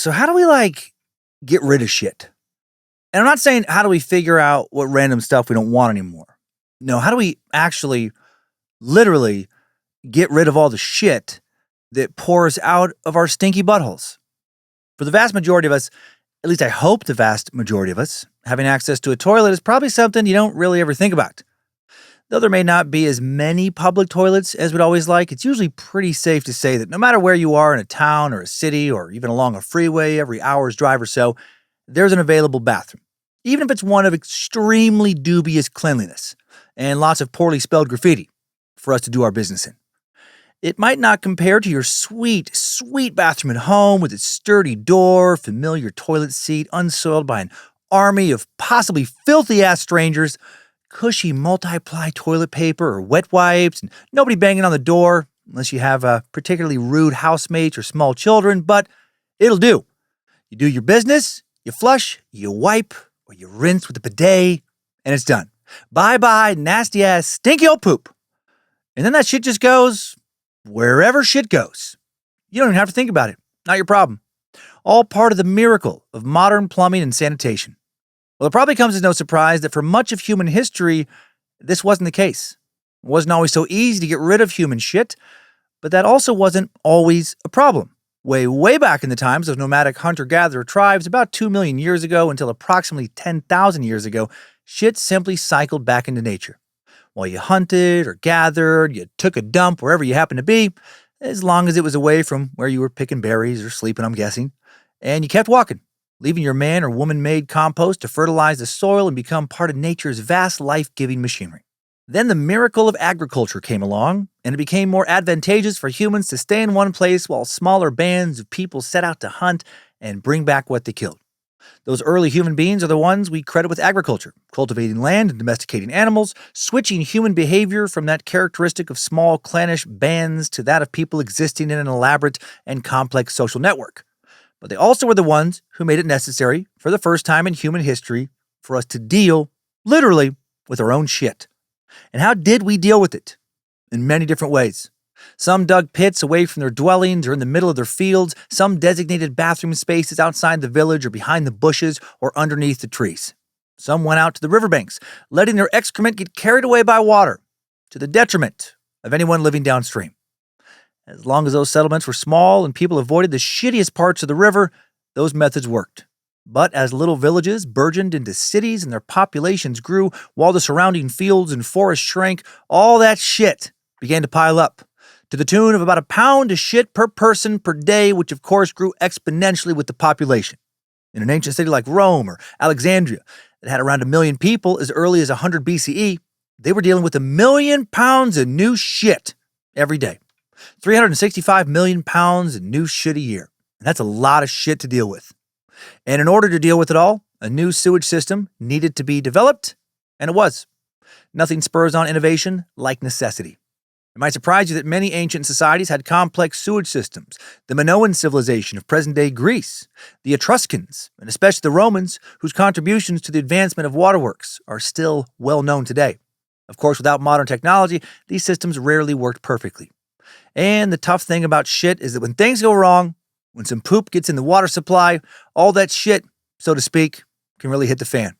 So how do we get rid of shit? And I'm not saying how do we figure out what random stuff we don't want anymore. No, how do we actually literally get rid of all the shit that pours out of our stinky buttholes? For the vast majority of us, at least I hope the vast majority of us, having access to a toilet is probably something you don't really ever think about. Though there may not be as many public toilets as we'd always like, it's usually pretty safe to say that no matter where you are in a town or a city or even along a freeway every hour's drive or so, there's an available bathroom, even if it's one of extremely dubious cleanliness and lots of poorly spelled graffiti for us to do our business in. It might not compare to your sweet, sweet bathroom at home with its sturdy door, familiar toilet seat, unsoiled by an army of possibly filthy-ass strangers, cushy multi-ply toilet paper or wet wipes, and nobody banging on the door unless you have particularly rude housemates or small children, but it'll do. You do your business, you flush, you wipe, or you rinse with a bidet, and it's done. Bye-bye, nasty-ass, stinky old poop. And then that shit just goes wherever shit goes. You don't even have to think about it. Not your problem. All part of the miracle of modern plumbing and sanitation. Well, it probably comes as no surprise that for much of human history, this wasn't the case. It wasn't always so easy to get rid of human shit, but that also wasn't always a problem. Way, way back in the times of nomadic hunter-gatherer tribes, about 2 million years ago until approximately 10,000 years ago, shit simply cycled back into nature. While you hunted or gathered, you took a dump wherever you happened to be, as long as it was away from where you were picking berries or sleeping, I'm guessing, and you kept walking, leaving your man or woman-made compost to fertilize the soil and become part of nature's vast life-giving machinery. Then the miracle of agriculture came along, and it became more advantageous for humans to stay in one place while smaller bands of people set out to hunt and bring back what they killed. Those early human beings are the ones we credit with agriculture, cultivating land and domesticating animals, switching human behavior from that characteristic of small clannish bands to that of people existing in an elaborate and complex social network. But they also were the ones who made it necessary, for the first time in human history, for us to deal, literally, with our own shit. And how did we deal with it? In many different ways. Some dug pits away from their dwellings or in the middle of their fields. Some designated bathroom spaces outside the village or behind the bushes or underneath the trees. Some went out to the riverbanks, letting their excrement get carried away by water, to the detriment of anyone living downstream. As long as those settlements were small and people avoided the shittiest parts of the river, those methods worked. But as little villages burgeoned into cities and their populations grew, while the surrounding fields and forests shrank, all that shit began to pile up, to the tune of about a pound of shit per person per day, which of course grew exponentially with the population. In an ancient city like Rome or Alexandria that had around 1 million people as early as 100 BCE, they were dealing with 1 million pounds of new shit every day. 365 million pounds of new shit a year. And that's a lot of shit to deal with. And in order to deal with it all, a new sewage system needed to be developed, and it was. Nothing spurs on innovation like necessity. It might surprise you that many ancient societies had complex sewage systems. The Minoan civilization of present-day Greece, the Etruscans, and especially the Romans, whose contributions to the advancement of waterworks are still well known today. Of course, without modern technology, these systems rarely worked perfectly. And the tough thing about shit is that when things go wrong, when some poop gets in the water supply, all that shit, so to speak, can really hit the fan.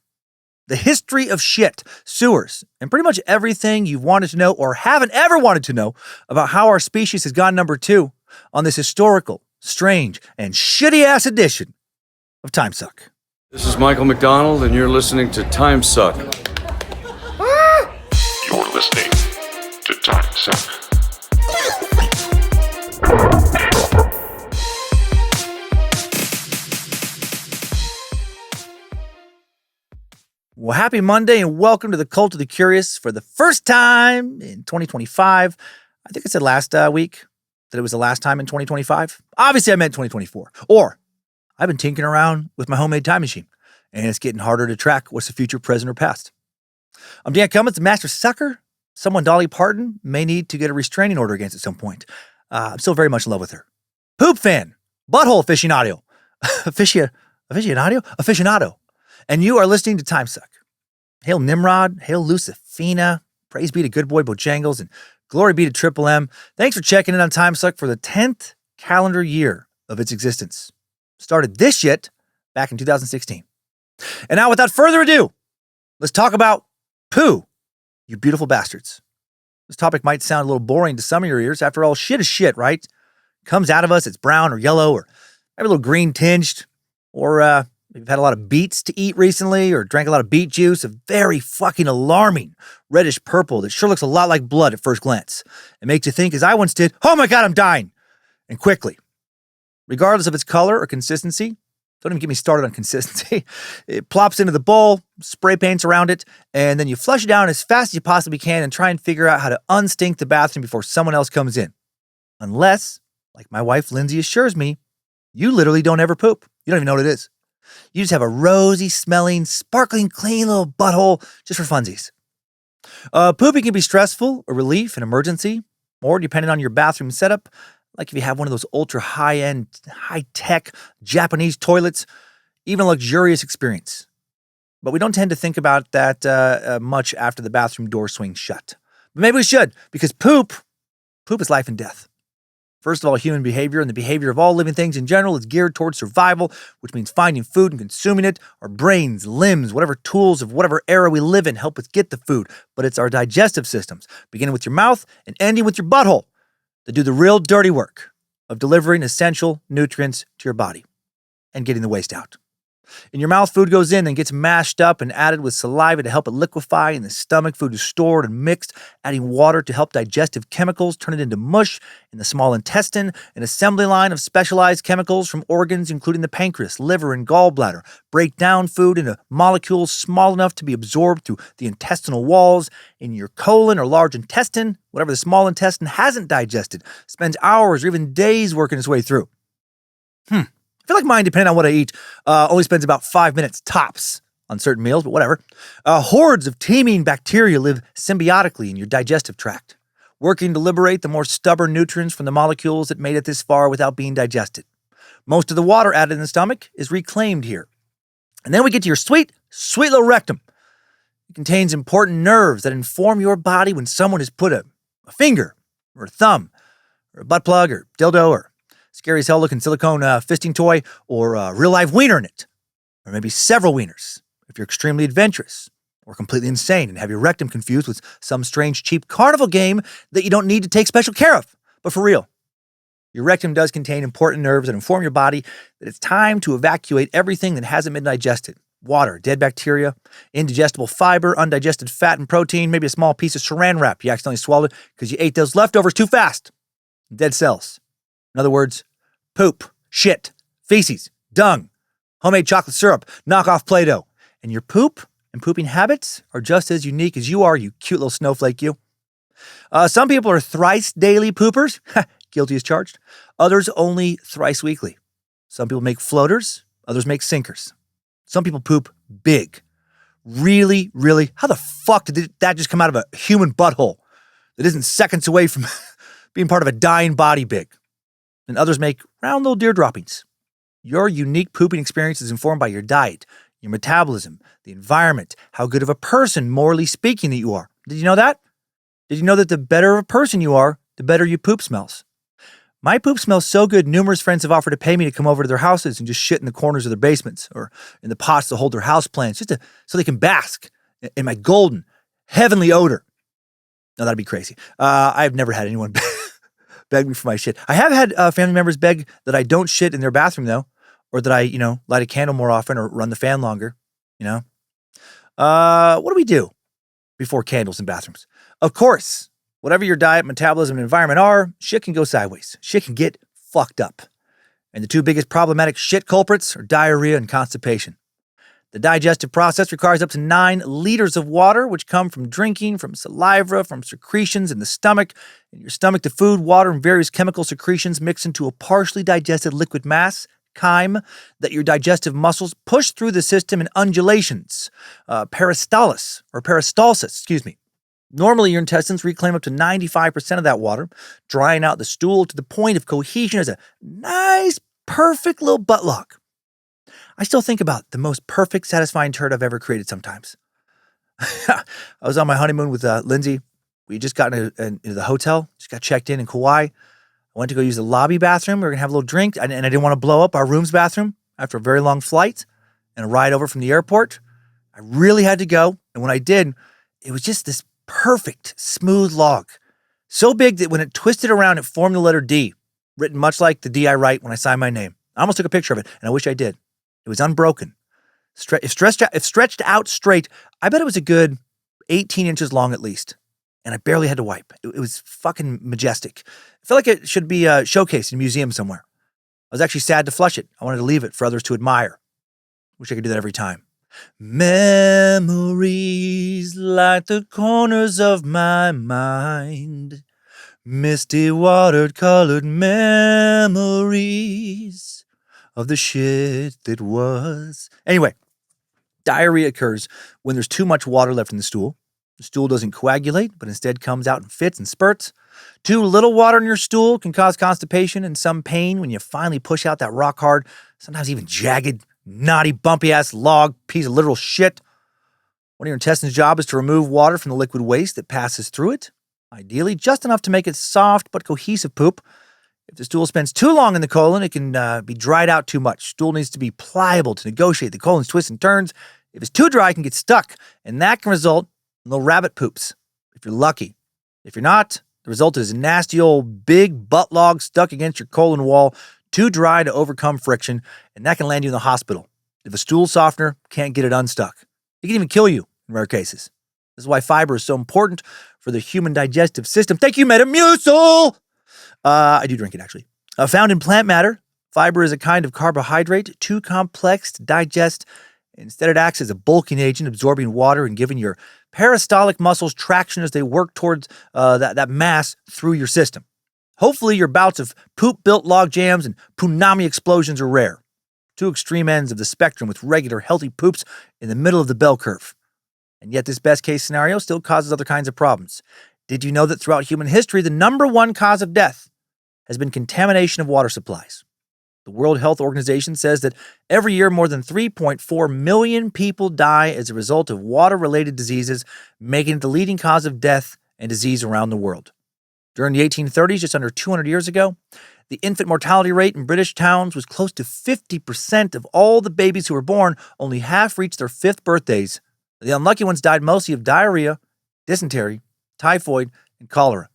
The history of shit, sewers, and pretty much everything you've wanted to know or haven't ever wanted to know about how our species has gone number 2 on this historical, strange, and shitty-ass edition of Timesuck. This is Michael McDonald, and you're listening to Timesuck. You're listening to Timesuck. Well, happy Monday and welcome to the Cult of the Curious for the first time in 2025. I think I said last week that it was the last time in 2025. Obviously, I meant 2024. Or I've been tinkering around with my homemade time machine, and it's getting harder to track what's the future, present, or past. I'm Dan Cummins, the master sucker. Someone Dolly Parton may need to get a restraining order against at some point. I'm still very much in love with her. Poop fan, butthole aficionado, aficionado. And you are listening to Timesuck. Hail Nimrod, hail Lucifina, praise be to good boy Bojangles, and glory be to Triple M. Thanks for checking in on Timesuck for the 10th calendar year of its existence. started this shit back in 2016. And now, without further ado, let's talk about poo, you beautiful bastards. This topic might sound a little boring to some of your ears. After all, shit is shit, right? Comes out of us, it's brown or yellow or maybe a little green tinged, or you've had a lot of beets to eat recently or drank a lot of beet juice, a very fucking alarming reddish purple that sure looks a lot like blood at first glance. It makes you think, as I once did, oh my God, I'm dying, and quickly. Regardless of its color or consistency, don't even get me started on consistency. It plops into the bowl, spray paints around it, and then you flush it down as fast as you possibly can and try and figure out how to unstink the bathroom before someone else comes in. Unless, like my wife Lindsay assures me, you literally don't ever poop. You don't even know what it is. You just have a rosy smelling, sparkling, clean little butthole just for funsies. Pooping can be stressful, a relief, an emergency, or depending on your bathroom setup, like if you have one of those ultra high-end, high-tech Japanese toilets, even a luxurious experience. But we don't tend to think about that much after the bathroom door swings shut. But maybe we should, because poop is life and death. First of all, human behavior and the behavior of all living things in general is geared towards survival, which means finding food and consuming it. Our brains, limbs, whatever tools of whatever era we live in help us get the food. But it's our digestive systems, beginning with your mouth and ending with your butthole, that do the real dirty work of delivering essential nutrients to your body and getting the waste out. In your mouth, food goes in and gets mashed up and added with saliva to help it liquefy. In the stomach, food is stored and mixed, adding water to help digestive chemicals turn it into mush. In the small intestine, an assembly line of specialized chemicals from organs including the pancreas, liver, and gallbladder break down food into molecules small enough to be absorbed through the intestinal walls. In your colon or large intestine, whatever the small intestine hasn't digested, spends hours or even days working its way through. I feel like mine, depending on what I eat, only spends about 5 minutes tops on certain meals, but whatever. Hordes of teeming bacteria live symbiotically in your digestive tract, working to liberate the more stubborn nutrients from the molecules that made it this far without being digested. Most of the water added in the stomach is reclaimed here. And then we get to your sweet, sweet little rectum. It contains important nerves that inform your body when someone has put a finger or a thumb or a butt plug or dildo or scary as hell looking silicone fisting toy or a real live wiener in it. Or maybe several wieners if you're extremely adventurous or completely insane and have your rectum confused with some strange cheap carnival game that you don't need to take special care of. But for real, your rectum does contain important nerves that inform your body that it's time to evacuate everything that hasn't been digested. Water, dead bacteria, indigestible fiber, undigested fat and protein, maybe a small piece of saran wrap you accidentally swallowed because you ate those leftovers too fast. Dead cells. In other words, poop, shit, feces, dung, homemade chocolate syrup, knockoff Play-Doh. And your poop and pooping habits are just as unique as you are, you cute little snowflake, you. Some people are thrice daily poopers. Guilty as charged. Others only thrice weekly. Some people make floaters. Others make sinkers. Some people poop big. Really, really. How the fuck did that just come out of a human butthole that isn't seconds away from being part of a dying body big? And others make round little deer droppings. Your unique pooping experience is informed by your diet, your metabolism, the environment, how good of a person, morally speaking, that you are. Did you know that? Did you know that the better of a person you are, the better your poop smells? My poop smells so good, numerous friends have offered to pay me to come over to their houses and just shit in the corners of their basements or in the pots to hold their house plants, so they can bask in my golden, heavenly odor. No, that'd be crazy. I've never had anyone beg me for my shit. I have had family members beg that I don't shit in their bathroom, though, or that I, light a candle more often or run the fan longer, What do we do before candles in bathrooms? Of course, whatever your diet, metabolism, and environment are, shit can go sideways. Shit can get fucked up. And the two biggest problematic shit culprits are diarrhea and constipation. The digestive process requires up to 9 liters of water, which come from drinking, from saliva, from secretions in the stomach. In your stomach, the food, water, and various chemical secretions mix into a partially digested liquid mass, chyme, that your digestive muscles push through the system in undulations, peristalsis. Normally, your intestines reclaim up to 95% of that water, drying out the stool to the point of cohesion as a nice, perfect little butt lock. I still think about the most perfect, satisfying turd I've ever created sometimes. I was on my honeymoon with Lindsay. We just got into the hotel, just got checked in Kauai. I went to go use the lobby bathroom. We were going to have a little drink, and I didn't want to blow up our room's bathroom after a very long flight and a ride over from the airport. I really had to go, and when I did, it was just this perfect, smooth log. So big that when it twisted around, it formed the letter D, written much like the D I write when I sign my name. I almost took a picture of it, and I wish I did. It was unbroken. If stretched out straight, I bet it was a good 18 inches long at least. And I barely had to wipe. It was fucking majestic. I felt like it should be showcased in a museum somewhere. I was actually sad to flush it. I wanted to leave it for others to admire. Wish I could do that every time. Memories like the corners of my mind. Misty watered colored memories of the shit that was. Anyway, diarrhea occurs when there's too much water left in the stool. The stool doesn't coagulate, but instead comes out in fits and spurts. Too little water in your stool can cause constipation and some pain when you finally push out that rock hard, sometimes even jagged, knotty, bumpy-ass log piece of literal shit. One of your intestines' job is to remove water from the liquid waste that passes through it, ideally just enough to make it soft but cohesive poop. If the stool spends too long in the colon, it can be dried out too much. Stool needs to be pliable to negotiate the colon's twists and turns. If it's too dry, it can get stuck, and that can result in little rabbit poops, if you're lucky. If you're not, the result is a nasty old big butt log stuck against your colon wall, too dry to overcome friction, and that can land you in the hospital. If a stool softener can't get it unstuck, it can even kill you in rare cases. This is why fiber is so important for the human digestive system. Thank you, Metamucil! I do drink it, actually. Found in plant matter, fiber is a kind of carbohydrate too complex to digest. Instead, it acts as a bulking agent, absorbing water and giving your peristaltic muscles traction as they work towards that mass through your system. Hopefully, your bouts of poop-built log jams and punami explosions are rare. Two extreme ends of the spectrum with regular, healthy poops in the middle of the bell curve. And yet this best-case scenario still causes other kinds of problems. Did you know that throughout human history, the number one cause of death has been contamination of water supplies? The World Health Organization says that every year more than 3.4 million people die as a result of water-related diseases, making it the leading cause of death and disease around the world. During the 1830s, just under 200 years ago, the infant mortality rate in British towns was close to 50% of all the babies who were born. Only half reached their 5th birthdays. The unlucky ones died mostly of diarrhea, dysentery, typhoid, and cholera.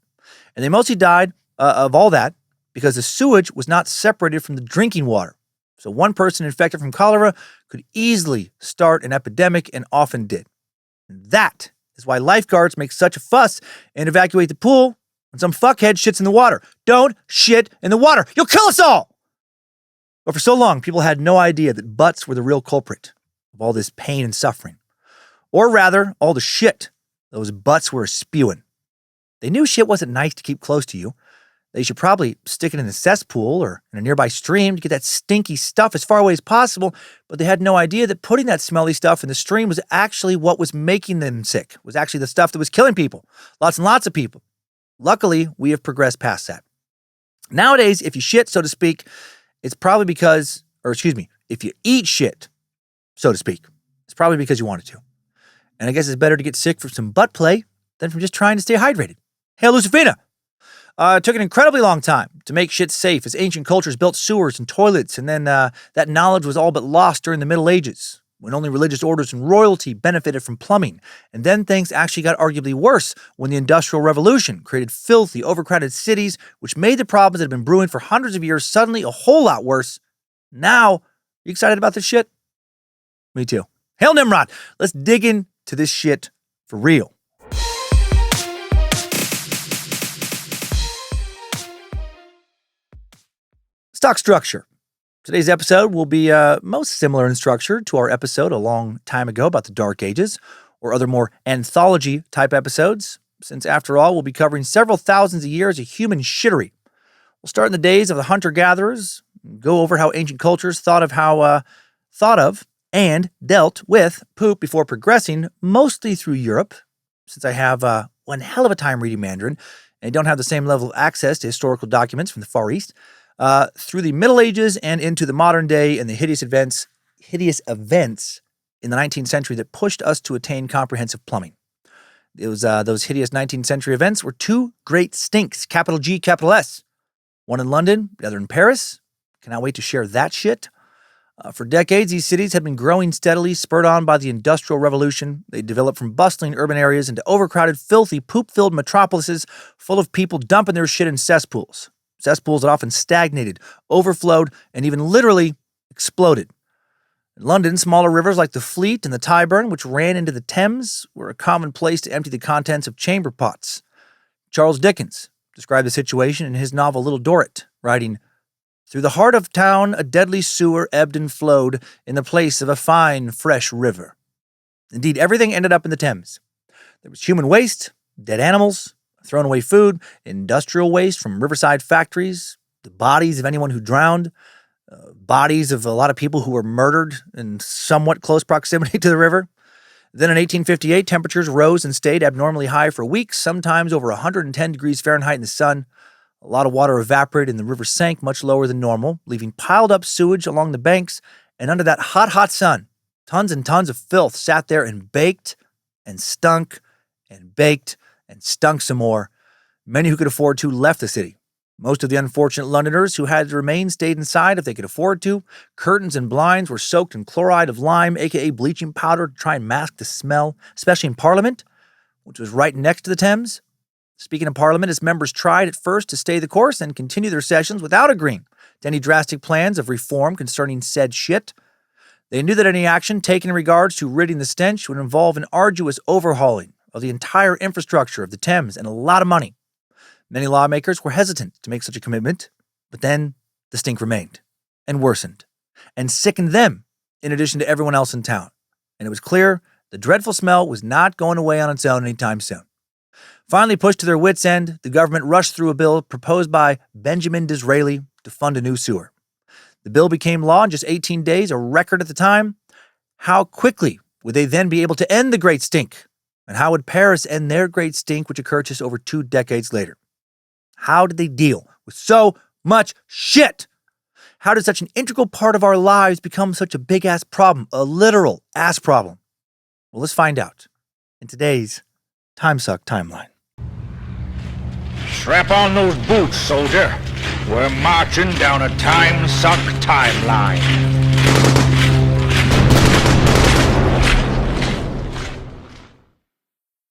And they mostly died of all that because the sewage was not separated from the drinking water. So one person infected from cholera could easily start an epidemic and often did. And that is why lifeguards make such a fuss and evacuate the pool when some fuckhead shits in the water. Don't shit in the water. You'll kill us all. But for so long, people had no idea that butts were the real culprit of all this pain and suffering. Or rather, all the shit those butts were spewing. They knew shit wasn't nice to keep close to you. They should probably stick it in a cesspool or in a nearby stream to get that stinky stuff as far away as possible, but they had no idea that putting that smelly stuff in the stream was actually what was making them sick, was actually the stuff that was killing people, lots and lots of people. Luckily, we have progressed past that. Nowadays, if you shit, so to speak, it's probably because, if you eat shit, so to speak, it's probably because you wanted to. And I guess it's better to get sick from some butt play than from just trying to stay hydrated. Hail Lucifina! It took an incredibly long time to make shit safe as ancient cultures built sewers and toilets, and then that knowledge was all but lost during the Middle Ages, when only religious orders and royalty benefited from plumbing. And then things actually got arguably worse when the Industrial Revolution created filthy, overcrowded cities, which made the problems that had been brewing for hundreds of years suddenly a whole lot worse. Now, you excited about this shit? Me too. Hail Nimrod! Let's dig into this shit for real. Stock structure. Today's episode will be most similar in structure to our episode a long time ago about the Dark Ages, or other more anthology-type episodes, since after all, we'll be covering several thousands of years of human shittery. We'll start in the days of the hunter-gatherers, go over how ancient cultures thought of and dealt with poop before progressing mostly through Europe, since I have one hell of a time reading Mandarin and don't have the same level of access to historical documents from the Far East, through the Middle Ages and into the modern day and the hideous events in the 19th century that pushed us to attain comprehensive plumbing. Those hideous 19th century events were two great stinks, capital G, capital S. One in London, the other in Paris. Cannot wait to share that shit. For decades, these cities had been growing steadily, spurred on by the Industrial Revolution. They developed from bustling urban areas into overcrowded, filthy, poop-filled metropolises full of people dumping their shit in cesspools. Cesspools that often stagnated, overflowed, and even literally exploded. In London, smaller rivers like the Fleet and the Tyburn, which ran into the Thames, were a common place to empty the contents of chamber pots. Charles Dickens described the situation in his novel Little Dorrit, writing, "Through the heart of town a deadly sewer ebbed and flowed in the place of a fine, fresh river." Indeed, everything ended up in the Thames. There was human waste, dead animals, thrown away food, industrial waste from riverside factories, the bodies of anyone who drowned, bodies of a lot of people who were murdered in somewhat close proximity to the river. Then in 1858, temperatures rose and stayed abnormally high for weeks, sometimes over 110 degrees Fahrenheit in the sun. A lot of water evaporated and the river sank much lower than normal, leaving piled up sewage along the banks. And under that hot, hot sun, tons and tons of filth sat there and baked and stunk and baked and stunk some more. Many who could afford to left the city. Most of the unfortunate Londoners who had to remain stayed inside if they could afford to. Curtains and blinds were soaked in chloride of lime, aka bleaching powder, to try and mask the smell, especially in Parliament, which was right next to the Thames. Speaking of Parliament, its members tried at first to stay the course and continue their sessions without agreeing to any drastic plans of reform concerning said shit. They knew that any action taken in regards to ridding the stench would involve an arduous overhauling of the entire infrastructure of the Thames and a lot of money. Many lawmakers were hesitant to make such a commitment, but then the stink remained and worsened and sickened them in addition to everyone else in town. And it was clear the dreadful smell was not going away on its own anytime soon. Finally pushed to their wits' end, the government rushed through a bill proposed by Benjamin Disraeli to fund a new sewer. The bill became law in just 18 days, a record at the time. How quickly would they then be able to end the great stink? And how would Paris end their great stink, which occurred just over 2 decades later? How did they deal with so much shit? How did such an integral part of our lives become such a big-ass problem, a literal ass problem? Well, let's find out in today's Timesuck timeline. Strap on those boots, soldier. We're marching down a Timesuck timeline.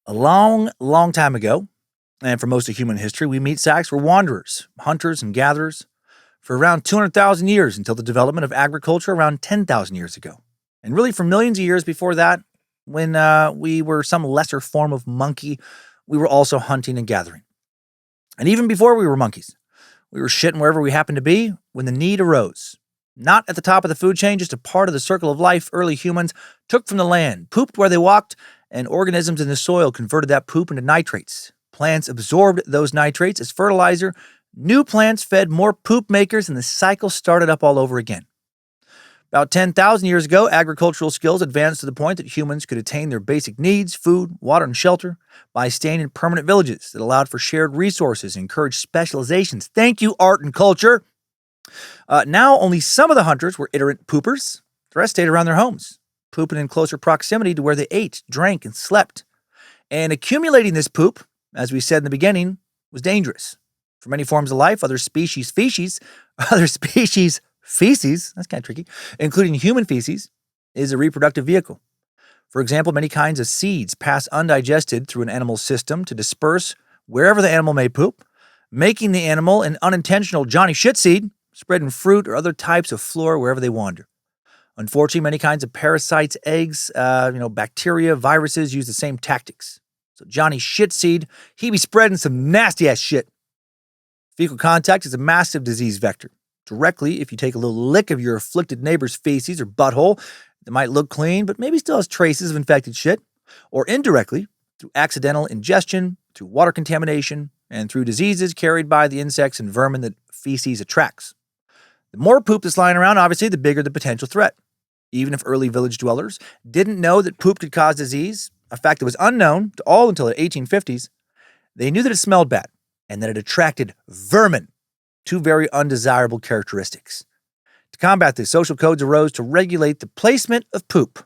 A long, long time ago, and for most of human history, we meat sacks were wanderers, hunters, and gatherers for around 200,000 years until the development of agriculture around 10,000 years ago. And really for millions of years before that, when we were some lesser form of monkey, we were also hunting and gathering. And even before we were monkeys, we were shitting wherever we happened to be when the need arose. Not at the top of the food chain, just a part of the circle of life early humans took from the land, pooped where they walked, and organisms in the soil converted that poop into nitrates. Plants absorbed those nitrates as fertilizer. New plants fed more poop makers, and the cycle started up all over again. About 10,000 years ago, agricultural skills advanced to the point that humans could attain their basic needs, food, water, and shelter, by staying in permanent villages that allowed for shared resources and encouraged specializations. Thank you, art and culture. Now, only some of the hunters were iterant poopers. The rest stayed around their homes, pooping in closer proximity to where they ate, drank, and slept. And accumulating this poop, as we said in the beginning, was dangerous. For many forms of life, other species' feces, that's kind of tricky, including human feces, is a reproductive vehicle. For example, many kinds of seeds pass undigested through an animal's system to disperse wherever the animal may poop, making the animal an unintentional Johnny shit seed, spreading fruit or other types of flora wherever they wander. Unfortunately, many kinds of parasites, eggs, bacteria, viruses use the same tactics. So Johnny shit seed, he be spreading some nasty ass shit. Fecal contact is a massive disease vector. Directly, if you take a little lick of your afflicted neighbor's feces or butthole, that might look clean, but maybe still has traces of infected shit. Or indirectly, through accidental ingestion, through water contamination, and through diseases carried by the insects and vermin that feces attracts. The more poop that's lying around, obviously, the bigger the potential threat. Even if early village dwellers didn't know that poop could cause disease, a fact that was unknown to all until the 1850s, they knew that it smelled bad and that it attracted vermin, two very undesirable characteristics. To combat this, social codes arose to regulate the placement of poop.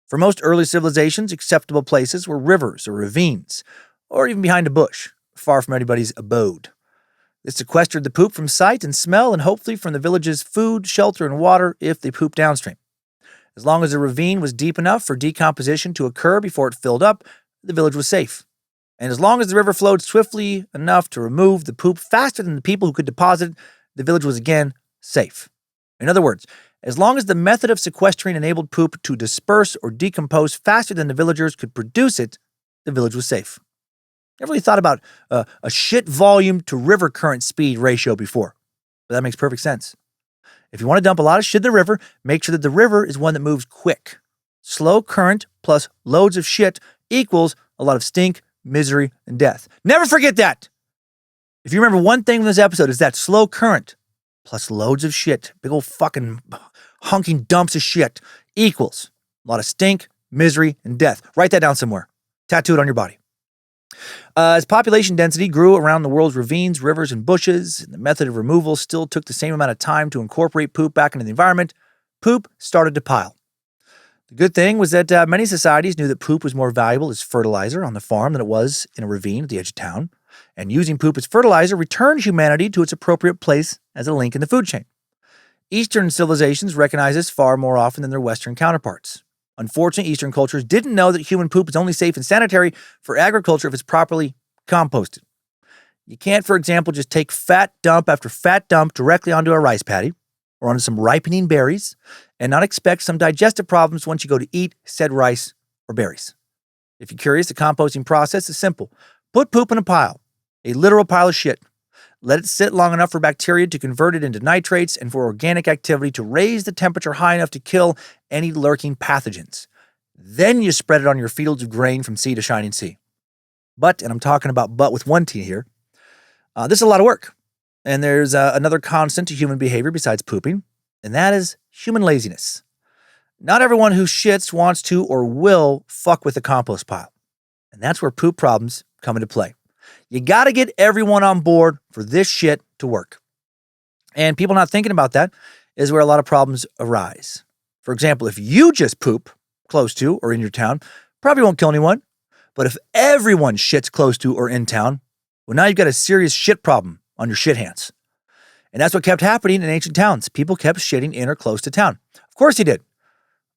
For most early civilizations, acceptable places were rivers or ravines, or even behind a bush, far from anybody's abode. This sequestered the poop from sight and smell and hopefully from the village's food, shelter, and water if they pooped downstream. As long as the ravine was deep enough for decomposition to occur before it filled up, the village was safe. And as long as the river flowed swiftly enough to remove the poop faster than the people who could deposit it, the village was again safe. In other words, as long as the method of sequestering enabled poop to disperse or decompose faster than the villagers could produce it, the village was safe. Never really thought about a shit volume to river current speed ratio before, but that makes perfect sense. If you want to dump a lot of shit in the river, make sure that the river is one that moves quick. Slow current plus loads of shit equals a lot of stink, misery, and death. Never forget that. If you remember one thing from this episode, is that slow current plus loads of shit, big old fucking hunking dumps of shit, equals a lot of stink, misery, and death. Write that down somewhere. Tattoo it on your body. As population density grew around the world's ravines, rivers, and bushes, and the method of removal still took the same amount of time to incorporate poop back into the environment, poop started to pile. The good thing was that many societies knew that poop was more valuable as fertilizer on the farm than it was in a ravine at the edge of town, and using poop as fertilizer returned humanity to its appropriate place as a link in the food chain. Eastern civilizations recognize this far more often than their Western counterparts. Unfortunately, Eastern cultures didn't know that human poop is only safe and sanitary for agriculture if it's properly composted. You can't, for example, just take fat dump after fat dump directly onto a rice paddy or onto some ripening berries and not expect some digestive problems once you go to eat said rice or berries. If you're curious, the composting process is simple. Put poop in a pile, a literal pile of shit. Let it sit long enough for bacteria to convert it into nitrates and for organic activity to raise the temperature high enough to kill any lurking pathogens. Then you spread it on your fields of grain from sea to shining sea. But, and I'm talking about but with one T here, this is a lot of work. And there's another constant to human behavior besides pooping, and that is human laziness. Not everyone who shits wants to or will fuck with the compost pile. And that's where poop problems come into play. You got to get everyone on board for this shit to work. And people not thinking about that is where a lot of problems arise. For example, if you just poop close to or in your town, probably won't kill anyone. But if everyone shits close to or in town, well, now you've got a serious shit problem on your shit hands. And that's what kept happening in ancient towns. People kept shitting in or close to town. Of course they did.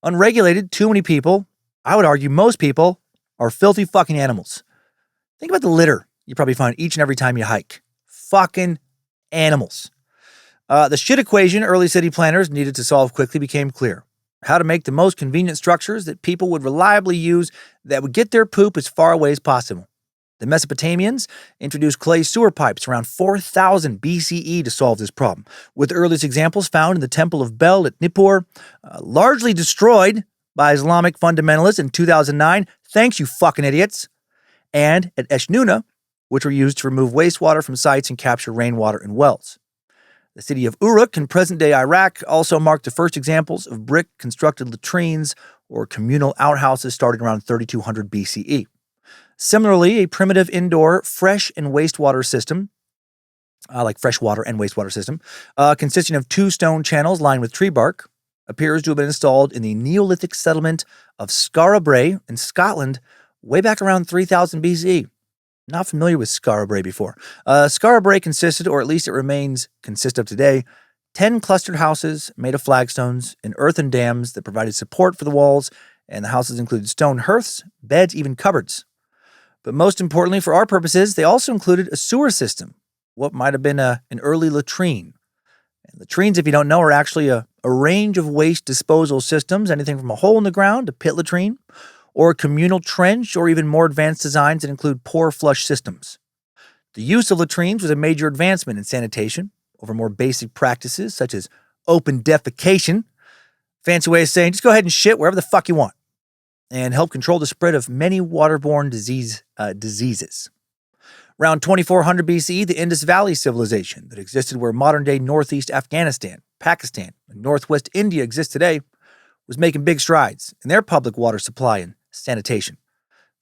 Unregulated, too many people, I would argue most people, are filthy fucking animals. Think about the litter you probably find each and every time you hike. Fucking animals. The shit equation early city planners needed to solve quickly became clear. How to make the most convenient structures that people would reliably use that would get their poop as far away as possible. The Mesopotamians introduced clay sewer pipes around 4000 BCE to solve this problem, with the earliest examples found in the Temple of Bel at Nippur, largely destroyed by Islamic fundamentalists in 2009. Thanks, you fucking idiots. And at Eshnuna, which were used to remove wastewater from sites and capture rainwater in wells. The city of Uruk in present-day Iraq also marked the first examples of brick-constructed latrines or communal outhouses starting around 3200 BCE. Similarly, a primitive indoor fresh and wastewater system, consisting of 2 stone channels lined with tree bark, appears to have been installed in the Neolithic settlement of Skara Brae in Scotland way back around 3000 BCE. Not familiar with Skara Brae before. Skara Brae consisted, or at least it consists of today, 10 clustered houses made of flagstones and earthen dams that provided support for the walls, and the houses included stone hearths, beds, even cupboards. But most importantly for our purposes, they also included a sewer system, what might have been an early latrine. And latrines, if you don't know, are actually a range of waste disposal systems, anything from a hole in the ground, a pit latrine, or a communal trench, or even more advanced designs that include pour flush systems. The use of latrines was a major advancement in sanitation over more basic practices such as open defecation, fancy way of saying just go ahead and shit wherever the fuck you want, and help control the spread of many waterborne diseases. Around 2400 BCE, the Indus Valley civilization that existed where modern-day northeast Afghanistan, Pakistan, and northwest India exist today was making big strides in their public water supply and sanitation.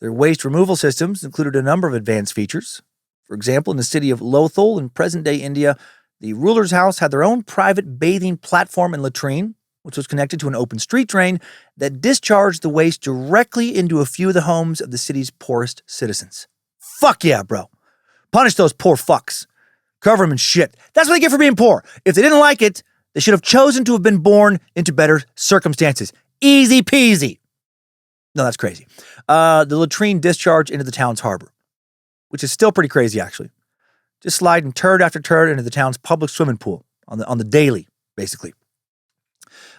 Their waste removal systems included a number of advanced features. For example, in the city of Lothal in present-day India, the ruler's house had their own private bathing platform and latrine, which was connected to an open street drain that discharged the waste directly into a few of the homes of the city's poorest citizens. Fuck yeah, bro. Punish those poor fucks. Cover them in shit. That's what they get for being poor. If they didn't like it, they should have chosen to have been born into better circumstances. Easy peasy. No, that's crazy. The latrine discharge into the town's harbor, which is still pretty crazy, actually. Just sliding turd after turd into the town's public swimming pool on the daily, basically.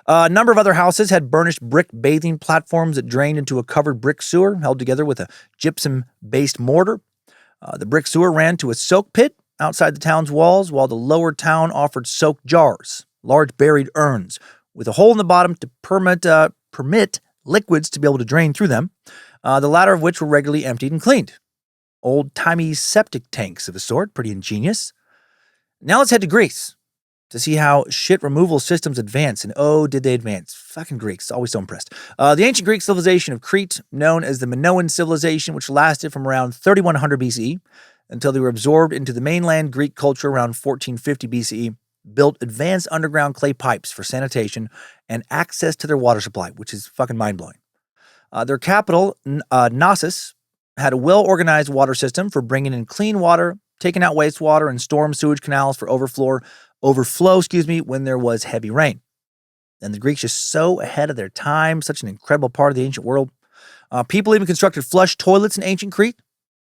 A number of other houses had burnished brick bathing platforms that drained into a covered brick sewer held together with a gypsum-based mortar. The brick sewer ran to a soak pit outside the town's walls, while the lower town offered soak jars, large buried urns, with a hole in the bottom to permit liquids to be able to drain through them, the latter of which were regularly emptied and cleaned. Old-timey septic tanks of a sort, pretty ingenious. Now let's head to Greece to see how shit removal systems advance, and oh, did they advance. Fucking Greeks, always so impressed. The ancient Greek civilization of Crete, known as the Minoan civilization, which lasted from around 3100 BCE until they were absorbed into the mainland Greek culture around 1450 BCE, built advanced underground clay pipes for sanitation and access to their water supply, which is fucking mind-blowing. Their capital, Knossos, had a well-organized water system for bringing in clean water, taking out wastewater, and storm sewage canals for overflow, when there was heavy rain. And the Greeks just so ahead of their time, such an incredible part of the ancient world. People even constructed flush toilets in ancient Crete,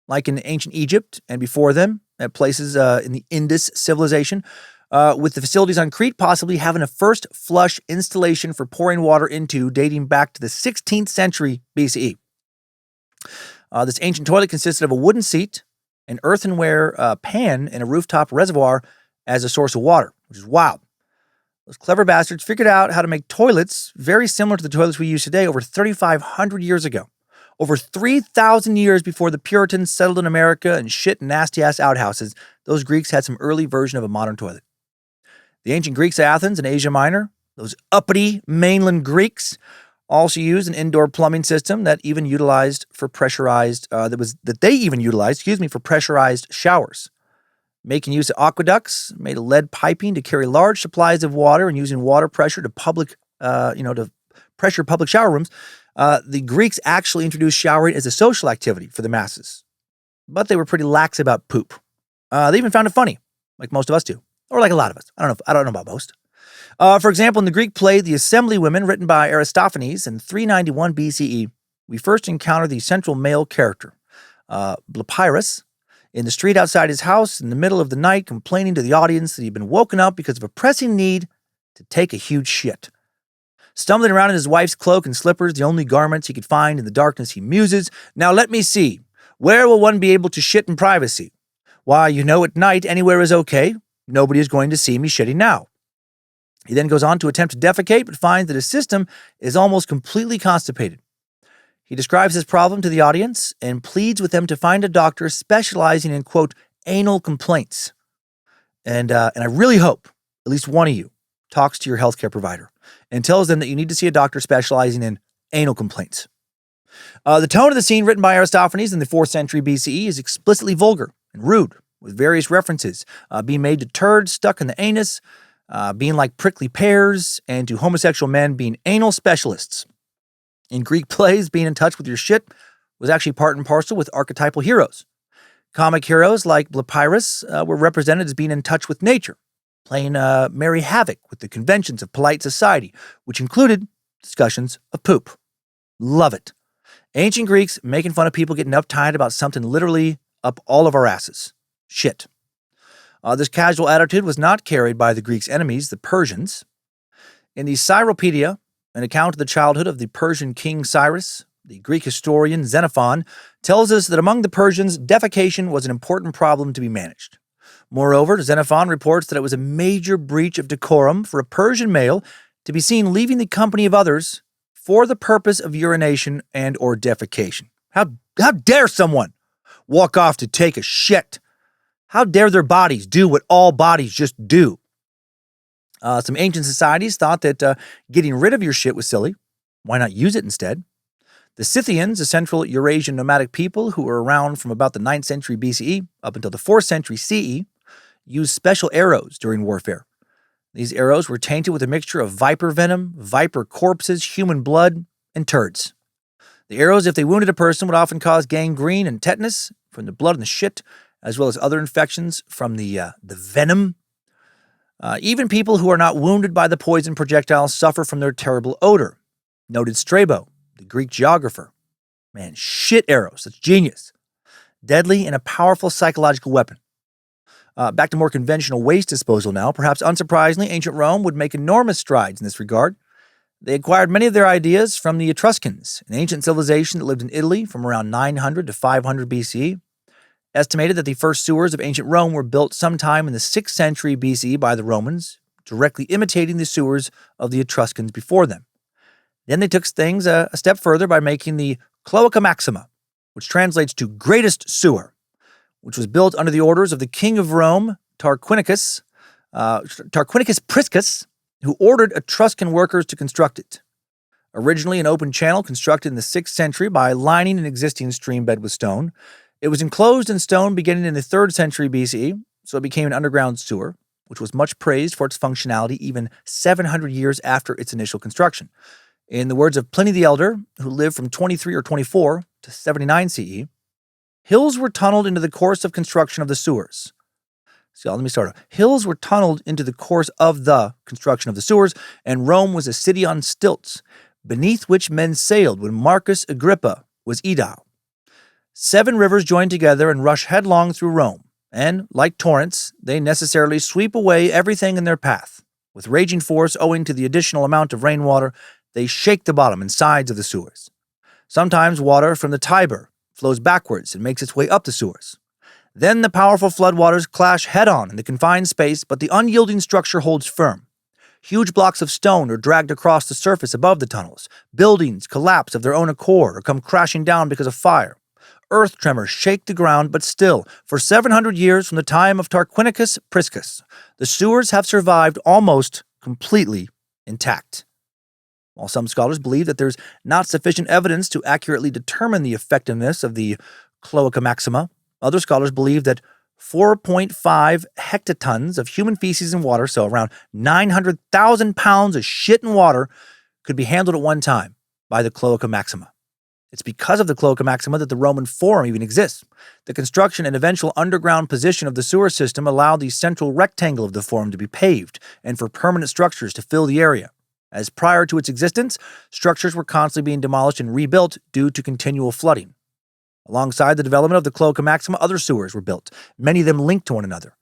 like in ancient Egypt and before them, at places in the Indus civilization, with the facilities on Crete possibly having a first flush installation for pouring water into dating back to the 16th century BCE. This ancient toilet consisted of a wooden seat, an earthenware pan, and a rooftop reservoir as a source of water, which is wild. Those clever bastards figured out how to make toilets very similar to the toilets we use today over 3,500 years ago. Over 3,000 years before the Puritans settled in America and shit nasty-ass outhouses, those Greeks had some early version of a modern toilet. The ancient Greeks of Athens and Asia Minor, those uppity mainland Greeks, also used an indoor plumbing system that even utilized for pressurized for pressurized showers. Making use of aqueducts, made of lead piping to carry large supplies of water, and using water pressure to pressure public shower rooms. The Greeks actually introduced showering as a social activity for the masses, but they were pretty lax about poop. They even found it funny, like most of us do, or like a lot of us. I don't know about most. For example, in the Greek play The Assemblywomen, written by Aristophanes in 391 BCE, we first encounter the central male character, Blepyrus, in the street outside his house in the middle of the night, complaining to the audience that he'd been woken up because of a pressing need to take a huge shit. Stumbling around in his wife's cloak and slippers, the only garments he could find in the darkness, he muses, "Now let me see, where will one be able to shit in privacy? Why, at night anywhere is okay. Nobody is going to see me shitting now." He then goes on to attempt to defecate, but finds that his system is almost completely constipated. He describes his problem to the audience and pleads with them to find a doctor specializing in, quote, anal complaints. And I really hope at least one of you talks to your healthcare provider and tells them that you need to see a doctor specializing in anal complaints. The tone of the scene, written by Aristophanes in the 4th century BCE, is explicitly vulgar and rude, with various references being made to turds stuck in the anus, being like prickly pears, and to homosexual men being anal specialists. In Greek plays, being in touch with your shit was actually part and parcel with archetypal heroes. Comic heroes like Blepyrus were represented as being in touch with nature, playing merry havoc with the conventions of polite society, which included discussions of poop. Love it. Ancient Greeks making fun of people getting uptight about something literally up all of our asses. Shit. This casual attitude was not carried by the Greeks' enemies, the Persians. In the Cyropedia, an account of the childhood of the Persian king Cyrus, the Greek historian Xenophon tells us that among the Persians, defecation was an important problem to be managed. Moreover, Xenophon reports that it was a major breach of decorum for a Persian male to be seen leaving the company of others for the purpose of urination and or defecation. How dare someone walk off to take a shit? How dare their bodies do what all bodies just do? Some ancient societies thought that getting rid of your shit was silly. Why not use it instead? The Scythians, a Central Eurasian nomadic people who were around from about the 9th century BCE up until the 4th century CE, used special arrows during warfare. These arrows were tainted with a mixture of viper venom, viper corpses, human blood, and turds. The arrows, if they wounded a person, would often cause gangrene and tetanus from the blood and the shit, as well as other infections from the venom. Even people who are not wounded by the poison projectiles suffer from their terrible odor, noted Strabo, the Greek geographer. Man, shit arrows, that's genius. Deadly and a powerful psychological weapon. Back to more conventional waste disposal now. Perhaps unsurprisingly, ancient Rome would make enormous strides in this regard. They acquired many of their ideas from the Etruscans, an ancient civilization that lived in Italy from around 900 to 500 BCE. Estimated that the first sewers of ancient Rome were built sometime in the 6th century BCE by the Romans, directly imitating the sewers of the Etruscans before them. Then they took things a step further by making the Cloaca Maxima, which translates to greatest sewer, which was built under the orders of the king of Rome, Tarquinius Priscus, who ordered Etruscan workers to construct it. Originally an open channel constructed in the 6th century by lining an existing stream bed with stone, it was enclosed in stone beginning in the 3rd century BCE, so it became an underground sewer, which was much praised for its functionality even 700 years after its initial construction. In the words of Pliny the Elder, who lived from 23 or 24 to 79 CE, hills were tunneled into the course of construction of the sewers. So let me start. Hills were tunneled into the course of the construction of the sewers, and Rome was a city on stilts, beneath which men sailed when Marcus Agrippa was aedile. 7 rivers join together and rush headlong through Rome, and, like torrents, they necessarily sweep away everything in their path. With raging force owing to the additional amount of rainwater, they shake the bottom and sides of the sewers. Sometimes water from the Tiber flows backwards and makes its way up the sewers. Then the powerful floodwaters clash head-on in the confined space, but the unyielding structure holds firm. Huge blocks of stone are dragged across the surface above the tunnels. Buildings collapse of their own accord or come crashing down because of fire. Earth tremors shake the ground, but still, for 700 years from the time of Tarquinius Priscus, the sewers have survived almost completely intact. While some scholars believe that there's not sufficient evidence to accurately determine the effectiveness of the Cloaca Maxima, other scholars believe that 4.5 hectotons of human feces and water, so around 900,000 pounds of shit and water, could be handled at one time by the Cloaca Maxima. It's because of the Cloaca Maxima that the Roman Forum even exists. The construction and eventual underground position of the sewer system allowed the central rectangle of the Forum to be paved and for permanent structures to fill the area. As prior to its existence, structures were constantly being demolished and rebuilt due to continual flooding. Alongside the development of the Cloaca Maxima, other sewers were built, many of them linked to one another.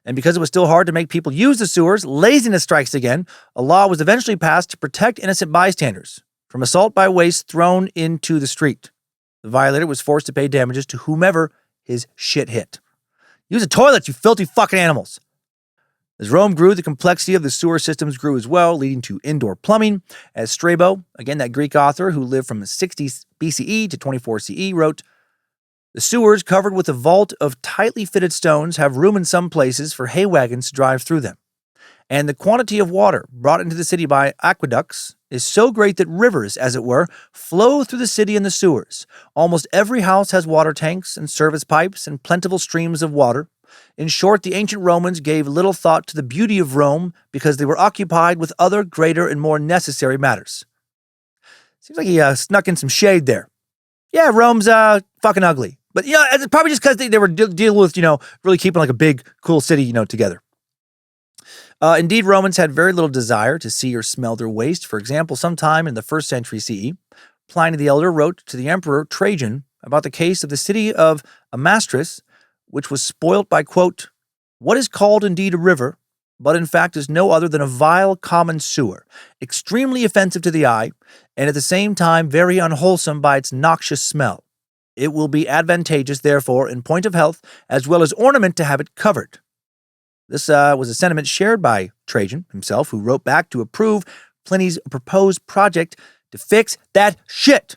And because it was still hard to make people use the sewers, laziness strikes again. A law was eventually passed to protect innocent bystanders from assault by waste thrown into the street. The violator was forced to pay damages to whomever his shit hit. Use the toilets, you filthy fucking animals! As Rome grew, the complexity of the sewer systems grew as well, leading to indoor plumbing. As Strabo, again that Greek author who lived from 60 BCE to 24 CE, wrote, "The sewers, covered with a vault of tightly fitted stones, have room in some places for hay wagons to drive through them. And the quantity of water brought into the city by aqueducts is so great that rivers, as it were, flow through the city in the sewers. Almost every house has water tanks and service pipes and plentiful streams of water. In short, the ancient Romans gave little thought to the beauty of Rome because they were occupied with other greater and more necessary matters." Seems like he snuck in some shade there. Yeah, Rome's fucking ugly. But, it's probably just because they were dealing with, really keeping like a big, cool city, together. Indeed, Romans had very little desire to see or smell their waste. For example, sometime in the 1st century CE, Pliny the Elder wrote to the Emperor Trajan about the case of the city of Amastris, which was spoilt by, quote, "what is called indeed a river, but in fact is no other than a vile common sewer, extremely offensive to the eye, and at the same time very unwholesome by its noxious smell. It will be advantageous, therefore, in point of health, as well as ornament to have it covered." This was a sentiment shared by Trajan himself, who wrote back to approve Pliny's proposed project to fix that shit.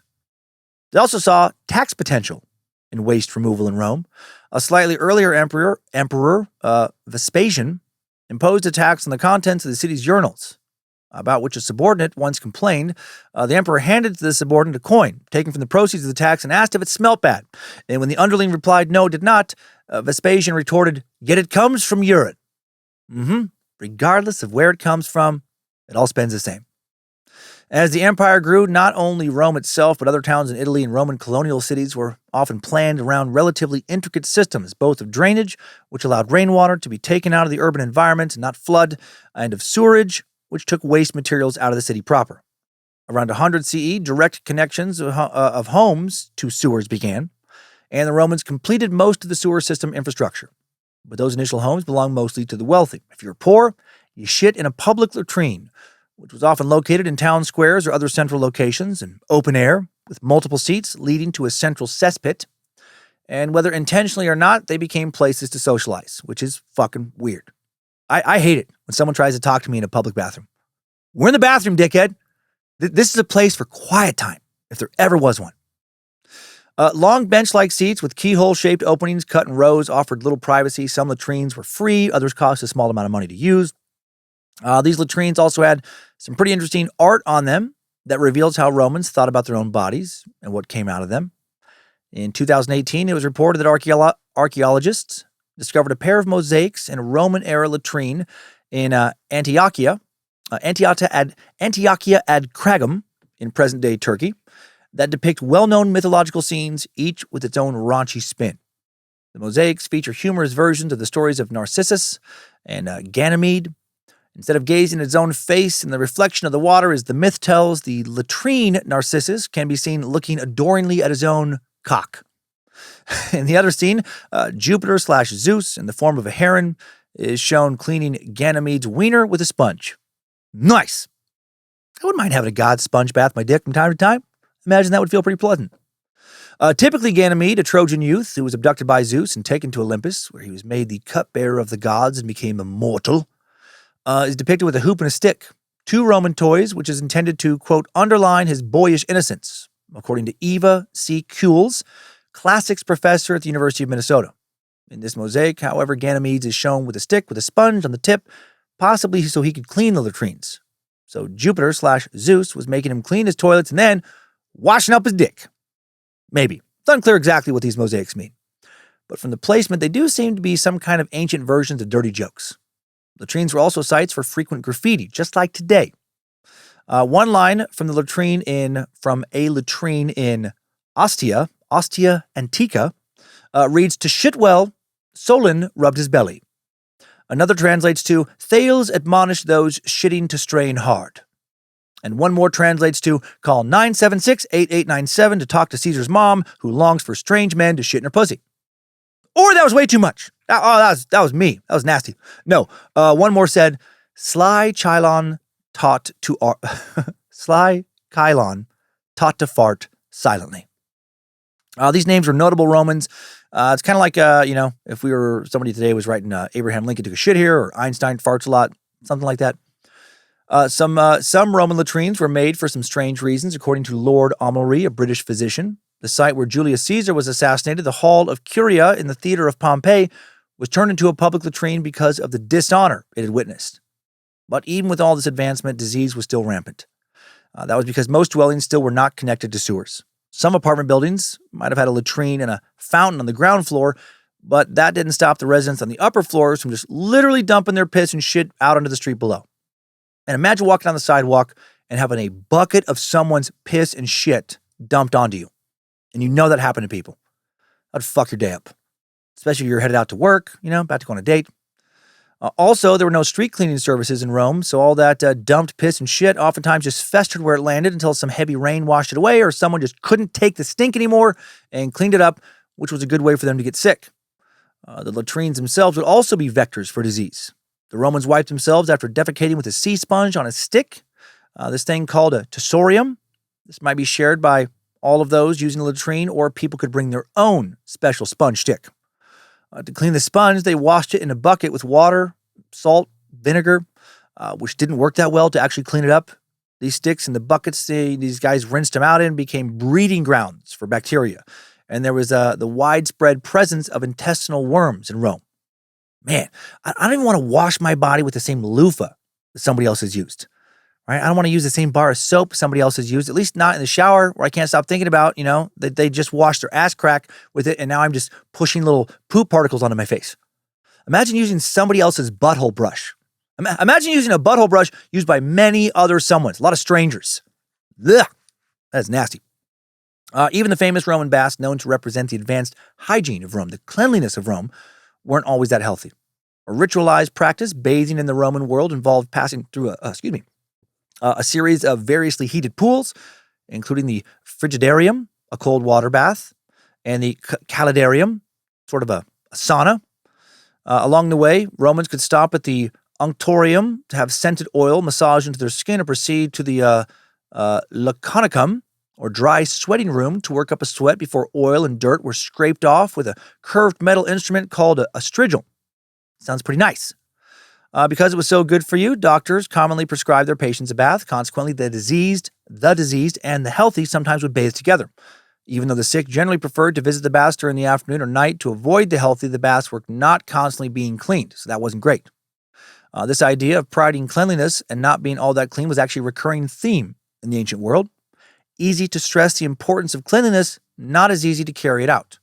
They also saw tax potential in waste removal in Rome. A slightly earlier emperor Vespasian, imposed a tax on the contents of the city's urinals, about which a subordinate once complained. The emperor handed to the subordinate a coin taken from the proceeds of the tax and asked if it smelt bad. And when the underling replied no, it did not, Vespasian retorted, "Yet it comes from urine." Regardless of where it comes from, it all spends the same. As the empire grew, not only Rome itself, but other towns in Italy and Roman colonial cities were often planned around relatively intricate systems, both of drainage, which allowed rainwater to be taken out of the urban environment and not flood, and of sewerage, which took waste materials out of the city proper. Around 100 CE, direct connections of homes to sewers began, and the Romans completed most of the sewer system infrastructure. But those initial homes belonged mostly to the wealthy. If you were poor, you shit in a public latrine, which was often located in town squares or other central locations in open air with multiple seats leading to a central cesspit. And whether intentionally or not, they became places to socialize, which is fucking weird. I hate it when someone tries to talk to me in a public bathroom. We're in the bathroom, dickhead. This is a place for quiet time, if there ever was one. Long bench-like seats with keyhole-shaped openings cut in rows offered little privacy. Some latrines were free, others cost a small amount of money to use. These latrines also had some pretty interesting art on them that reveals how Romans thought about their own bodies and what came out of them. In 2018, it was reported that archaeologists discovered a pair of mosaics in a Roman-era latrine in Antiochia ad Cragum in present-day Turkey that depict well-known mythological scenes, each with its own raunchy spin. The mosaics feature humorous versions of the stories of Narcissus and Ganymede. Instead of gazing at its own face in the reflection of the water, as the myth tells, the latrine Narcissus can be seen looking adoringly at his own cock. In the other scene, Jupiter/Zeus, in the form of a heron, is shown cleaning Ganymede's wiener with a sponge. Nice! I wouldn't mind having a god sponge bath my dick from time to time. Imagine that would feel pretty pleasant. Typically, Ganymede, a Trojan youth who was abducted by Zeus and taken to Olympus, where he was made the cupbearer of the gods and became immortal, is depicted with a hoop and a stick, two Roman toys, which is intended to, quote, underline his boyish innocence, according to Eva C. Kuhls, classics professor at the University of Minnesota. In this mosaic, however, Ganymedes is shown with a stick with a sponge on the tip, possibly so he could clean the latrines. So Jupiter/Zeus was making him clean his toilets and then washing up his dick. Maybe. It's unclear exactly what these mosaics mean. But from the placement, they do seem to be some kind of ancient versions of dirty jokes. Latrines were also sites for frequent graffiti, just like today. One line from a latrine in Ostia Antica, reads, "To shit well, Solon rubbed his belly." Another translates to, "Thales admonish those shitting to strain hard." And one more translates to, "Call 976-8897 to talk to Caesar's mom, who longs for strange men to shit in her pussy." Or that was way too much. That was me. That was nasty. No, one more said, Sly Chylon taught to fart silently. These names were notable Romans. It's kind of like, if somebody today was writing Abraham Lincoln took a shit here, or Einstein farts a lot, something like that. Some Roman latrines were made for some strange reasons, according to Lord Amelry, a British physician. The site where Julius Caesar was assassinated, the Hall of Curia in the Theater of Pompeii, was turned into a public latrine because of the dishonor it had witnessed. But even with all this advancement, disease was still rampant. That was because most dwellings still were not connected to sewers. Some apartment buildings might have had a latrine and a fountain on the ground floor, but that didn't stop the residents on the upper floors from just literally dumping their piss and shit out onto the street below. And imagine walking down the sidewalk and having a bucket of someone's piss and shit dumped onto you. And you know that happened to people. That'd fuck your day up. Especially if you're headed out to work, about to go on a date. Also, there were no street cleaning services in Rome, so all that dumped piss and shit oftentimes just festered where it landed until some heavy rain washed it away, or someone just couldn't take the stink anymore and cleaned it up, which was a good way for them to get sick. The latrines themselves would also be vectors for disease. The Romans wiped themselves after defecating with a sea sponge on a stick, this thing called a tessorium. This might be shared by all of those using a latrine, or people could bring their own special sponge stick. To clean the sponge, they washed it in a bucket with water, salt, vinegar, which didn't work that well to actually clean it up. These sticks and the buckets these guys rinsed them out in became breeding grounds for bacteria. And there was the widespread presence of intestinal worms in Rome. Man, I don't even want to wash my body with the same loofah that somebody else has used. Right? I don't want to use the same bar of soap somebody else has used, at least not in the shower, where I can't stop thinking about, that they just washed their ass crack with it, and now I'm just pushing little poop particles onto my face. Imagine using somebody else's butthole brush. Imagine using a butthole brush used by many other someones, a lot of strangers. Ugh, that's nasty. Even the famous Roman baths, known to represent the advanced hygiene of Rome, the cleanliness of Rome, weren't always that healthy. A ritualized practice, bathing in the Roman world, involved passing through a series of variously heated pools, including the frigidarium, a cold water bath, and the calidarium, sort of a sauna. Along the way, Romans could stop at the unctorium to have scented oil massaged into their skin, or proceed to the laconicum, or dry sweating room, to work up a sweat before oil and dirt were scraped off with a curved metal instrument called a strigil. Sounds pretty nice. Because it was so good for you, doctors commonly prescribed their patients a bath. Consequently, the diseased, and the healthy sometimes would bathe together. Even though the sick generally preferred to visit the baths during the afternoon or night to avoid the healthy, the baths were not constantly being cleaned, so that wasn't great. This idea of priding cleanliness and not being all that clean was actually a recurring theme in the ancient world. Easy to stress the importance of cleanliness, not as easy to carry it out.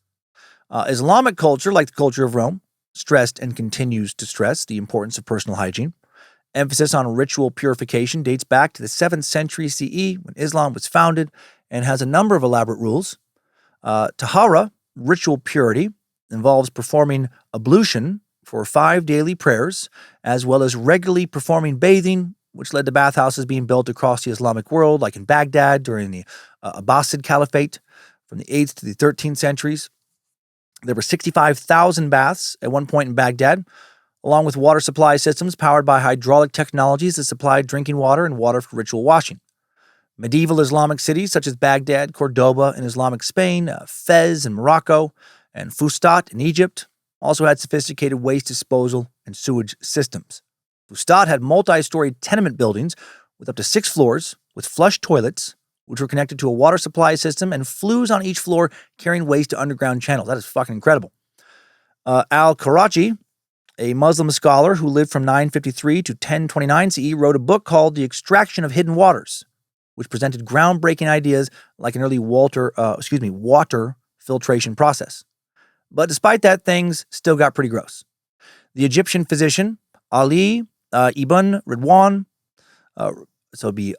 Islamic culture, like the culture of Rome, stressed and continues to stress the importance of personal hygiene. Emphasis on ritual purification dates back to the 7th century CE, when Islam was founded, and has a number of elaborate rules. Tahara, ritual purity, involves performing ablution for 5 daily prayers, as well as regularly performing bathing, which led to bathhouses being built across the Islamic world, like in Baghdad during the Abbasid Caliphate from the 8th to the 13th centuries. There were 65,000 baths at one point in Baghdad, along with water supply systems powered by hydraulic technologies that supplied drinking water and water for ritual washing. Medieval Islamic cities such as Baghdad, Cordoba in Islamic Spain, Fez in Morocco, and Fustat in Egypt also had sophisticated waste disposal and sewage systems. Fustat had multi-storied tenement buildings with up to 6 floors with flush toilets, which were connected to a water supply system and flues on each floor carrying waste to underground channels. That is fucking incredible. Al-Karachi, a Muslim scholar who lived from 953 to 1029 CE, wrote a book called The Extraction of Hidden Waters, which presented groundbreaking ideas like an early water filtration process. But despite that, things still got pretty gross. The Egyptian physician Ali ibn Ridwan, Ali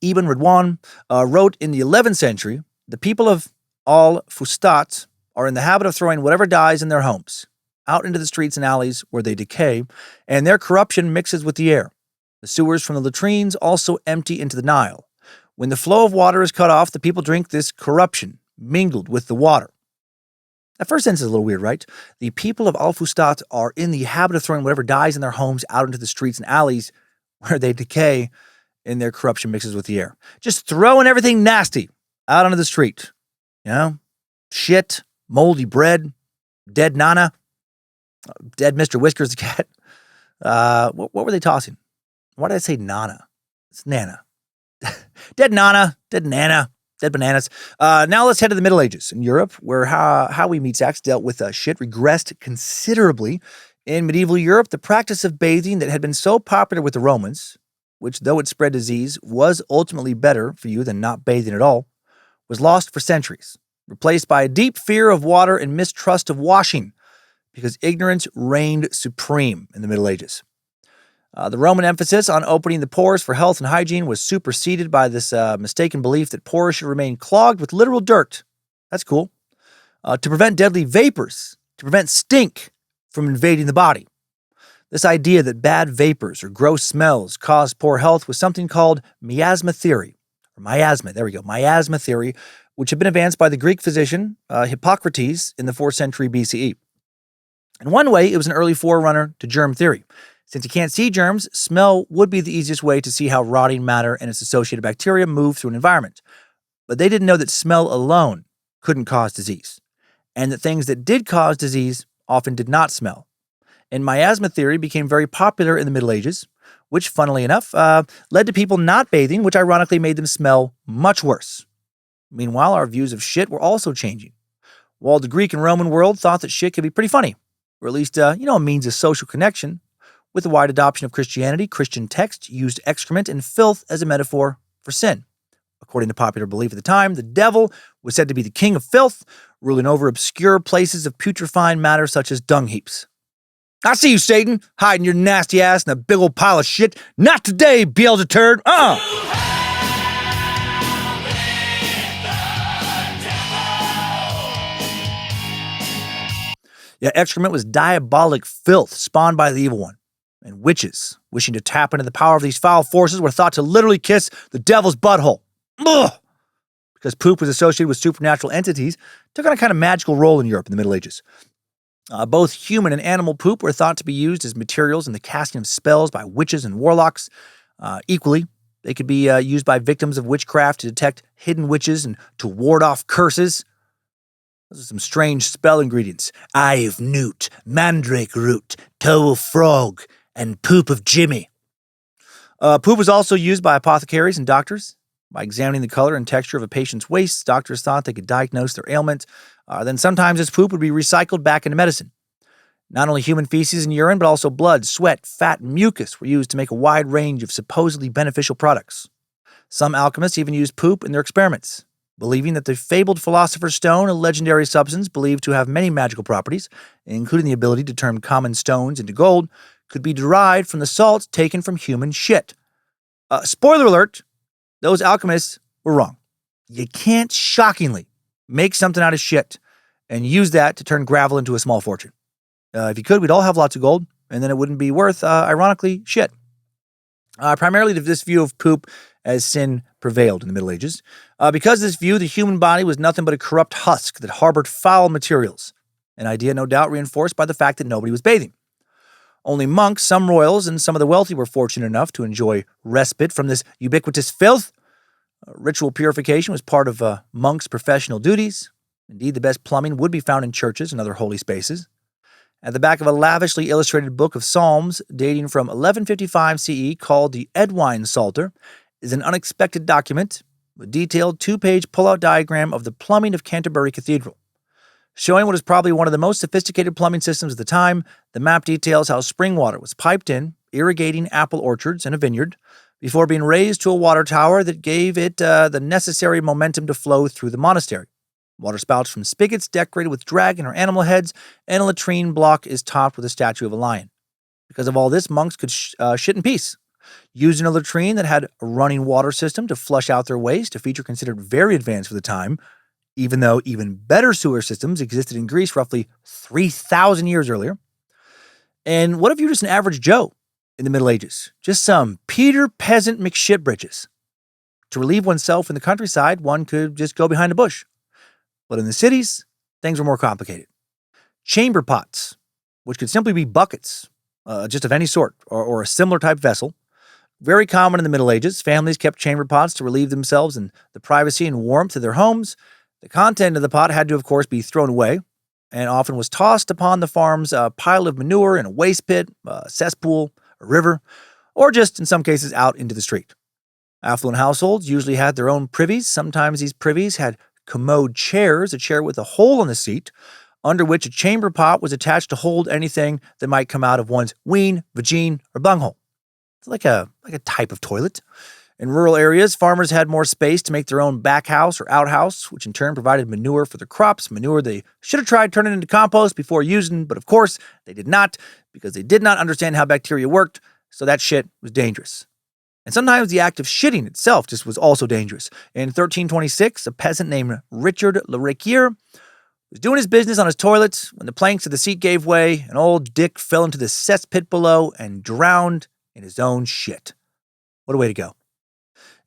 ibn Ridwan wrote in the 11th century, the people of Al-Fustat are in the habit of throwing whatever dies in their homes out into the streets and alleys where they decay, and their corruption mixes with the air. The sewers from the latrines also empty into the Nile. When the flow of water is cut off, the people drink this corruption mingled with the water. That first sentence is a little weird, right? The people of Al-Fustat are in the habit of throwing whatever dies in their homes out into the streets and alleys where they decay, and their corruption mixes with the air. Just throwing everything nasty out onto the street. You know? Shit, moldy bread, dead Nana, dead Mr. Whiskers the cat. What were they tossing? Why did I say Nana? It's Nana. Dead Nana, dead Nana, dead bananas. Now let's head to the Middle Ages in Europe, where how we meat sacks dealt with shit regressed considerably. In medieval Europe, the practice of bathing that had been so popular with the Romans, which, though it spread disease, was ultimately better for you than not bathing at all, was lost for centuries, replaced by a deep fear of water and mistrust of washing, because ignorance reigned supreme in the Middle Ages. The Roman emphasis on opening the pores for health and hygiene was superseded by this mistaken belief that pores should remain clogged with literal dirt. That's cool. To prevent deadly vapors, to prevent stink from invading the body. This idea that bad vapors or gross smells caused poor health was something called miasma theory. Miasma theory, which had been advanced by the Greek physician Hippocrates in the 4th century BCE. In one way, it was an early forerunner to germ theory. Since you can't see germs, smell would be the easiest way to see how rotting matter and its associated bacteria move through an environment. But they didn't know that smell alone couldn't cause disease, and that things that did cause disease often did not smell. And miasma theory became very popular in the Middle Ages, which, funnily enough, led to people not bathing, which ironically made them smell much worse. Meanwhile, our views of shit were also changing. While the Greek and Roman world thought that shit could be pretty funny, or at least, a means of social connection, with the wide adoption of Christianity, Christian texts used excrement and filth as a metaphor for sin. According to popular belief at the time, the devil was said to be the king of filth, ruling over obscure places of putrefying matter such as dung heaps. I see you, Satan, hiding your nasty ass in a big old pile of shit. Not today, Beelzebub turd. Yeah, excrement was diabolic filth spawned by the evil one. And witches, wishing to tap into the power of these foul forces, were thought to literally kiss the devil's butthole. Ugh! Because poop was associated with supernatural entities, took on a kind of magical role in Europe in the Middle Ages. Both human and animal poop were thought to be used as materials in the casting of spells by witches and warlocks. Equally, they could be used by victims of witchcraft to detect hidden witches and to ward off curses. Those are some strange spell ingredients. Eye of newt, mandrake root, toe of frog, and poop of Jimmy. Poop was also used by apothecaries and doctors. By examining the color and texture of a patient's waste, doctors thought they could diagnose their ailment. Then sometimes this poop would be recycled back into medicine. Not only human feces and urine, but also blood, sweat, fat, and mucus were used to make a wide range of supposedly beneficial products. Some alchemists even used poop in their experiments, believing that the fabled philosopher's stone, a legendary substance believed to have many magical properties, including the ability to turn common stones into gold, could be derived from the salts taken from human shit. Spoiler alert, those alchemists were wrong. You can't, shockingly, make something out of shit and use that to turn gravel into a small fortune. If you could, we'd all have lots of gold, and then it wouldn't be worth, ironically, shit. Primarily, this view of poop as sin prevailed in the Middle Ages. Because of this view, the human body was nothing but a corrupt husk that harbored foul materials, an idea no doubt reinforced by the fact that nobody was bathing. Only monks, some royals, and some of the wealthy were fortunate enough to enjoy respite from this ubiquitous filth. Ritual purification was part of monks' professional duties. Indeed, the best plumbing would be found in churches and other holy spaces. At the back of a lavishly illustrated book of Psalms dating from 1155 CE called the Edwine Psalter is an unexpected document, a detailed 2-page pull-out diagram of the plumbing of Canterbury Cathedral. Showing what is probably one of the most sophisticated plumbing systems of the time, the map details how spring water was piped in, irrigating apple orchards and a vineyard, before being raised to a water tower that gave it the necessary momentum to flow through the monastery. Water spouts from spigots decorated with dragon or animal heads, and a latrine block is topped with a statue of a lion. Because of all this, monks could shit in peace. Using a latrine that had a running water system to flush out their waste, a feature considered very advanced for the time, even though even better sewer systems existed in Greece roughly 3,000 years earlier. And what if you're just an average Joe in the Middle Ages? Just some Peter Peasant McShitbritches. To relieve oneself in the countryside, one could just go behind a bush. But in the cities, things were more complicated. Chamber pots, which could simply be buckets, just of any sort, or a similar type vessel. Very common in the Middle Ages, families kept chamber pots to relieve themselves in the privacy and warmth of their homes. The content of the pot had to, of course, be thrown away, and often was tossed upon the farm's pile of manure in a waste pit, a cesspool, a river, or just, in some cases, out into the street. Affluent households usually had their own privies. Sometimes these privies had commode chairs, a chair with a hole in the seat, under which a chamber pot was attached to hold anything that might come out of one's ween, vagine, or bunghole. It's like a type of toilet. In rural areas, farmers had more space to make their own back house or outhouse, which in turn provided manure for their crops, manure they should have tried turning into compost before using, but of course they did not, because they did not understand how bacteria worked, so that shit was dangerous. And sometimes the act of shitting itself just was also dangerous. In 1326, a peasant named Richard Lariquier was doing his business on his toilet when the planks of the seat gave way, and old Dick fell into the cesspit below and drowned in his own shit. What a way to go.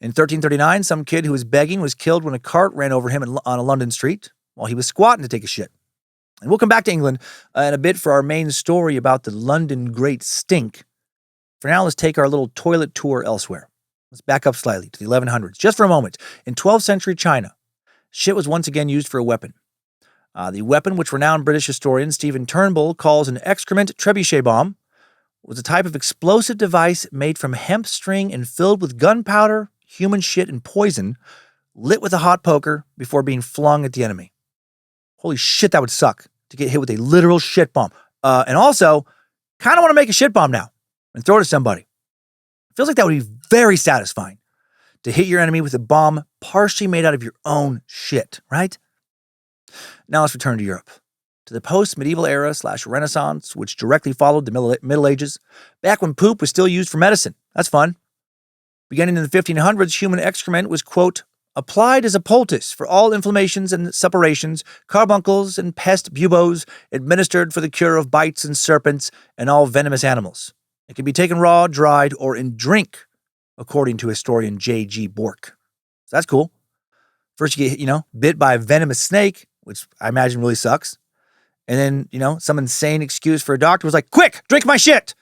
In 1339, some kid who was begging was killed when a cart ran over him on a London street while he was squatting to take a shit. And we'll come back to England in a bit for our main story about the London Great Stink. For now, let's take our little toilet tour elsewhere. Let's back up slightly to the 1100s, just for a moment. In 12th century China, shit was once again used for a weapon. The weapon, which renowned British historian Stephen Turnbull calls an excrement trebuchet bomb, was a type of explosive device made from hemp string and filled with gunpowder, human shit, and poison, lit with a hot poker before being flung at the enemy. Holy shit, that would suck to get hit with a literal shit bomb. And also, kind of want to make a shit bomb now and throw it at somebody. It feels like that would be very satisfying to hit your enemy with a bomb partially made out of your own shit, right? Now let's return to Europe, to the post-medieval era / Renaissance, which directly followed the Middle Ages, back when poop was still used for medicine. That's fun. Beginning in the 1500s, human excrement was, quote, applied as a poultice for all inflammations and suppurations, carbuncles and pest buboes, administered for the cure of bites and serpents and all venomous animals. It can be taken raw, dried, or in drink, according to historian J.G. Bork. So that's cool. First you get, bit by a venomous snake, which I imagine really sucks. And then, some insane excuse for a doctor was like, quick, drink my shit.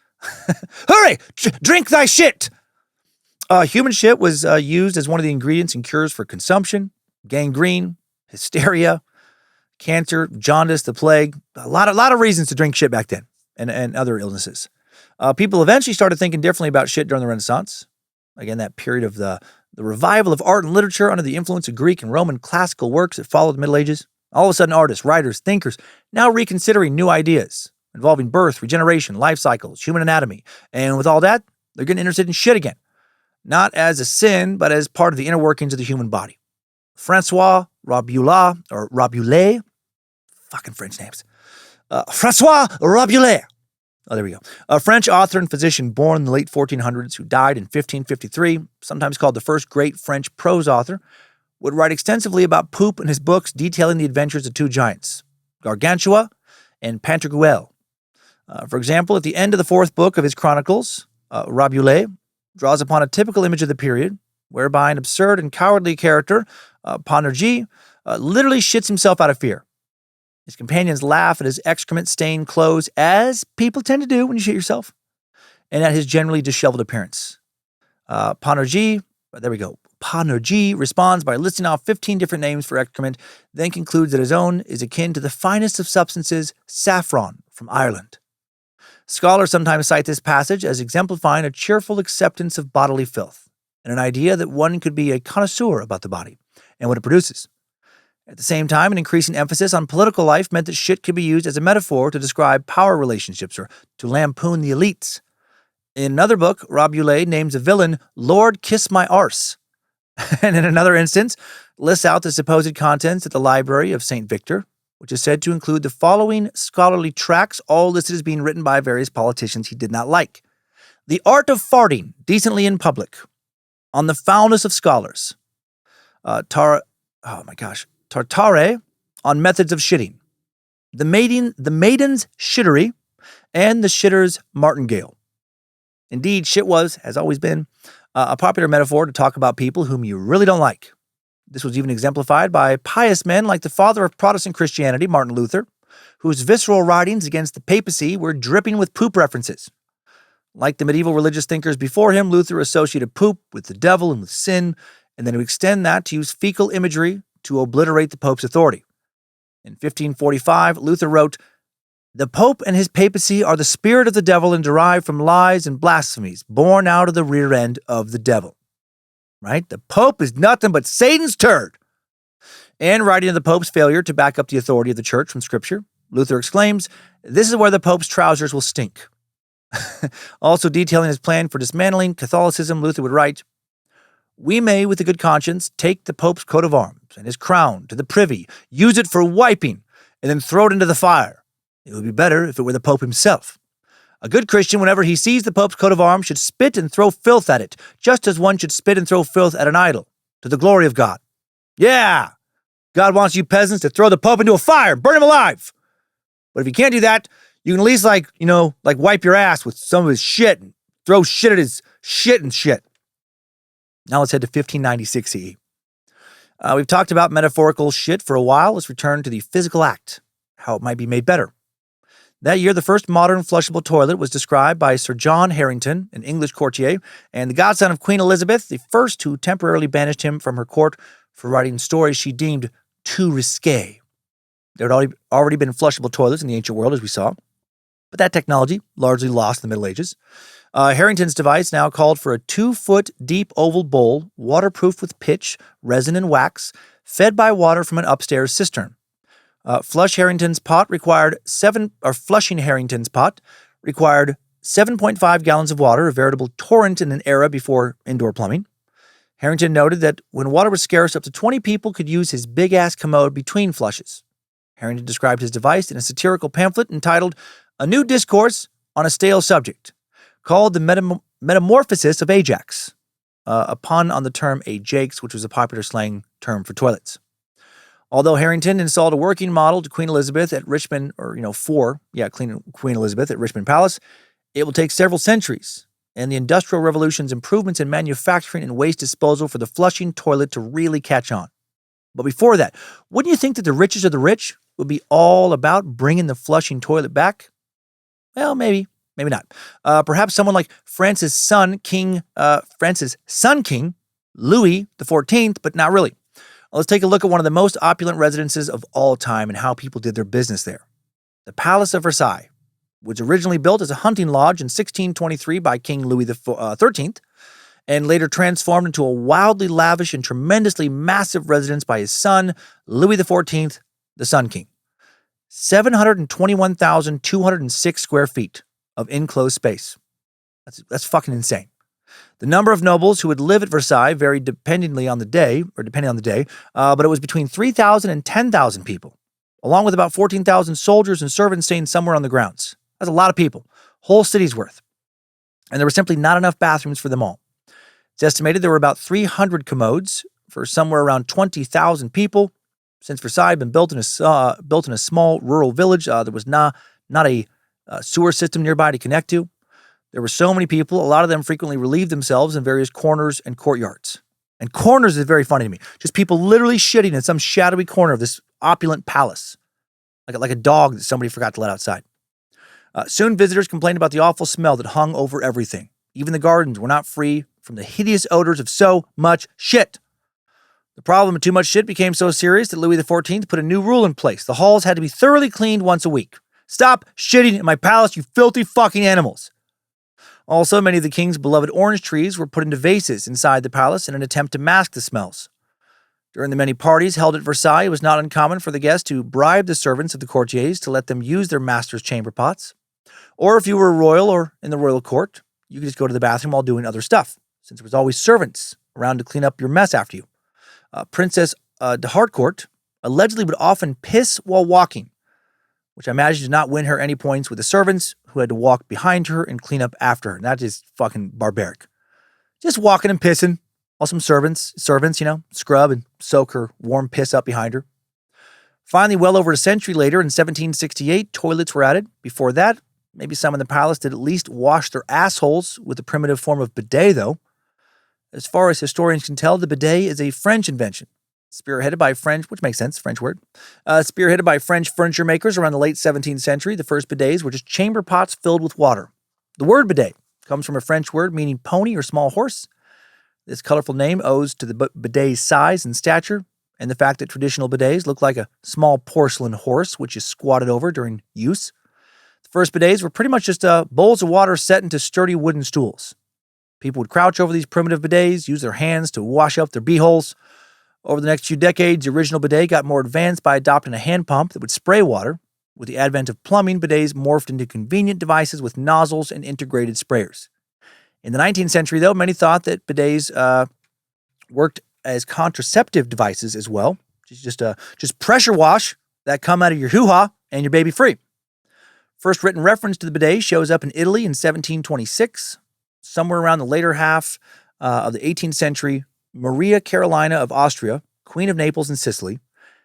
Hurry, drink thy shit. Human shit was used as one of the ingredients in cures for consumption, gangrene, hysteria, cancer, jaundice, the plague. A lot of reasons to drink shit back then and other illnesses. People eventually started thinking differently about shit during the Renaissance. Again, that period of the revival of art and literature under the influence of Greek and Roman classical works that followed the Middle Ages. All of a sudden, artists, writers, thinkers, now reconsidering new ideas involving birth, regeneration, life cycles, human anatomy. And with all that, they're getting interested in shit again. Not as a sin, but as part of the inner workings of the human body. Francois Rabelais, fucking French names. Francois Rabelais. Oh, there we go. A French author and physician born in the late 1400s who died in 1553, sometimes called the first great French prose author, would write extensively about poop in his books detailing the adventures of two giants, Gargantua and Pantagruel. For example, at the end of the fourth book of his chronicles, Rabelais draws upon a typical image of the period, whereby an absurd and cowardly character, Ponargy, literally shits himself out of fear. His companions laugh at his excrement-stained clothes, as people tend to do when you shit yourself, and at his generally disheveled appearance. Ponargy responds by listing off 15 different names for excrement, then concludes that his own is akin to the finest of substances, saffron from Ireland. Scholars sometimes cite this passage as exemplifying a cheerful acceptance of bodily filth, and an idea that one could be a connoisseur about the body and what it produces. At the same time, an increasing emphasis on political life meant that shit could be used as a metaphor to describe power relationships or to lampoon the elites. In another book, Rabelais names a villain Lord Kiss My Arse, and in another instance, lists out the supposed contents at the library of St. Victor, which is said to include the following scholarly tracts, all listed as being written by various politicians he did not like. The Art of Farting Decently in Public, On the Foulness of Scholars, Tartare on Methods of Shitting, The Maiden's Shittery, and The Shitter's Martingale. Indeed, shit was, has always been, a popular metaphor to talk about people whom you really don't like. This was even exemplified by pious men like the father of Protestant Christianity, Martin Luther, whose visceral writings against the papacy were dripping with poop references. Like the medieval religious thinkers before him, Luther associated poop with the devil and with sin, and then to extend that to use fecal imagery to obliterate the Pope's authority. In 1545, Luther wrote, "The Pope and his papacy are the spirit of the devil and derived from lies and blasphemies born out of the rear end of the devil." Right? The Pope is nothing but Satan's turd. And writing of the Pope's failure to back up the authority of the church from Scripture, Luther exclaims, "This is where the Pope's trousers will stink." Also detailing his plan for dismantling Catholicism, Luther would write, "We may, with a good conscience, take the Pope's coat of arms and his crown to the privy, use it for wiping, and then throw it into the fire. It would be better if it were the Pope himself. A good Christian, whenever he sees the Pope's coat of arms, should spit and throw filth at it, just as one should spit and throw filth at an idol, to the glory of God. Yeah! God wants you peasants to throw the Pope into a fire, burn him alive. But if you can't do that, you can at least, wipe your ass with some of his shit and throw shit at his shit and shit." Now let's head to 1596 CE. We've talked about metaphorical shit for a while. Let's return to the physical act, how it might be made better. That year, the first modern flushable toilet was described by Sir John Harrington, an English courtier, and the godson of Queen Elizabeth, the first who temporarily banished him from her court for writing stories she deemed too risque. There had already been flushable toilets in the ancient world, as we saw, but that technology largely lost in the Middle Ages. Harrington's device now called for a 2-foot deep oval bowl, waterproofed with pitch, resin, and wax, fed by water from an upstairs cistern. Flushing Harrington's pot required 7.5 gallons of water, a veritable torrent in an era before indoor plumbing. Harrington noted that when water was scarce, up to 20 people could use his big-ass commode between flushes. Harrington described his device in a satirical pamphlet entitled "A New Discourse on a Stale Subject," called The Metamorphosis of Ajax. a pun on the term a jakes, which was a popular slang term for toilets. Although Harrington installed a working model to Queen Elizabeth at Richmond, Queen Elizabeth at Richmond Palace, it will take several centuries and the Industrial Revolution's improvements in manufacturing and waste disposal for the flushing toilet to really catch on. But before that, wouldn't you think that the richest of the rich would be all about bringing the flushing toilet back? Well, maybe not. Perhaps someone like France's son King, Louis XIV, but not really. Let's take a look at one of the most opulent residences of all time and how people did their business there. The Palace of Versailles was originally built as a hunting lodge in 1623 by King Louis XIII, and later transformed into a wildly lavish and tremendously massive residence by his son, Louis XIV, the Sun King. 721,206 square feet of enclosed space. That's fucking insane. The number of nobles who would live at Versailles varied depending on the day, but it was between 3,000 and 10,000 people, along with about 14,000 soldiers and servants staying somewhere on the grounds. That's a lot of people, whole city's worth. And there were simply not enough bathrooms for them all. It's estimated there were about 300 commodes for somewhere around 20,000 people. Since Versailles had been built in a small rural village, there was not a sewer system nearby to connect to. There were so many people, a lot of them frequently relieved themselves in various corners and courtyards. And corners is very funny to me. Just people literally shitting in some shadowy corner of this opulent palace. Like a dog that somebody forgot to let outside. Soon visitors complained about the awful smell that hung over everything. Even the gardens were not free from the hideous odors of so much shit. The problem of too much shit became so serious that Louis XIV put a new rule in place. The halls had to be thoroughly cleaned once a week. Stop shitting in my palace, you filthy fucking animals. Also, many of the king's beloved orange trees were put into vases inside the palace in an attempt to mask the smells. During the many parties held at Versailles, it was not uncommon for the guests to bribe the servants of the courtiers to let them use their master's chamber pots. Or if you were royal or in the royal court, you could just go to the bathroom while doing other stuff, since there was always servants around to clean up your mess after you. Princess de Harcourt allegedly would often piss while walking, which I imagine did not win her any points with the servants who had to walk behind her and clean up after her. And that is fucking barbaric. Just walking and pissing while some servants, scrub and soak her warm piss up behind her. Finally, well over a century later, in 1768, toilets were added. Before that, maybe some in the palace did at least wash their assholes with the primitive form of bidet, though. As far as historians can tell, the bidet is a French invention. Spearheaded by French, which makes sense, French word. Spearheaded by French furniture makers around the late 17th century, the first bidets were just chamber pots filled with water. The word bidet comes from a French word meaning pony or small horse. This colorful name owes to the bidet's size and stature, and the fact that traditional bidets look like a small porcelain horse, which is squatted over during use. The first bidets were pretty much just bowls of water set into sturdy wooden stools. People would crouch over these primitive bidets, use their hands to wash up their beeholes. Over the next few decades, the original bidet got more advanced by adopting a hand pump that would spray water. With the advent of plumbing, bidets morphed into convenient devices with nozzles and integrated sprayers. In the 19th century, though, many thought that bidets worked as contraceptive devices as well. Just pressure wash that come out of your hoo-ha and your baby free. First written reference to the bidet shows up in Italy in 1726. Somewhere around the later half of the 18th century, Maria Carolina of Austria, Queen of Naples and Sicily,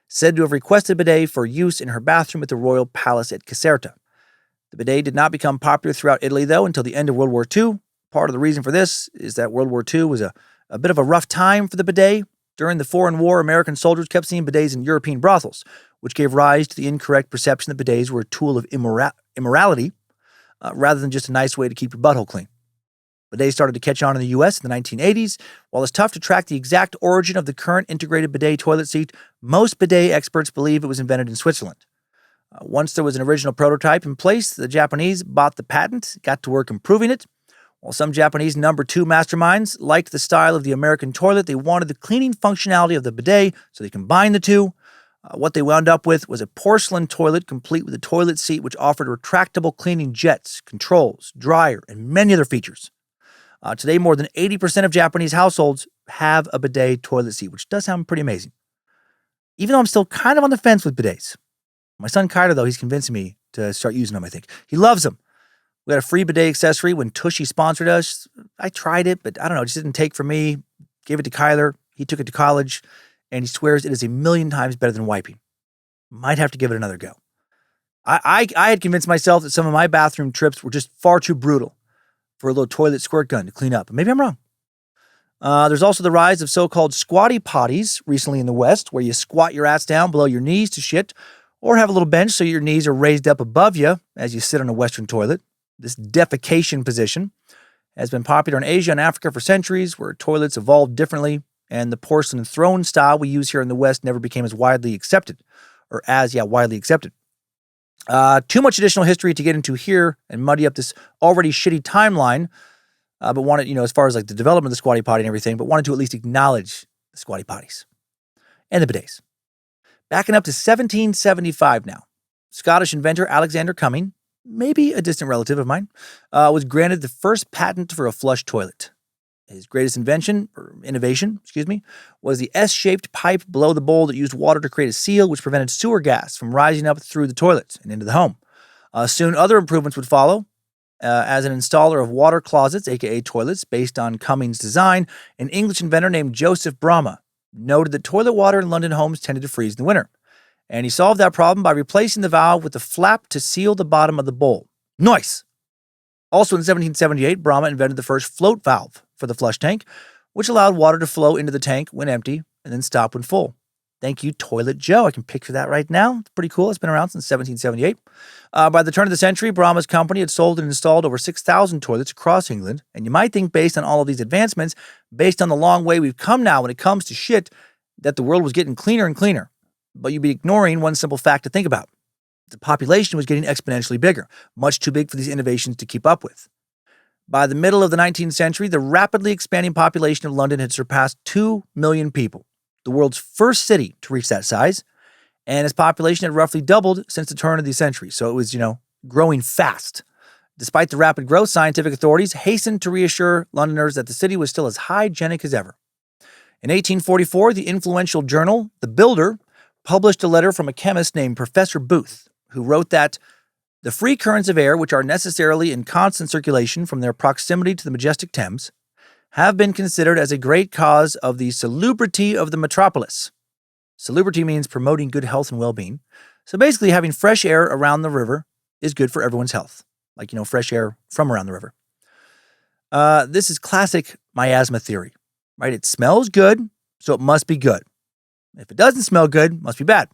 said to have requested a bidet for use in her bathroom at the royal palace at Caserta. The bidet did not become popular throughout Italy, though, until the end of World War II. Part of the reason for this is that World War II was a bit of a rough time for the bidet. During the foreign war, American soldiers kept seeing bidets in European brothels, which gave rise to the incorrect perception that bidets were a tool of immorality rather than just a nice way to keep your butthole clean. Bidets started to catch on in the U.S. in the 1980s. While it's tough to track the exact origin of the current integrated bidet toilet seat, most bidet experts believe it was invented in Switzerland. Once there was an original prototype in place, the Japanese bought the patent, got to work improving it. While some Japanese number two masterminds liked the style of the American toilet, they wanted the cleaning functionality of the bidet, so they combined the two. What they wound up with was a porcelain toilet complete with a toilet seat which offered retractable cleaning jets, controls, dryer, and many other features. Today, more than 80% of Japanese households have a bidet toilet seat, which does sound pretty amazing. Even though I'm still kind of on the fence with bidets. My son Kyler, though, he's convincing me to start using them, I think. He loves them. We got a free bidet accessory when Tushy sponsored us. I tried it, but I don't know, it just didn't take for me. Gave it to Kyler. He took it to college, and he swears it is a million times better than wiping. Might have to give it another go. I had convinced myself that some of my bathroom trips were just far too brutal for a little toilet squirt gun to clean up. Maybe I'm wrong. There's also the rise of so-called squatty potties recently in the West, where you squat your ass down below your knees to shit, or have a little bench so your knees are raised up above you as you sit on a Western toilet. This defecation position has been popular in Asia and Africa for centuries, where toilets evolved differently, and the porcelain throne style we use here in the West never became as widely accepted. Too much additional history to get into here and muddy up this already shitty timeline, but wanted, as far as like the development of the squatty potty and everything, but wanted to at least acknowledge the squatty potties and the bidets. Backing up to 1775 now, Scottish inventor Alexander Cumming, maybe a distant relative of mine, was granted the first patent for a flush toilet. His greatest innovation, was the S-shaped pipe below the bowl that used water to create a seal which prevented sewer gas from rising up through the toilet and into the home. Soon other improvements would follow. As an installer of water closets, aka toilets, based on Cumming's design, an English inventor named Joseph Bramah noted that toilet water in London homes tended to freeze in the winter. And he solved that problem by replacing the valve with a flap to seal the bottom of the bowl. Nice! Also in 1778, Bramah invented the first float valve for the flush tank, which allowed water to flow into the tank when empty and then stop when full. Thank you, Toilet Joe. I can picture that right now. It's pretty cool. It's been around since 1778. By the turn of the century, Bramah's company had sold and installed over 6,000 toilets across England. And you might think, based on all of these advancements, based on the long way we've come now when it comes to shit, that the world was getting cleaner and cleaner. But you'd be ignoring one simple fact to think about. The population was getting exponentially bigger, much too big for these innovations to keep up with. By the middle of the 19th century, the rapidly expanding population of London had surpassed 2 million people, the world's first city to reach that size, and its population had roughly doubled since the turn of the century, so it was, growing fast. Despite the rapid growth, scientific authorities hastened to reassure Londoners that the city was still as hygienic as ever. In 1844, the influential journal, The Builder, published a letter from a chemist named Professor Booth, who wrote that the free currents of air, which are necessarily in constant circulation from their proximity to the majestic Thames, have been considered as a great cause of the salubrity of the metropolis. Salubrity means promoting good health and well-being. So basically, having fresh air around the river is good for everyone's health. Like, fresh air from around the river. This is classic miasma theory, right? It smells good, so it must be good. If it doesn't smell good, it must be bad.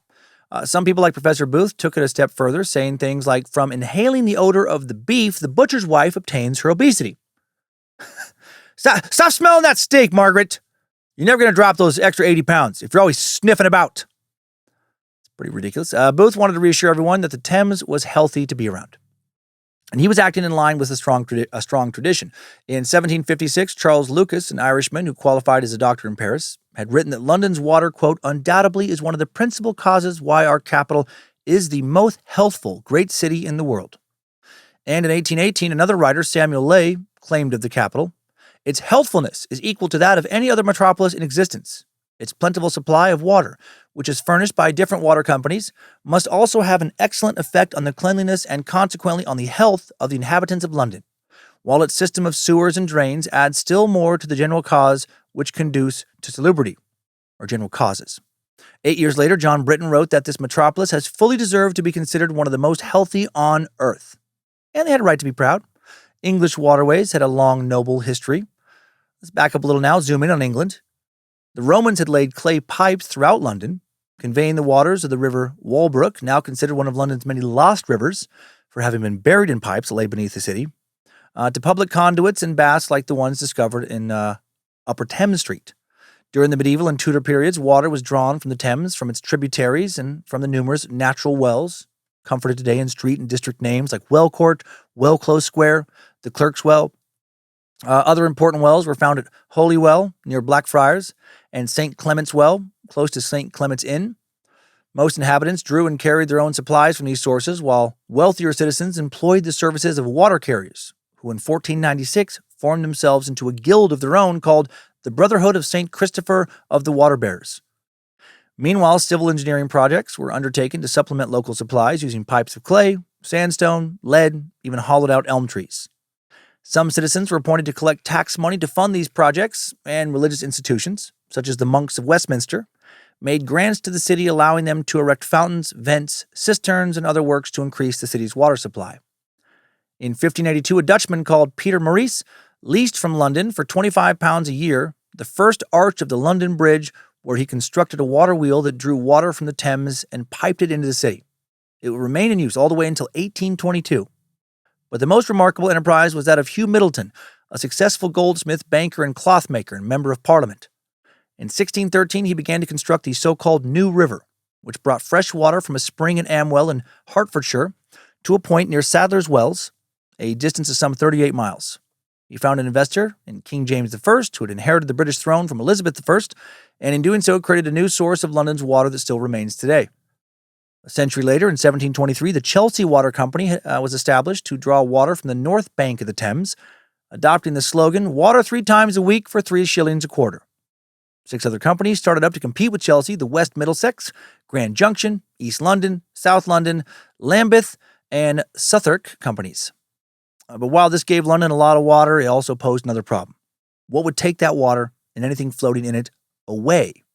Some people like Professor Booth took it a step further, saying things like, from inhaling the odor of the beef, the butcher's wife obtains her obesity. Stop smelling that steak, Margaret. You're never going to drop those extra 80 pounds if you're always sniffing about. It's pretty ridiculous. Booth wanted to reassure everyone that the Thames was healthy to be around. And he was acting in line with a strong tradition. In 1756, Charles Lucas, an Irishman who qualified as a doctor in Paris, had written that London's water, quote, undoubtedly is one of the principal causes why our capital is the most healthful great city in the world. And in 1818, another writer, Samuel Ley, claimed of the capital, its healthfulness is equal to that of any other metropolis in existence. Its plentiful supply of water, which is furnished by different water companies, must also have an excellent effect on the cleanliness and consequently on the health of the inhabitants of London, while its system of sewers and drains adds still more to the general cause which conduce to salubrity, or general causes. 8 years later, John Britton wrote that this metropolis has fully deserved to be considered one of the most healthy on earth. And they had a right to be proud. English waterways had a long, noble history. Let's back up a little now, zoom in on England. The Romans had laid clay pipes throughout London, conveying the waters of the river Walbrook, now considered one of London's many lost rivers for having been buried in pipes that lay beneath the city, to public conduits and baths like the ones discovered in Upper Thames Street. During the medieval and Tudor periods, water was drawn from the Thames, from its tributaries, and from the numerous natural wells, comforted today in street and district names like Well Court, Well Close Square, the Clerk's Well. Other important wells were found at Holywell, near Blackfriars, and St. Clement's Well, close to St. Clement's Inn. Most inhabitants drew and carried their own supplies from these sources, while wealthier citizens employed the services of water carriers, who in 1496 formed themselves into a guild of their own called the Brotherhood of St. Christopher of the Water Bearers. Meanwhile, civil engineering projects were undertaken to supplement local supplies using pipes of clay, sandstone, lead, even hollowed out elm trees. Some citizens were appointed to collect tax money to fund these projects, and religious institutions, such as the monks of Westminster, made grants to the city allowing them to erect fountains, vents, cisterns, and other works to increase the city's water supply. In 1582, a Dutchman called Peter Maurice leased from London for £25 a year the first arch of the London Bridge, where he constructed a water wheel that drew water from the Thames and piped it into the city. It would remain in use all the way until 1822. But the most remarkable enterprise was that of Hugh Middleton, a successful goldsmith, banker, and clothmaker and member of Parliament. In 1613, he began to construct the so-called New River, which brought fresh water from a spring in Amwell in Hertfordshire to a point near Sadler's Wells, a distance of some 38 miles. He found an investor in King James I, who had inherited the British throne from Elizabeth I, and in doing so created a new source of London's water that still remains today. A century later, in 1723, the Chelsea Water Company was established to draw water from the north bank of the Thames, adopting the slogan, "Water 3 times a week for 3 shillings a quarter." 6 other companies started up to compete with Chelsea: the West Middlesex, Grand Junction, East London, South London, Lambeth, and Southwark companies. But while this gave London a lot of water, it also posed another problem. What would take that water and anything floating in it away?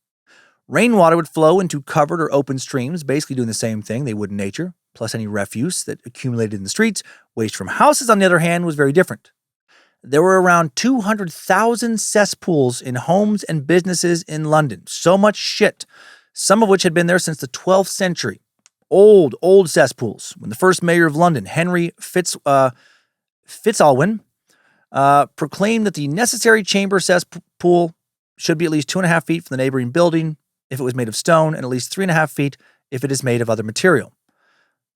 Rainwater would flow into covered or open streams, basically doing the same thing they would in nature, plus any refuse that accumulated in the streets. Waste from houses, on the other hand, was very different. There were around 200,000 cesspools in homes and businesses in London. So much shit, some of which had been there since the 12th century. Old cesspools. When the first mayor of London, Henry Fitzaulwin, proclaimed that the necessary chamber cesspool should be at least 2.5 feet from the neighboring building if it was made of stone, and at least 3.5 feet if it is made of other material.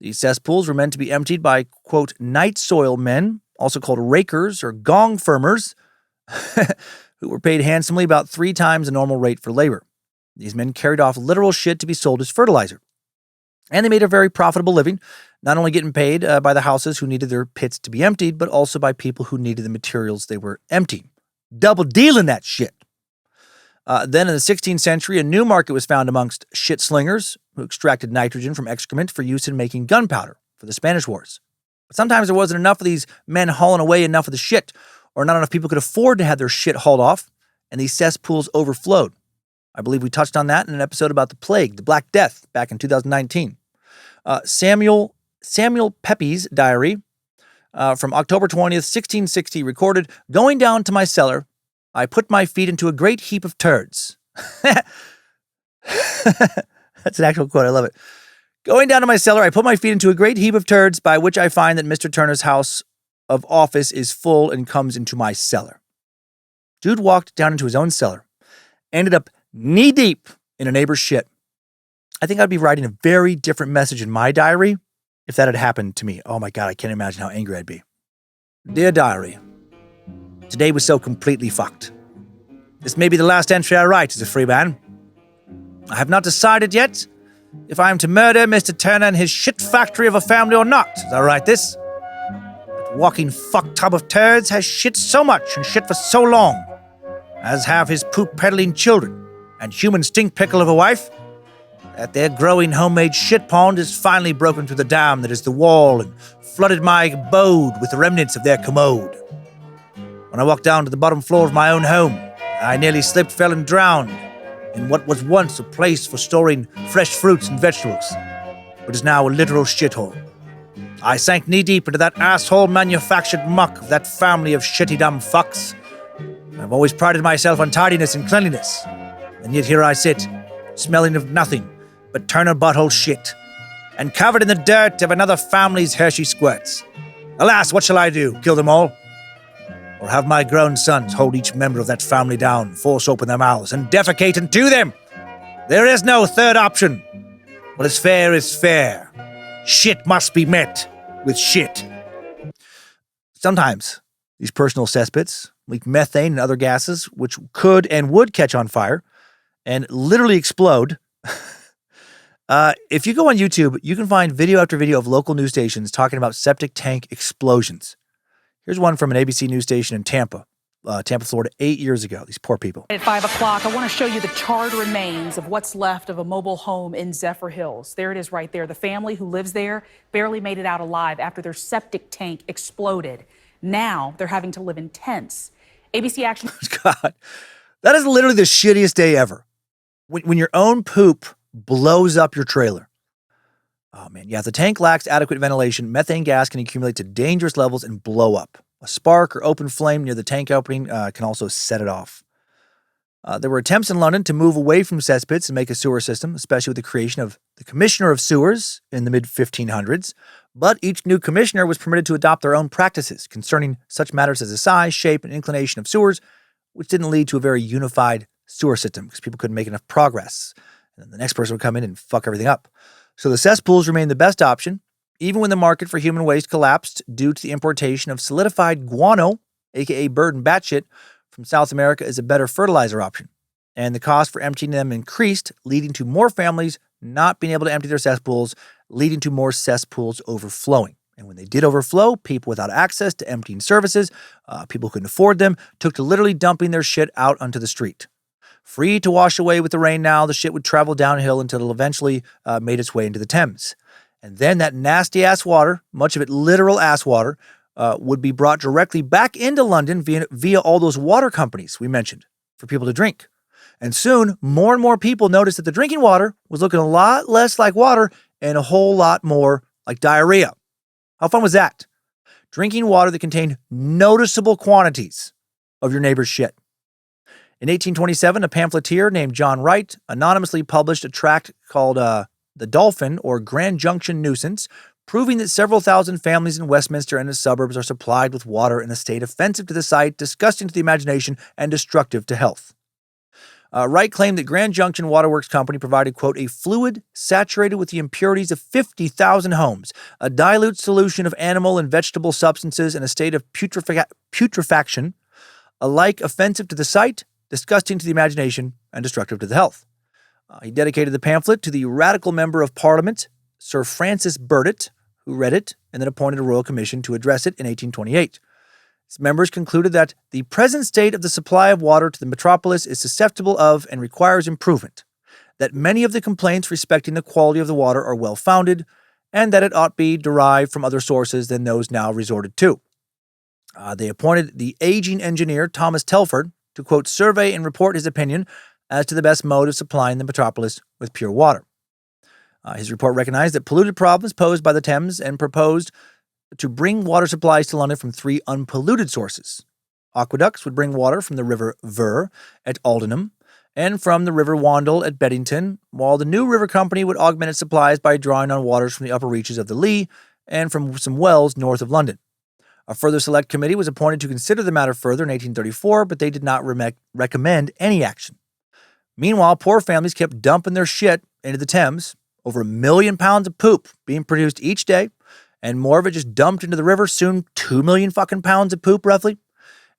These cesspools were meant to be emptied by, quote, night soil men, also called rakers or gong firmers, who were paid handsomely, about 3 times the normal rate for labor. These men carried off literal shit to be sold as fertilizer. And they made a very profitable living, not only getting paid by the houses who needed their pits to be emptied, but also by people who needed the materials they were emptying. Double dealing that shit. Then in the 16th century, a new market was found amongst shit slingers who extracted nitrogen from excrement for use in making gunpowder for the Spanish Wars. But sometimes there wasn't enough of these men hauling away enough of the shit, or not enough people could afford to have their shit hauled off, and these cesspools overflowed. I believe we touched on that in an episode about the plague, the Black Death, back in 2019. Samuel Pepys' diary from October 20th, 1660 recorded, "Going down to my cellar, I put my feet into a great heap of turds." That's an actual quote. I love it. "Going down to my cellar, I put my feet into a great heap of turds, by which I find that Mr. Turner's house of office is full and comes into my cellar." Dude walked down into his own cellar, ended up knee-deep in a neighbor's shit. I think I'd be writing a very different message in my diary if that had happened to me. Oh my God, I can't imagine how angry I'd be. "Dear Diary, today was so completely fucked. This may be the last entry I write as a free man. I have not decided yet if I am to murder Mr. Turner and his shit factory of a family or not as I write this. That walking fuck tub of turds has shit so much and shit for so long, as have his poop-peddling children and human stink pickle of a wife, that their growing homemade shit pond has finally broken through the dam that is the wall and flooded my abode with the remnants of their commode. When I walked down to the bottom floor of my own home, I nearly slipped, fell, and drowned in what was once a place for storing fresh fruits and vegetables, but is now a literal shithole. I sank knee-deep into that asshole-manufactured muck of that family of shitty dumb fucks. I've always prided myself on tidiness and cleanliness, and yet here I sit, smelling of nothing but Turner butthole shit, and covered in the dirt of another family's Hershey squirts. Alas, what shall I do? Kill them all? Or have my grown sons hold each member of that family down, force open their mouths, and defecate into them? There is no third option. What is fair. Shit must be met with shit." Sometimes these personal cesspits leak methane and other gases, which could and would catch on fire and literally explode. If you go on YouTube, you can find video after video of local news stations talking about septic tank explosions. Here's one from an ABC news station in Tampa. Tampa, Florida, 8 years ago. These poor people. At 5 o'clock, I want to show you the charred remains of what's left of a mobile home in Zephyr Hills. There it is right there. The family who lives there barely made it out alive after their septic tank exploded. Now they're having to live in tents. ABC Action. God, that is literally the shittiest day ever. When your own poop blows up your trailer. Oh, man. Yeah, if the tank lacks adequate ventilation, methane gas can accumulate to dangerous levels and blow up. A spark or open flame near the tank opening can also set it off. There were attempts in London to move away from cesspits and make a sewer system, especially with the creation of the Commissioner of Sewers in the mid-1500s. But each new commissioner was permitted to adopt their own practices concerning such matters as the size, shape, and inclination of sewers, which didn't lead to a very unified sewer system because people couldn't make enough progress. And then the next person would come in and fuck everything up. So the cesspools remained the best option, even when the market for human waste collapsed due to the importation of solidified guano, aka bird and bat shit, from South America as a better fertilizer option. And the cost for emptying them increased, leading to more families not being able to empty their cesspools, leading to more cesspools overflowing. And when they did overflow, people without access to emptying services, people who couldn't afford them, took to literally dumping their shit out onto the street. Free to wash away with the rain now, the shit would travel downhill until it eventually made its way into the Thames. And then that nasty ass water, much of it literal ass water, would be brought directly back into London via all those water companies we mentioned for people to drink. And soon, more and more people noticed that the drinking water was looking a lot less like water and a whole lot more like diarrhea. How fun was that? Drinking water that contained noticeable quantities of your neighbor's shit. In 1827, a pamphleteer named John Wright anonymously published a tract called The Dolphin or Grand Junction Nuisance, proving that several thousand families in Westminster and its suburbs are supplied with water in a state offensive to the sight, disgusting to the imagination, and destructive to health. Wright claimed that Grand Junction Waterworks Company provided, quote, a fluid saturated with the impurities of 50,000 homes, a dilute solution of animal and vegetable substances in a state of putrefaction, alike offensive to the sight, disgusting to the imagination, and destructive to the health. He dedicated the pamphlet to the radical member of Parliament, Sir Francis Burdett, who read it and then appointed a royal commission to address it in 1828. Its members concluded that the present state of the supply of water to the metropolis is susceptible of and requires improvement, that many of the complaints respecting the quality of the water are well-founded, and that it ought be derived from other sources than those now resorted to. They appointed the aging engineer Thomas Telford to, quote, survey and report his opinion as to the best mode of supplying the metropolis with pure water. His report recognized that polluted problems posed by the Thames and proposed to bring water supplies to London from 3 unpolluted sources. Aqueducts would bring water from the River Ver at Aldenham and from the River Wandle at Beddington, while the new river company would augment its supplies by drawing on waters from the upper reaches of the Lee and from some wells north of London. A further select committee was appointed to consider the matter further in 1834, but they did not recommend any action. Meanwhile, poor families kept dumping their shit into the Thames, over 1 million pounds of poop being produced each day, and more of it just dumped into the river, soon 2 million fucking pounds of poop, roughly.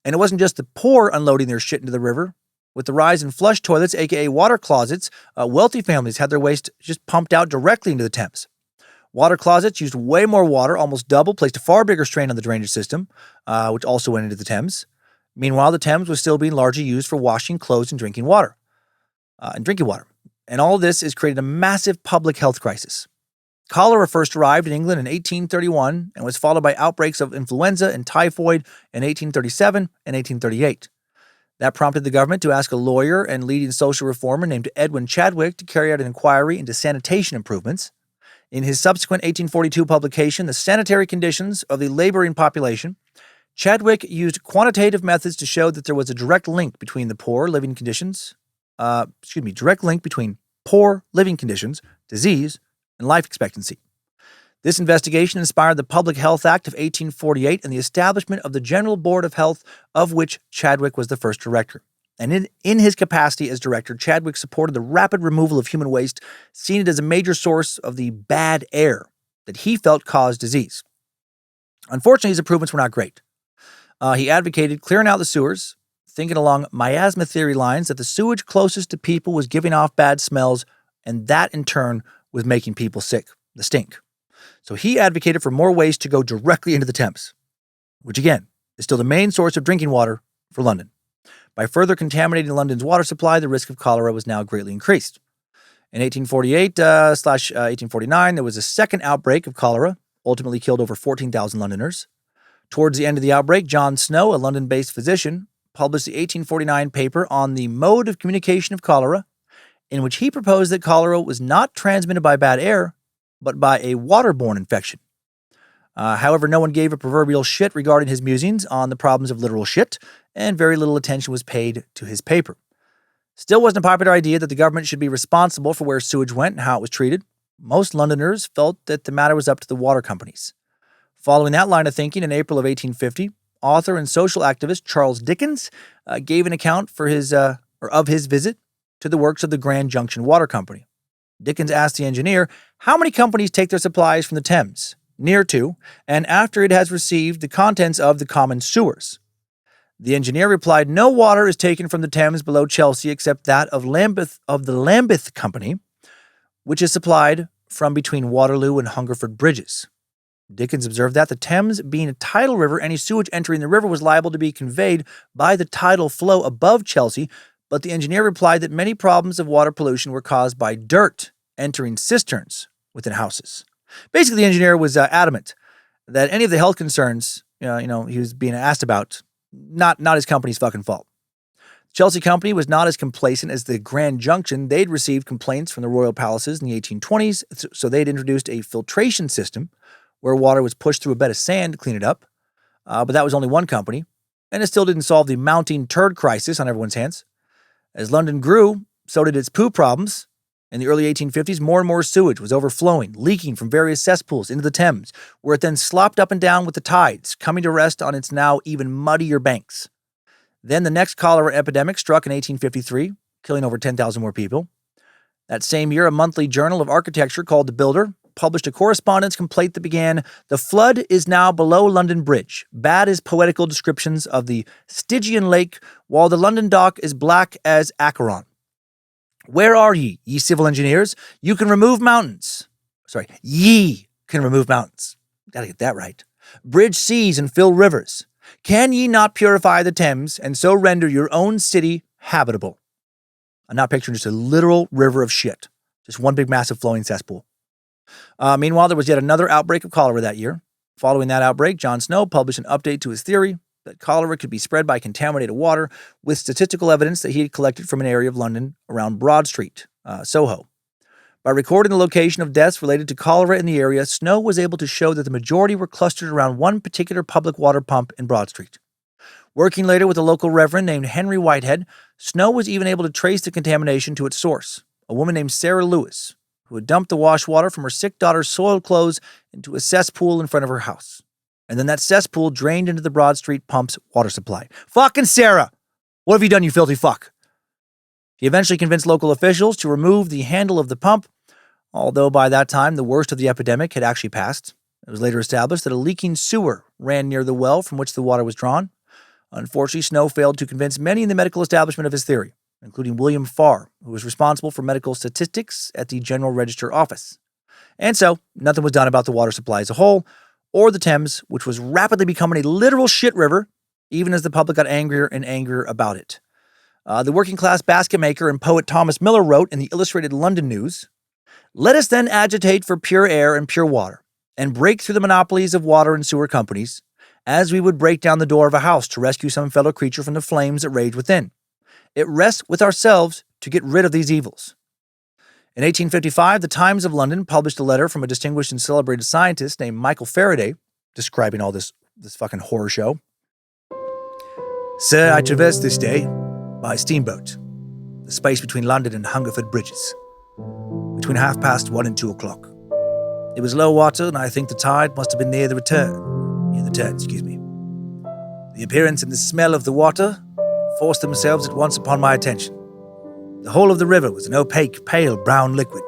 And it wasn't just the poor unloading their shit into the river. With the rise in flush toilets, aka water closets, wealthy families had their waste just pumped out directly into the Thames. Water closets used way more water, almost double, placed a far bigger strain on the drainage system, which also went into the Thames. Meanwhile, the Thames was still being largely used for washing clothes and drinking water. And all of this has created a massive public health crisis. Cholera first arrived in England in 1831 and was followed by outbreaks of influenza and typhoid in 1837 and 1838. That prompted the government to ask a lawyer and leading social reformer named Edwin Chadwick to carry out an inquiry into sanitation improvements. In his subsequent 1842 publication, The Sanitary Conditions of the Laboring Population, Chadwick used quantitative methods to show that there was a direct link between poor living conditions, disease, and life expectancy. This investigation inspired the Public Health Act of 1848 and the establishment of the General Board of Health, of which Chadwick was the first director. And in his capacity as director, Chadwick supported the rapid removal of human waste, seeing it as a major source of the bad air that he felt caused disease. Unfortunately, his improvements were not great. He advocated clearing out the sewers, thinking along miasma theory lines that the sewage closest to people was giving off bad smells, and that in turn was making people sick, the stink. So he advocated for more waste to go directly into the Thames, which again is still the main source of drinking water for London. By further contaminating London's water supply, the risk of cholera was now greatly increased. In 1848/1849, there was a second outbreak of cholera, ultimately killed over 14,000 Londoners. Towards the end of the outbreak, John Snow, a London-based physician, published the 1849 paper on the mode of communication of cholera, in which he proposed that cholera was not transmitted by bad air, but by a waterborne infection. However, no one gave a proverbial shit regarding his musings on the problems of literal shit, and very little attention was paid to his paper. Still wasn't a popular idea that the government should be responsible for where sewage went and how it was treated. Most Londoners felt that the matter was up to the water companies. Following that line of thinking, in April of 1850, author and social activist Charles Dickens gave an account of his visit to the works of the Grand Junction Water Company. Dickens asked the engineer how many companies take their supplies from the Thames, near to, and after it has received the contents of the common sewers. The engineer replied, no water is taken from the Thames below Chelsea except that of the Lambeth Company, which is supplied from between Waterloo and Hungerford bridges. Dickens observed that the Thames being a tidal river, any sewage entering the river was liable to be conveyed by the tidal flow above Chelsea, but the engineer replied that many problems of water pollution were caused by dirt entering cisterns within houses. Basically, the engineer was adamant that any of the health concerns, he was being asked about, not his company's fucking fault. The Chelsea Company was not as complacent as the Grand Junction. They'd received complaints from the royal palaces in the 1820s, so they'd introduced a filtration system where water was pushed through a bed of sand to clean it up. But that was only one company, and it still didn't solve the mounting turd crisis on everyone's hands. As London grew, so did its poo problems. In the early 1850s, more and more sewage was overflowing, leaking from various cesspools into the Thames, where it then slopped up and down with the tides, coming to rest on its now even muddier banks. Then the next cholera epidemic struck in 1853, killing over 10,000 more people. That same year, a monthly journal of architecture called The Builder published a correspondence complaint that began, "The flood is now below London Bridge. Bad as poetical descriptions of the Stygian lake, while the London dock is black as Acheron. Where are ye civil engineers? You can remove mountains." Ye can remove mountains. Gotta get that right. "Bridge seas and fill rivers. Can ye not purify the Thames and so render your own city habitable?" I'm not picturing just a literal river of shit. Just one big massive flowing cesspool. Meanwhile, there was yet another outbreak of cholera that year. Following that outbreak, John Snow published an update to his theory that cholera could be spread by contaminated water with statistical evidence that he had collected from an area of London around Broad Street, Soho. By recording the location of deaths related to cholera in the area, Snow was able to show that the majority were clustered around one particular public water pump in Broad Street. Working later with a local reverend named Henry Whitehead, Snow was even able to trace the contamination to its source, a woman named Sarah Lewis, who had dumped the wash water from her sick daughter's soiled clothes into a cesspool in front of her house. And then that cesspool drained into the Broad Street pump's water supply. Fucking Sarah! What have you done, you filthy fuck? He eventually convinced local officials to remove the handle of the pump, although by that time the worst of the epidemic had actually passed. It was later established that a leaking sewer ran near the well from which the water was drawn. Unfortunately, Snow failed to convince many in the medical establishment of his theory, including William Farr, who was responsible for medical statistics at the General Register Office. And so, nothing was done about the water supply as a whole, or the Thames, which was rapidly becoming a literal shit river, even as the public got angrier and angrier about it. The working-class basket maker and poet Thomas Miller wrote in the Illustrated London News, "Let us then agitate for pure air and pure water, and break through the monopolies of water and sewer companies, as we would break down the door of a house to rescue some fellow creature from the flames that rage within. It rests with ourselves to get rid of these evils." In 1855, the Times of London published a letter from a distinguished and celebrated scientist named Michael Faraday, describing all this fucking horror show. "Sir, I traversed this day by steamboat, the space between London and Hungerford bridges, between 1:30 and 2 o'clock. It was low water, and I think the tide must have been near the turn. The appearance and the smell of the water forced themselves at once upon my attention. The whole of the river was an opaque, pale brown liquid.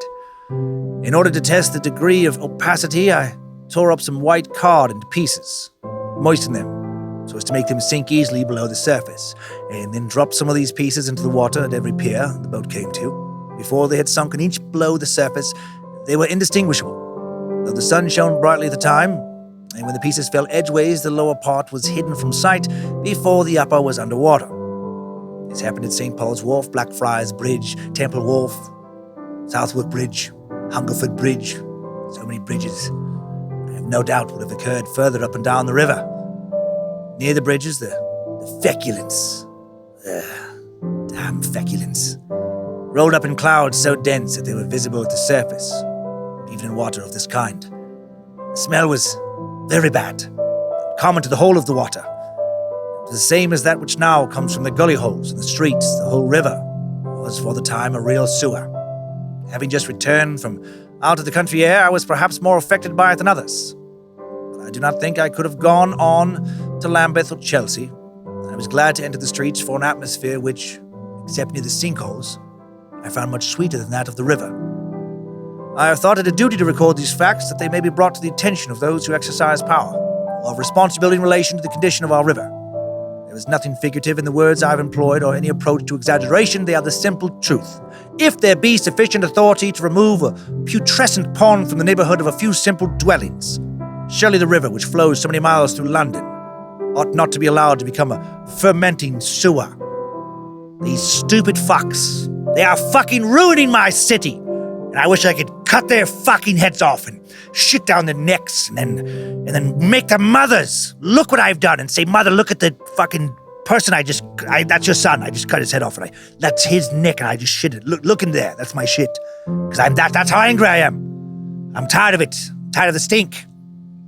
In order to test the degree of opacity, I tore up some white card into pieces, moistened them so as to make them sink easily below the surface, and then dropped some of these pieces into the water at every pier the boat came to. Before they had sunk an inch below the surface, they were indistinguishable. Though the sun shone brightly at the time, and when the pieces fell edgeways, the lower part was hidden from sight before the upper was underwater. This happened at St. Paul's Wharf, Blackfriars Bridge, Temple Wharf, Southwark Bridge, Hungerford Bridge. So many bridges. I have no doubt would have occurred further up and down the river. Near the bridges, the feculence. Damn feculence. Rolled up in clouds so dense that they were visible at the surface, even in water of this kind. The smell was very bad, common to the whole of the water. It was the same as that which now comes from the gully holes in the streets. The whole river was for the time a real sewer. Having just returned from out of the country air, I was perhaps more affected by it than others. But I do not think I could have gone on to Lambeth or Chelsea. I was glad to enter the streets for an atmosphere which, except near the sinkholes, I found much sweeter than that of the river. I have thought it a duty to record these facts that they may be brought to the attention of those who exercise power, or of responsibility in relation to the condition of our river. There is nothing figurative in the words I have employed or any approach to exaggeration. They are the simple truth. If there be sufficient authority to remove a putrescent pond from the neighborhood of a few simple dwellings, surely the river, which flows so many miles through London, ought not to be allowed to become a fermenting sewer. These stupid fucks, they are fucking ruining my city, and I wish I could cut their fucking heads off and shit down their necks and then make their mothers look what I've done and say, "Mother, look at the fucking person that's your son. I just cut his head off and that's his neck and I just shit it. Look in there. That's my shit." Because that's how angry I am. I'm tired of it. I'm tired of the stink.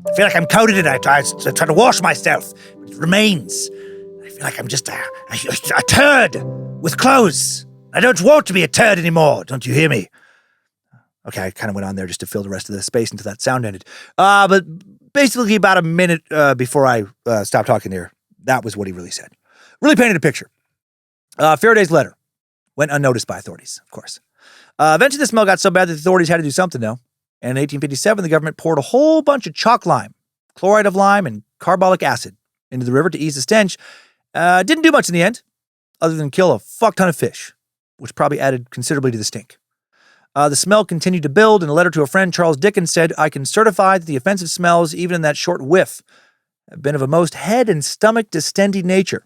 I feel like I'm coated in it. I try to wash myself, but it remains. I feel like I'm just a turd with clothes. I don't want to be a turd anymore. Don't you hear me? Okay, I kind of went on there just to fill the rest of the space until that sound ended. But basically about a minute before I stopped talking here, that was what he really said. Really painted a picture. Faraday's letter went unnoticed by authorities, of course. Eventually the smell got so bad that the authorities had to do something, though. And in 1857, the government poured a whole bunch of chalk lime, chloride of lime, and carbolic acid into the river to ease the stench. Didn't do much in the end, other than kill a fuck ton of fish, which probably added considerably to the stink. The smell continued to build. In a letter to a friend, Charles Dickens said, "I can certify that the offensive smells, even in that short whiff, have been of a most head and stomach distending nature."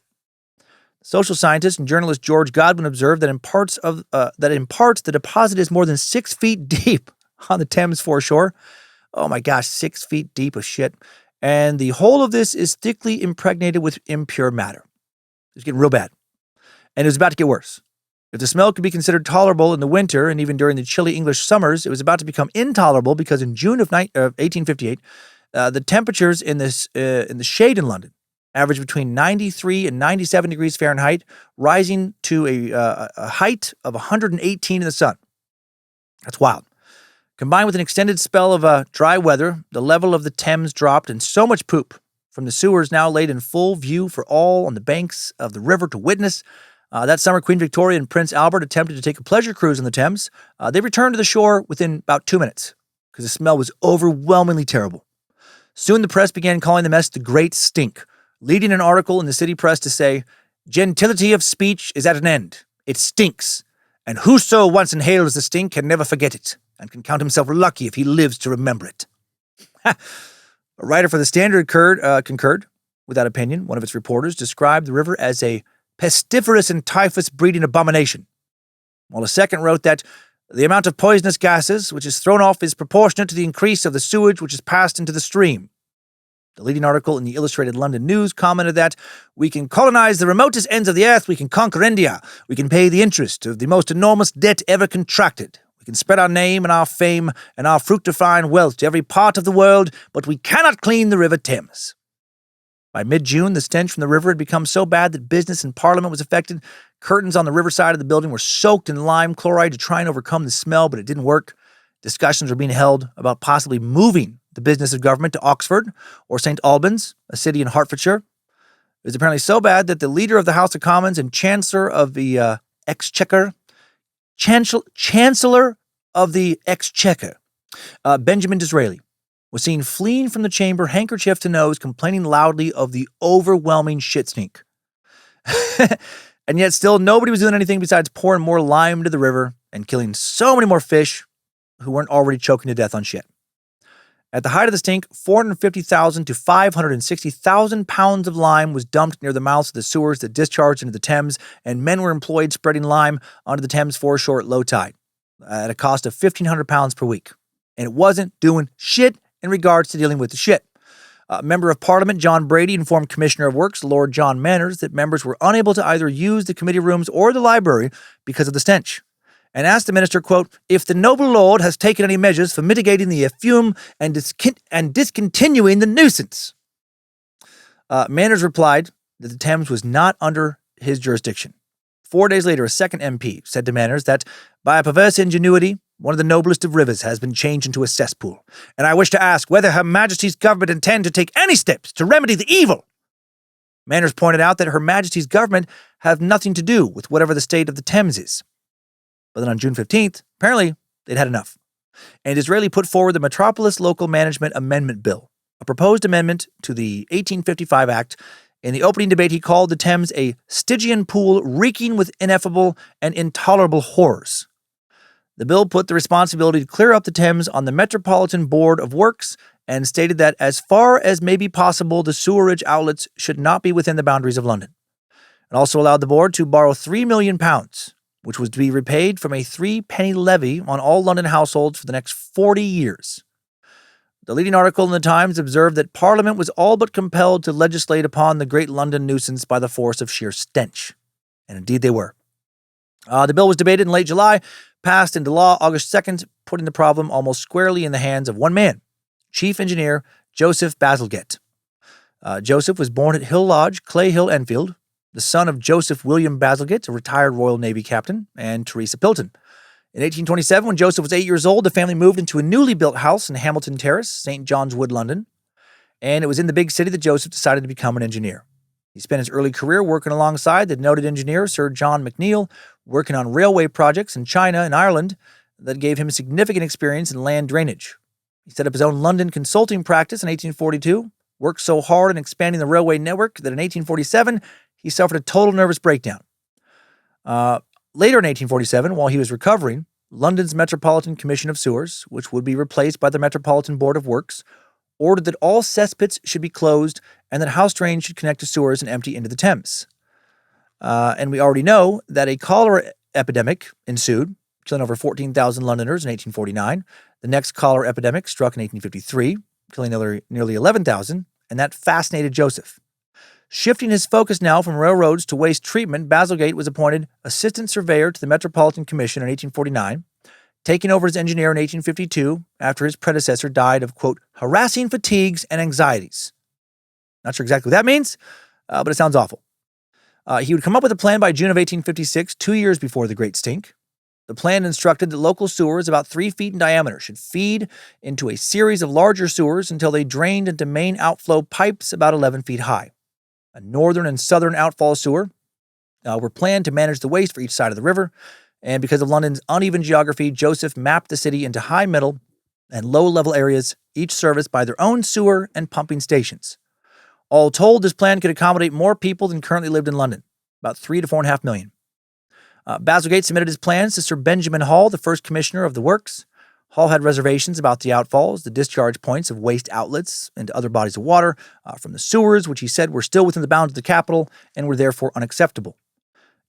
Social scientist and journalist George Godwin observed that in parts the deposit is more than 6 feet deep on the Thames foreshore. Oh my gosh, 6 feet deep of shit. And the whole of this is thickly impregnated with impure matter. It's getting real bad. And it was about to get worse. If the smell could be considered tolerable in the winter and even during the chilly English summers, it was about to become intolerable because in June of 1858, the temperatures in the shade in London averaged between 93 and 97 degrees Fahrenheit, rising to a height of 118 in the sun. That's wild. Combined with an extended spell of dry weather, the level of the Thames dropped, and so much poop from the sewers now laid in full view for all on the banks of the river to witness. That summer, Queen Victoria and Prince Albert attempted to take a pleasure cruise on the Thames. They returned to the shore within about 2 minutes because the smell was overwhelmingly terrible. Soon the press began calling the mess the Great Stink, leading an article in the city press to say, "Gentility of speech is at an end. It stinks, and whoso once inhales the stink can never forget it, and can count himself lucky if he lives to remember it." A writer for the Standard concurred with that opinion. One of its reporters described the river as a pestiferous and typhus-breeding abomination, while a second wrote that the amount of poisonous gases which is thrown off is proportionate to the increase of the sewage which is passed into the stream. The leading article in the Illustrated London News commented that we can colonize the remotest ends of the earth, we can conquer India, we can pay the interest of the most enormous debt ever contracted, we can spread our name and our fame and our fructifying wealth to every part of the world, but we cannot clean the River Thames. By mid-June, the stench from the river had become so bad that business and Parliament was affected. Curtains on the riverside of the building were soaked in lime chloride to try and overcome the smell, but it didn't work. Discussions were being held about possibly moving the business of government to Oxford or St. Albans, a city in Hertfordshire. It was apparently so bad that the leader of the House of Commons and Chancellor of the Exchequer, Benjamin Disraeli, was seen fleeing from the chamber, handkerchief to nose, complaining loudly of the overwhelming shit stink. And yet still nobody was doing anything besides pouring more lime into the river and killing so many more fish who weren't already choking to death on shit. At the height of the stink, 450,000 to 560,000 pounds of lime was dumped near the mouths of the sewers that discharged into the Thames, and men were employed spreading lime onto the Thames foreshore at low tide at a cost of £1,500 per week. And it wasn't doing shit in regards to dealing with the shit. Member of Parliament John Brady informed Commissioner of Works Lord John Manners that members were unable to either use the committee rooms or the library because of the stench, and asked the minister, quote, if the noble lord has taken any measures for mitigating the efflume and discontinuing the nuisance. Manners replied that the Thames was not under his jurisdiction. 4 days later, a second MP said to Manners that, by a perverse ingenuity, one of the noblest of rivers has been changed into a cesspool, and I wish to ask whether Her Majesty's government intend to take any steps to remedy the evil. Manners pointed out that Her Majesty's government have nothing to do with whatever the state of the Thames is. But then on June 15th, apparently they'd had enough, and Disraeli put forward the Metropolis Local Management Amendment Bill, a proposed amendment to the 1855 Act. In the opening debate, he called the Thames a Stygian pool reeking with ineffable and intolerable horrors. The bill put the responsibility to clear up the Thames on the Metropolitan Board of Works and stated that as far as may be possible, the sewerage outlets should not be within the boundaries of London. It also allowed the board to borrow £3 million, which was to be repaid from a 3-penny levy on all London households for the next 40 years. The leading article in the Times observed that Parliament was all but compelled to legislate upon the Great London nuisance by the force of sheer stench. And indeed they were. The bill was debated in late July, passed into law August 2nd, putting the problem almost squarely in the hands of one man, Chief Engineer Joseph Bazalgette. Joseph was born at Hill Lodge, Clay Hill, Enfield, the son of Joseph William Bazalgette, a retired Royal Navy captain, and Teresa Pilton. In 1827, when Joseph was 8 years old, the family moved into a newly built house in Hamilton Terrace, St. John's Wood, London. And it was in the big city that Joseph decided to become an engineer. He spent his early career working alongside the noted engineer Sir John McNeill, working on railway projects in China and Ireland that gave him significant experience in land drainage. He set up his own London consulting practice in 1842, worked so hard in expanding the railway network that in 1847, he suffered a total nervous breakdown. Later in 1847, while he was recovering, London's Metropolitan Commission of Sewers, which would be replaced by the Metropolitan Board of Works, ordered that all cesspits should be closed and that house drains should connect to sewers and empty into the Thames. And we already know that a cholera epidemic ensued, killing over 14,000 Londoners in 1849. The next cholera epidemic struck in 1853, killing nearly 11,000, and that fascinated Joseph. Shifting his focus now from railroads to waste treatment, Bazalgette was appointed Assistant Surveyor to the Metropolitan Commission in 1849, taking over as engineer in 1852 after his predecessor died of, quote, harassing fatigues and anxieties. Not sure exactly what that means, but it sounds awful. He would come up with a plan by June of 1856, 2 years before the Great Stink. The plan instructed that local sewers about 3 feet in diameter should feed into a series of larger sewers until they drained into main outflow pipes about 11 feet high. A northern and southern outfall sewer were planned to manage the waste for each side of the river, and because of London's uneven geography, Joseph mapped the city into high, middle, and low-level areas, each serviced by their own sewer and pumping stations. All told, this plan could accommodate more people than currently lived in London, about 3 to 4.5 million. Bazalgette submitted his plans to Sir Benjamin Hall, the first commissioner of the works. Hall had reservations about the outfalls, the discharge points of waste outlets into other bodies of water from the sewers, which he said were still within the bounds of the capital and were therefore unacceptable.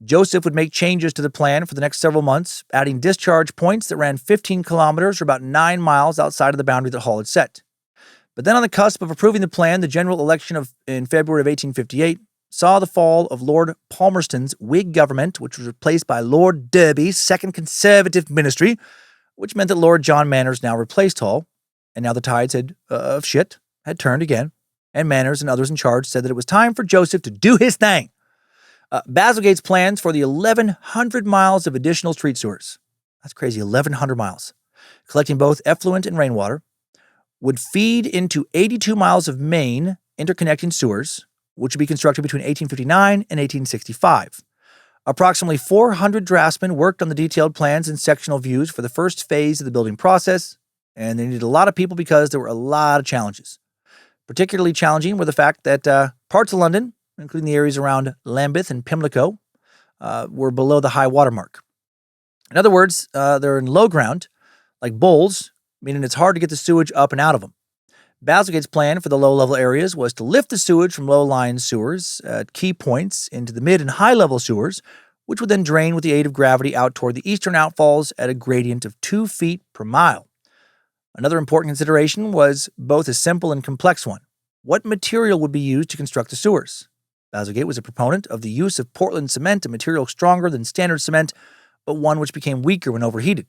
Joseph would make changes to the plan for the next several months, adding discharge points that ran 15 kilometers or about 9 miles outside of the boundary that Hall had set. But then on the cusp of approving the plan, the general election in February of 1858 saw the fall of Lord Palmerston's Whig government, which was replaced by Lord Derby's second Conservative ministry, which meant that Lord John Manners now replaced Hall, and now the tides of shit had turned again, and Manners and others in charge said that it was time for Joseph to do his thing. Bazalgette's plans for the 1,100 miles of additional street sewers, that's crazy, 1,100 miles, collecting both effluent and rainwater, would feed into 82 miles of main interconnecting sewers, which would be constructed between 1859 and 1865. Approximately 400 draftsmen worked on the detailed plans and sectional views for the first phase of the building process, and they needed a lot of people because there were a lot of challenges. Particularly challenging were the fact that parts of London, including the areas around Lambeth and Pimlico, were below the high water mark. In other words, they're in low ground, like bowls, meaning it's hard to get the sewage up and out of them. Bazalgette's plan for the low-level areas was to lift the sewage from low-lying sewers at key points into the mid- and high-level sewers, which would then drain with the aid of gravity out toward the eastern outfalls at a gradient of 2 feet per mile. Another important consideration was both a simple and complex one. What material would be used to construct the sewers? Bazalgette was a proponent of the use of Portland cement, a material stronger than standard cement, but one which became weaker when overheated.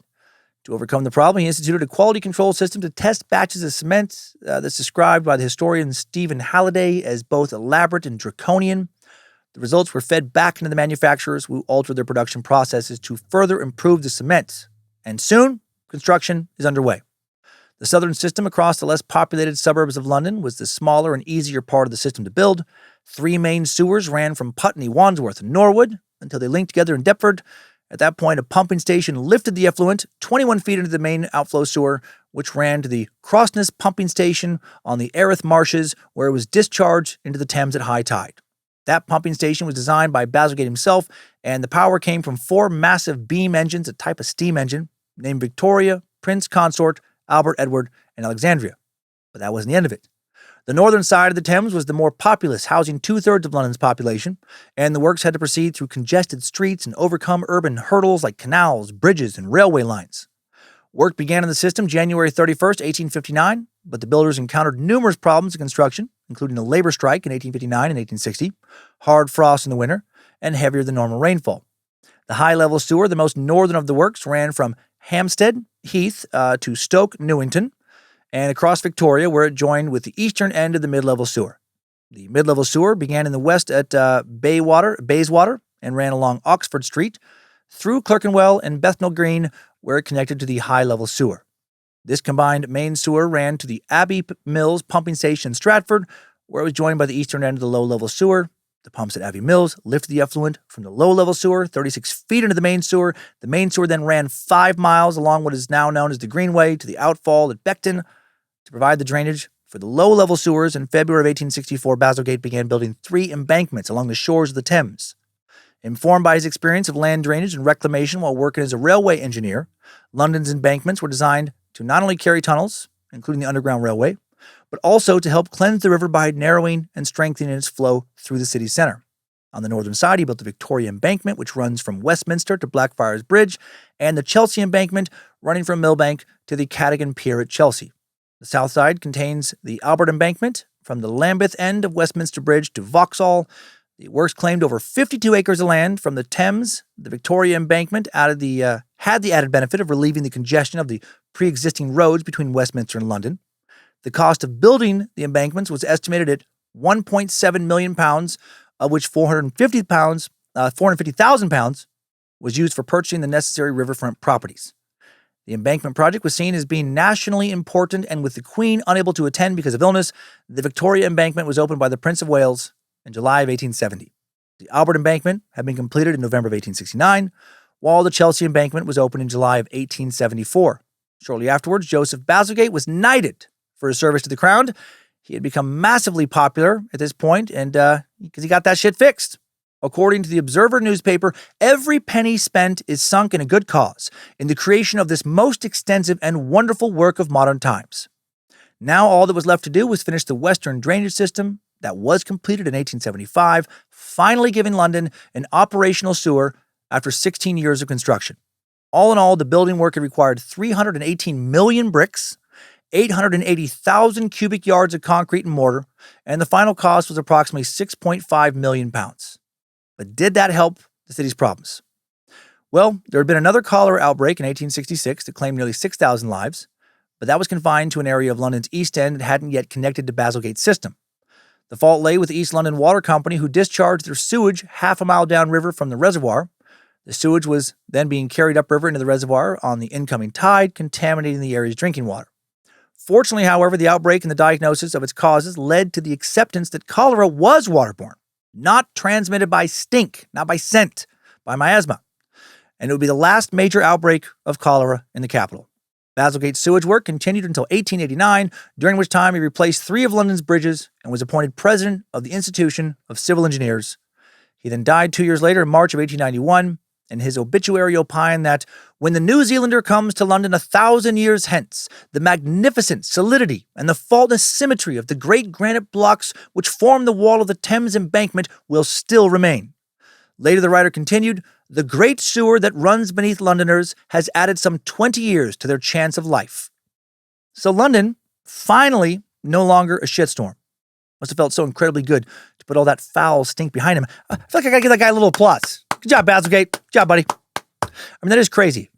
To overcome the problem, he instituted a quality control system to test batches of cement that's described by the historian Stephen Halliday as both elaborate and draconian. The results were fed back into the manufacturers, who altered their production processes to further improve the cement. And soon, construction is underway. The southern system across the less populated suburbs of London was the smaller and easier part of the system to build. 3 main sewers ran from Putney, Wandsworth, and Norwood until they linked together in Deptford. At that point, a pumping station lifted the effluent 21 feet into the main outflow sewer, which ran to the Crossness pumping station on the Erith Marshes, where it was discharged into the Thames at high tide. That pumping station was designed by Bazalgette himself, and the power came from 4 massive beam engines, a type of steam engine, named Victoria, Prince Consort, Albert Edward, and Alexandria. But that wasn't the end of it. The northern side of the Thames was the more populous, housing 2/3 of London's population, and the works had to proceed through congested streets and overcome urban hurdles like canals, bridges, and railway lines. Work began in the system January 31st, 1859, but the builders encountered numerous problems in construction, including a labor strike in 1859 and 1860, hard frost in the winter, and heavier than normal rainfall. The high-level sewer, the most northern of the works, ran from Hampstead Heath to Stoke Newington, and across Victoria, where it joined with the eastern end of the mid-level sewer. The mid-level sewer began in the west at Bayswater and ran along Oxford Street, through Clerkenwell and Bethnal Green, where it connected to the high-level sewer. This combined main sewer ran to the Abbey Mills pumping station in Stratford, where it was joined by the eastern end of the low-level sewer. The pumps at Abbey Mills lifted the effluent from the low-level sewer 36 feet into the main sewer. The main sewer then ran 5 miles along what is now known as the Greenway to the outfall at Beckton. To provide the drainage for the low-level sewers, in February of 1864, Bazalgette began building 3 embankments along the shores of the Thames. Informed by his experience of land drainage and reclamation while working as a railway engineer, London's embankments were designed to not only carry tunnels, including the Underground Railway, but also to help cleanse the river by narrowing and strengthening its flow through the city center. On the northern side, he built the Victoria Embankment, which runs from Westminster to Blackfriars Bridge, and the Chelsea Embankment, running from Millbank to the Cadogan Pier at Chelsea. The south side contains the Albert Embankment, from the Lambeth end of Westminster Bridge to Vauxhall. The works claimed over 52 acres of land from the Thames. The Victoria Embankment had the added benefit of relieving the congestion of the pre-existing roads between Westminster and London. The cost of building the embankments was estimated at £1.7 million, of which £450,000 was used for purchasing the necessary riverfront properties. The embankment project was seen as being nationally important, and with the Queen unable to attend because of illness, the Victoria Embankment was opened by the Prince of Wales in July of 1870. The Albert Embankment had been completed in November of 1869, while the Chelsea Embankment was opened in July of 1874. Shortly afterwards, Joseph Bazalgette was knighted for his service to the crown. He had become massively popular at this point, and because he got that shit fixed. According to the Observer newspaper, every penny spent is sunk in a good cause, in the creation of this most extensive and wonderful work of modern times. Now all that was left to do was finish the western drainage system that was completed in 1875, finally giving London an operational sewer after 16 years of construction. All in all, the building work had required 318 million bricks, 880,000 cubic yards of concrete and mortar, and the final cost was approximately £6.5 million. But did that help the city's problems? Well, there had been another cholera outbreak in 1866 that claimed nearly 6,000 lives, but that was confined to an area of London's East End that hadn't yet connected to Bazalgette's system. The fault lay with the East London Water Company, who discharged their sewage half a mile downriver from the reservoir. The sewage was then being carried upriver into the reservoir on the incoming tide, contaminating the area's drinking water. Fortunately, however, the outbreak and the diagnosis of its causes led to the acceptance that cholera was waterborne, not transmitted by stink, not by scent, by miasma. And it would be the last major outbreak of cholera in the capital. Bazalgette's sewage work continued until 1889, during which time he replaced 3 of London's bridges and was appointed president of the Institution of Civil Engineers. He then died 2 years later in March of 1891, In his obituary opined that when the New Zealander comes to London 1,000 years hence, the magnificent solidity and the faultless symmetry of the great granite blocks which form the wall of the Thames embankment will still remain. Later the writer continued, the great sewer that runs beneath Londoners has added some 20 years to their chance of life. So London, finally, no longer a shitstorm. Must have felt so incredibly good to put all that foul stink behind him. I feel like I gotta give that guy a little applause. Good job, Bazalgate. Good job, buddy. I mean, that is crazy.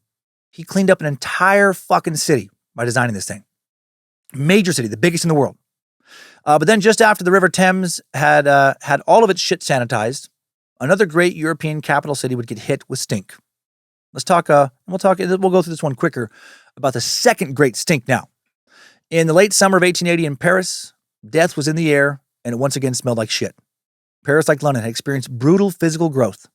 He cleaned up an entire fucking city by designing this thing. Major city, the biggest in the world. But then just after the River Thames had all of its shit sanitized, another great European capital city would get hit with stink. We'll go through this one quicker about the second great stink now. In the late summer of 1880 in Paris, death was in the air and it once again smelled like shit. Paris, like London, had experienced brutal physical growth.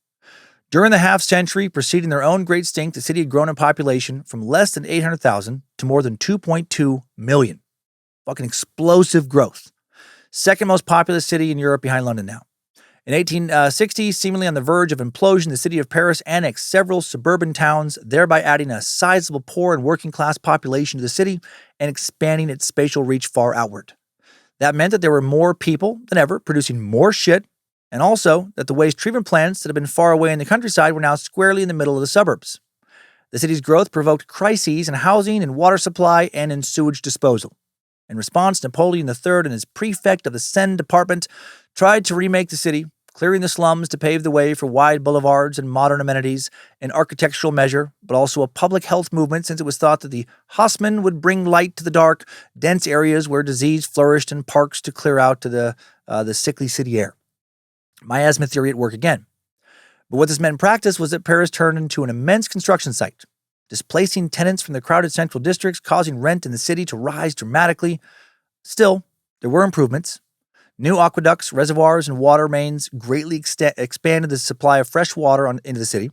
During the half-century preceding their own great stink, the city had grown in population from less than 800,000 to more than 2.2 million. Fucking explosive growth. Second most populous city in Europe behind London now. In 1860, seemingly on the verge of implosion, the city of Paris annexed several suburban towns, thereby adding a sizable poor and working-class population to the city and expanding its spatial reach far outward. That meant that there were more people than ever producing more shit, and also that the waste treatment plants that had been far away in the countryside were now squarely in the middle of the suburbs. The city's growth provoked crises in housing and water supply and in sewage disposal. In response, Napoleon III and his prefect of the Seine department tried to remake the city, clearing the slums to pave the way for wide boulevards and modern amenities, an architectural measure, but also a public health movement since it was thought that the Haussmann would bring light to the dark, dense areas where disease flourished and parks to clear out to the sickly city air. Miasma theory at work again. But what this meant in practice was that Paris turned into an immense construction site, displacing tenants from the crowded central districts, causing rent in the city to rise dramatically. Still, there were improvements. New aqueducts, reservoirs, and water mains greatly expanded the supply of fresh water into the city,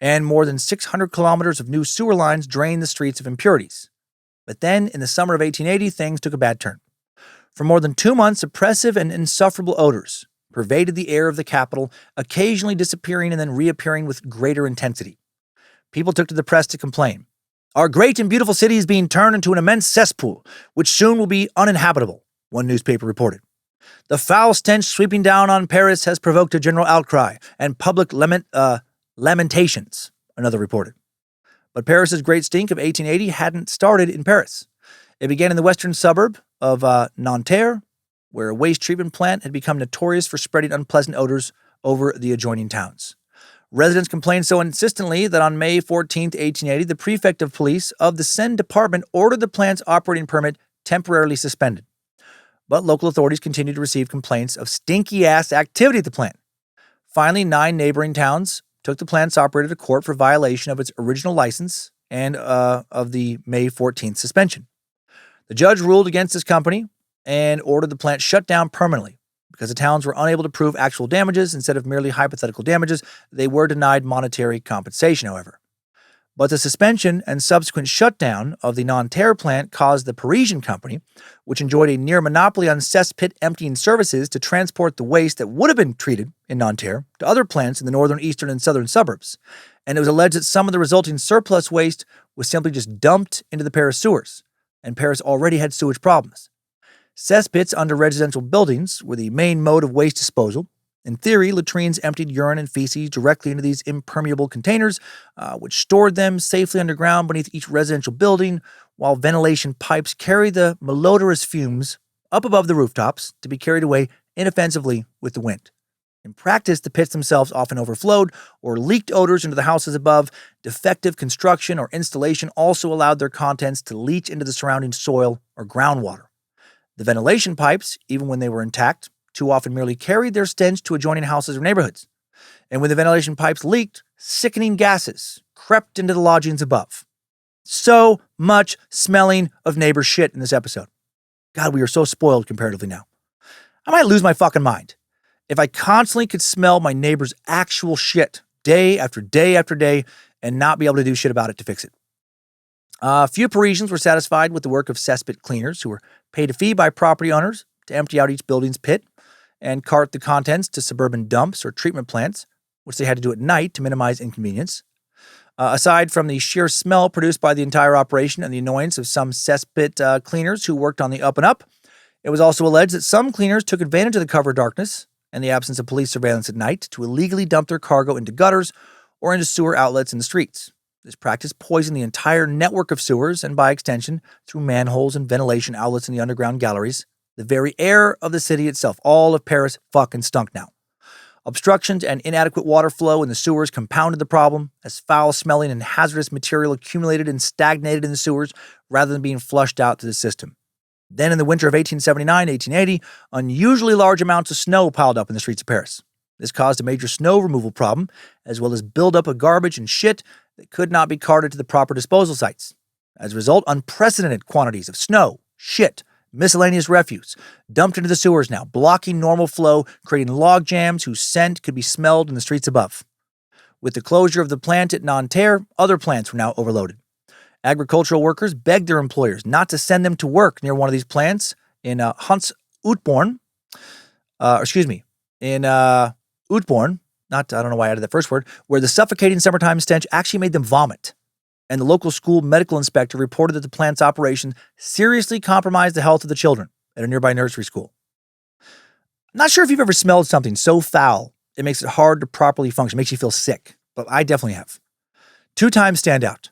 and more than 600 kilometers of new sewer lines drained the streets of impurities. But then, in the summer of 1880, things took a bad turn. For more than 2 months, oppressive and insufferable odors pervaded the air of the capital, occasionally disappearing and then reappearing with greater intensity. People took to the press to complain. Our great and beautiful city is being turned into an immense cesspool, which soon will be uninhabitable, one newspaper reported. The foul stench sweeping down on Paris has provoked a general outcry and public lamentations, another reported. But Paris's great stink of 1880 hadn't started in Paris. It began in the western suburb of Nanterre, where a waste treatment plant had become notorious for spreading unpleasant odors over the adjoining towns. Residents complained so insistently that on May 14, 1880, the prefect of police of the Seine department ordered the plant's operating permit temporarily suspended. But local authorities continued to receive complaints of stinky-ass activity at the plant. Finally, 9 neighboring towns took the plant's operator to court for violation of its original license and of the May 14th suspension. The judge ruled against this company and ordered the plant shut down permanently. Because the towns were unable to prove actual damages instead of merely hypothetical damages, they were denied monetary compensation, however. But the suspension and subsequent shutdown of the Nanterre plant caused the Parisian company, which enjoyed a near monopoly on cesspit emptying services, to transport the waste that would have been treated in Nanterre to other plants in the northern, eastern, and southern suburbs. And it was alleged that some of the resulting surplus waste was simply just dumped into the Paris sewers, and Paris already had sewage problems. Cesspits under residential buildings were the main mode of waste disposal. In theory, latrines emptied urine and feces directly into these impermeable containers, which stored them safely underground beneath each residential building, while ventilation pipes carried the malodorous fumes up above the rooftops to be carried away inoffensively with the wind. In practice, the pits themselves often overflowed or leaked odors into the houses above. Defective construction or installation also allowed their contents to leach into the surrounding soil or groundwater. The ventilation pipes, even when they were intact, too often merely carried their stench to adjoining houses or neighborhoods. And when the ventilation pipes leaked, sickening gases crept into the lodgings above. So much smelling of neighbor shit in this episode. God, we are so spoiled comparatively now. I might lose my fucking mind if I constantly could smell my neighbor's actual shit day after day after day and not be able to do shit about it to fix it. Few Parisians were satisfied with the work of cesspit cleaners who were paid a fee by property owners to empty out each building's pit and cart the contents to suburban dumps or treatment plants, which they had to do at night to minimize inconvenience. Aside from the sheer smell produced by the entire operation and the annoyance of some cesspit cleaners who worked on the up and up, it was also alleged that some cleaners took advantage of the cover of darkness and the absence of police surveillance at night to illegally dump their cargo into gutters or into sewer outlets in the streets. This practice poisoned the entire network of sewers and, by extension, through manholes and ventilation outlets in the underground galleries, the very air of the city itself. All of Paris fucking stunk now. Obstructions and inadequate water flow in the sewers compounded the problem as foul-smelling and hazardous material accumulated and stagnated in the sewers rather than being flushed out to the system. Then in the winter of 1879-1880, unusually large amounts of snow piled up in the streets of Paris. This caused a major snow removal problem, as well as buildup of garbage and shit that could not be carted to the proper disposal sites. As a result, unprecedented quantities of snow, shit, miscellaneous refuse dumped into the sewers now, blocking normal flow, creating log jams whose scent could be smelled in the streets above. With the closure of the plant at Nanterre, other plants were now overloaded. Agricultural workers begged their employers not to send them to work near one of these plants in Utborn, I don't know why I added that first word, where the suffocating summertime stench actually made them vomit. And the local school medical inspector reported that the plant's operation seriously compromised the health of the children at a nearby nursery school. I'm not sure if you've ever smelled something so foul it makes it hard to properly function, makes you feel sick, but I definitely have. 2 times stand out.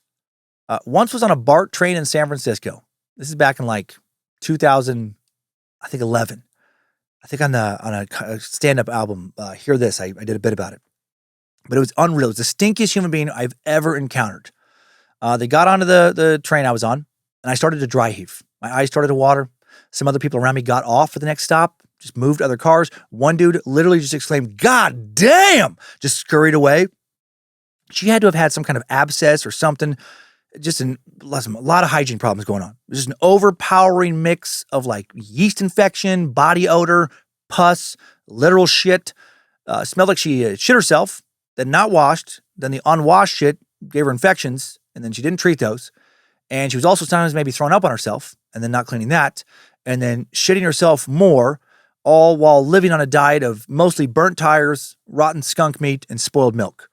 Once was on a BART train in San Francisco. This is back in like 2011. I think on a stand-up album, Hear This, I did a bit about it. But it was unreal. It was the stinkiest human being I've ever encountered. They got onto the train I was on, and I started to dry heave. My eyes started to water. Some other people around me got off for the next stop, just moved to other cars. One dude literally just exclaimed, "God damn!" Just scurried away. She had to have had some kind of abscess or something. Just a lot of hygiene problems going on. It was just an overpowering mix of like yeast infection, body odor, pus, literal shit. Smelled like she shit herself, then not washed. Then the unwashed shit gave her infections, and then she didn't treat those. And she was also sometimes maybe throwing up on herself and then not cleaning that, and then shitting herself more, all while living on a diet of mostly burnt tires, rotten skunk meat, and spoiled milk.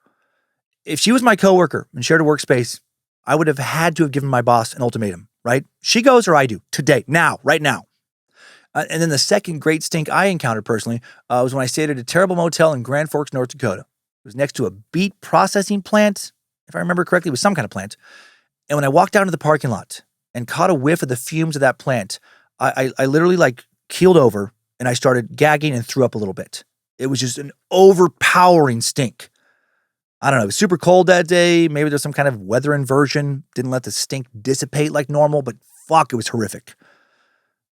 If she was my coworker and shared a workspace, I would have had to have given my boss an ultimatum, right? She goes or I do, today, now, right now. And then the second great stink I encountered personally was when I stayed at a terrible motel in Grand Forks, North Dakota. It was next to a beet processing plant, if I remember correctly, it was some kind of plant. And when I walked down to the parking lot and caught a whiff of the fumes of that plant, I literally like keeled over and I started gagging and threw up a little bit. It was just an overpowering stink. I don't know, it was super cold that day. Maybe there's some kind of weather inversion. Didn't let the stink dissipate like normal, but fuck, it was horrific.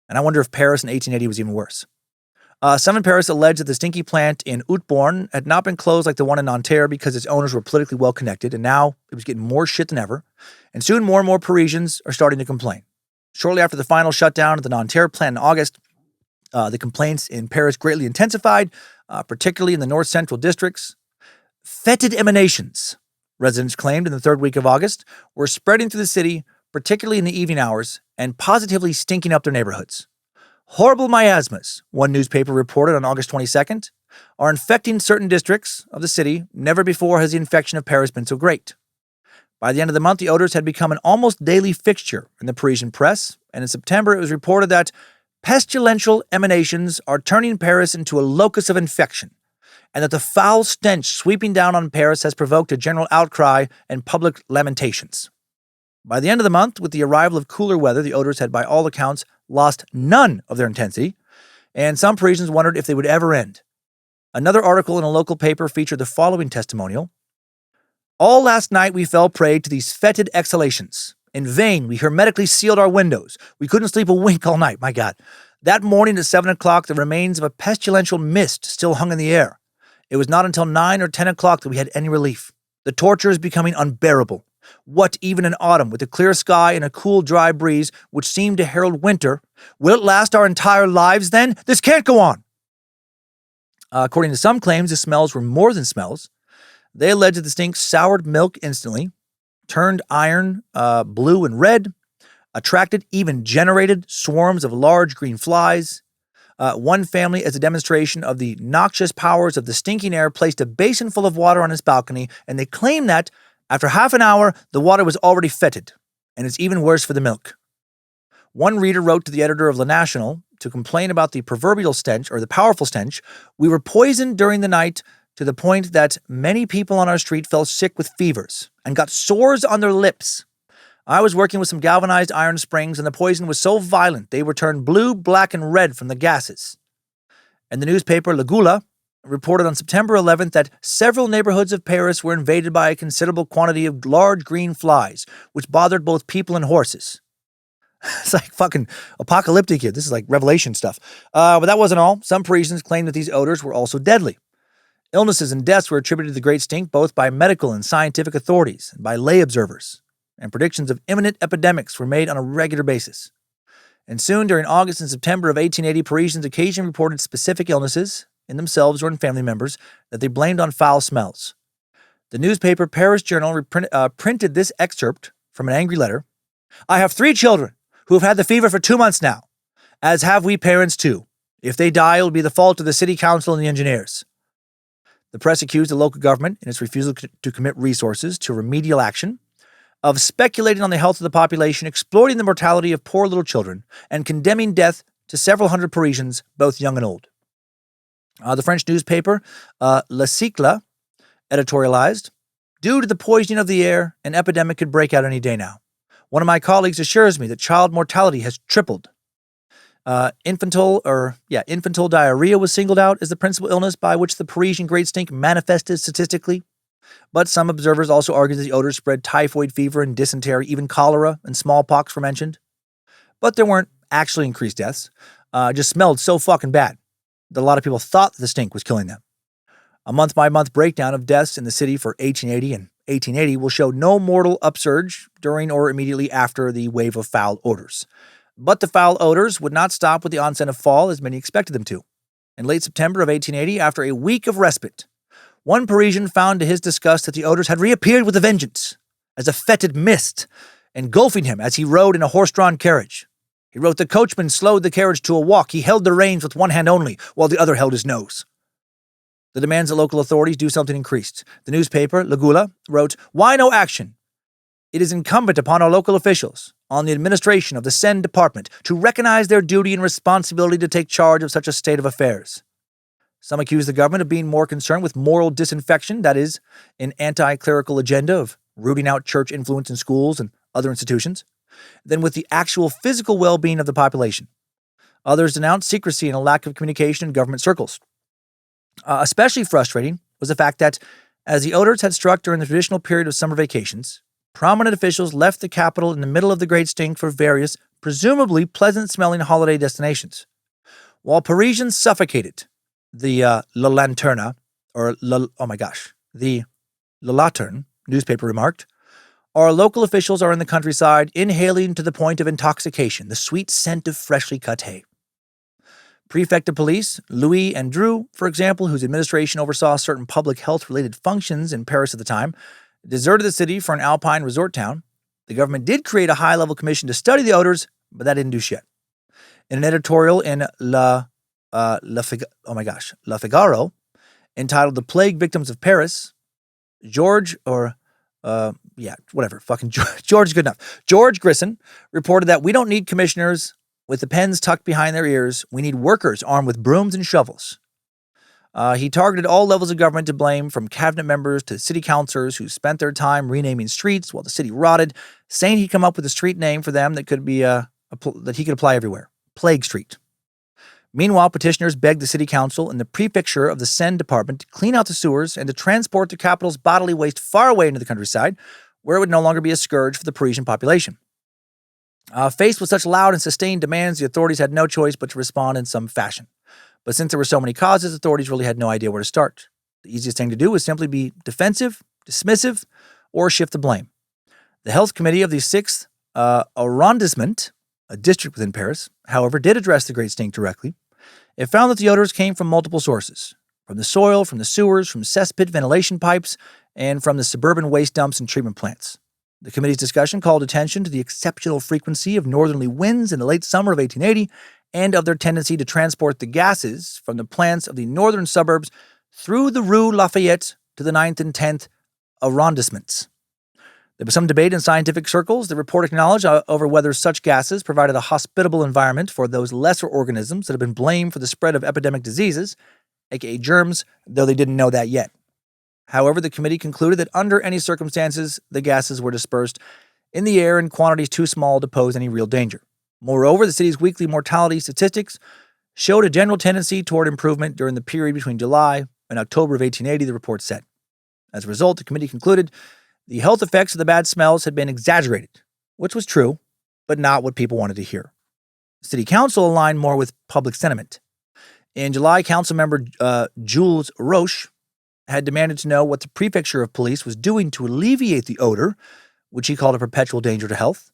And I wonder if Paris in 1880 was even worse. Some in Paris alleged that the stinky plant in Utborn had not been closed like the one in Nanterre because its owners were politically well connected, and now it was getting more shit than ever. And soon more and more Parisians are starting to complain. Shortly after the final shutdown of the Nanterre plant in August, the complaints in Paris greatly intensified, particularly in the north central districts. Fetid emanations, residents claimed in the third week of August, were spreading through the city, particularly in the evening hours, and positively stinking up their neighborhoods. Horrible miasmas, one newspaper reported on August 22nd, are infecting certain districts of the city. Never before has the infection of Paris been so great. By the end of the month, the odors had become an almost daily fixture in the Parisian press, and in September it was reported that pestilential emanations are turning Paris into a locus of infection, and that the foul stench sweeping down on Paris has provoked a general outcry and public lamentations. By the end of the month, with the arrival of cooler weather, the odors had by all accounts lost none of their intensity, and some Parisians wondered if they would ever end. Another article in a local paper featured the following testimonial. All last night we fell prey to these fetid exhalations. In vain we hermetically sealed our windows. We couldn't sleep a wink all night, my God. That morning at 7 o'clock, the remains of a pestilential mist still hung in the air. It was not until 9 or 10 o'clock that we had any relief. The torture is becoming unbearable. What, even in autumn, with a clear sky and a cool, dry breeze, which seemed to herald winter, will it last our entire lives then? This can't go on. According to some claims, the smells were more than smells. They alleged that the stink soured milk instantly, turned iron blue and red, attracted, even generated swarms of large green flies. One family, as a demonstration of the noxious powers of the stinking air, placed a basin full of water on its balcony, and they claimed that After half an hour, the water was already fetid, and it's even worse for the milk. One reader wrote to the editor of Le National to complain about the proverbial stench, or the powerful stench. We were poisoned during the night to the point that many people on our street fell sick with fevers and got sores on their lips. I was working with some galvanized iron springs, and the poison was so violent they were turned blue, black, and red from the gases. And the newspaper Le Gula reported on September 11th that several neighborhoods of Paris were invaded by a considerable quantity of large green flies, which bothered both people and horses. It's like fucking apocalyptic here. This is like Revelation stuff. But that wasn't all. Some Parisians claimed that these odors were also deadly. Illnesses and deaths were attributed to the great stink both by medical and scientific authorities and by lay observers, and predictions of imminent epidemics were made on a regular basis. And soon, during August and September of 1880, Parisians occasionally reported specific illnesses in themselves or in family members that they blamed on foul smells. The newspaper Paris Journal printed this excerpt from an angry letter. I have 3 children who have had the fever for 2 months now, as have we parents too. If they die, it will be the fault of the city council and the engineers. The press accused the local government, in its refusal to commit resources to remedial action, of speculating on the health of the population, exploiting the mortality of poor little children, and condemning death to several hundred Parisians, both young and old. The French newspaper Le Cycle editorialized, due to the poisoning of the air, an epidemic could break out any day now. One of my colleagues assures me that child mortality has tripled. Infantile diarrhea was singled out as the principal illness by which the Parisian great stink manifested statistically. But some observers also argued that the odor spread typhoid fever and dysentery, even cholera and smallpox were mentioned. But there weren't actually increased deaths. It just smelled so fucking bad that a lot of people thought the stink was killing them. A month-by-month breakdown of deaths in the city for 1880 and 1880 will show no mortal upsurge during or immediately after the wave of foul odors. But the foul odors would not stop with the onset of fall as many expected them to. In late September of 1880, after a week of respite, one Parisian found to his disgust that the odors had reappeared with a vengeance, as a fetid mist, engulfing him as he rode in a horse-drawn carriage. He wrote, the coachman slowed the carriage to a walk. He held the reins with one hand only, while the other held his nose. The demands that local authorities do something increased. The newspaper, Le Gula, wrote, why no action? It is incumbent upon our local officials, on the administration of the Seine department, to recognize their duty and responsibility to take charge of such a state of affairs. Some accuse the government of being more concerned with moral disinfection, that is, an anti-clerical agenda of rooting out church influence in schools and other institutions, than with the actual physical well-being of the population. Others denounce secrecy and a lack of communication in government circles. Especially frustrating was the fact that, as the odors had struck during the traditional period of summer vacations, prominent officials left the capital in the middle of the great stink for various, presumably pleasant-smelling holiday destinations. While Parisians suffocated, the La Lanterna, the La Laterne newspaper remarked, our local officials are in the countryside, inhaling to the point of intoxication the sweet scent of freshly cut hay. Prefect of Police, Louis Andrew, for example, whose administration oversaw certain public health-related functions in Paris at the time, deserted the city for an alpine resort town. The government did create a high-level commission to study the odors, but that didn't do shit. In an editorial in La Figaro, entitled The Plague Victims of Paris, George Grisson reported that we don't need commissioners with the pens tucked behind their ears. We need workers armed with brooms and shovels. He targeted all levels of government to blame, from cabinet members to city councilors who spent their time renaming streets while the city rotted, saying he'd come up with a street name for them that could be that he could apply everywhere: Plague Street. Meanwhile, petitioners begged the city council and the prefecture of the Seine department to clean out the sewers and to transport the capital's bodily waste far away into the countryside, where it would no longer be a scourge for the Parisian population. Faced with such loud and sustained demands, the authorities had no choice but to respond in some fashion. But since there were so many causes, authorities really had no idea where to start. The easiest thing to do was simply be defensive, dismissive, or shift the blame. The health committee of the 6th arrondissement, a district within Paris, however, did address the great stink directly. It found that the odors came from multiple sources: from the soil, from the sewers, from cesspit ventilation pipes, and from the suburban waste dumps and treatment plants. The committee's discussion called attention to the exceptional frequency of northerly winds in the late summer of 1880 and of their tendency to transport the gases from the plants of the northern suburbs through the Rue Lafayette to the 9th and 10th arrondissements. There was some debate in scientific circles. The report acknowledged over whether such gases provided a hospitable environment for those lesser organisms that have been blamed for the spread of epidemic diseases, aka germs, though they didn't know that yet. However, the committee concluded that under any circumstances, the gases were dispersed in the air in quantities too small to pose any real danger. Moreover, the city's weekly mortality statistics showed a general tendency toward improvement during the period between July and October of 1880, the report said. As a result, the committee concluded the health effects of the bad smells had been exaggerated, which was true, but not what people wanted to hear. The city council aligned more with public sentiment. In July, council member Jules Roche had demanded to know what the prefecture of police was doing to alleviate the odor, which he called a perpetual danger to health.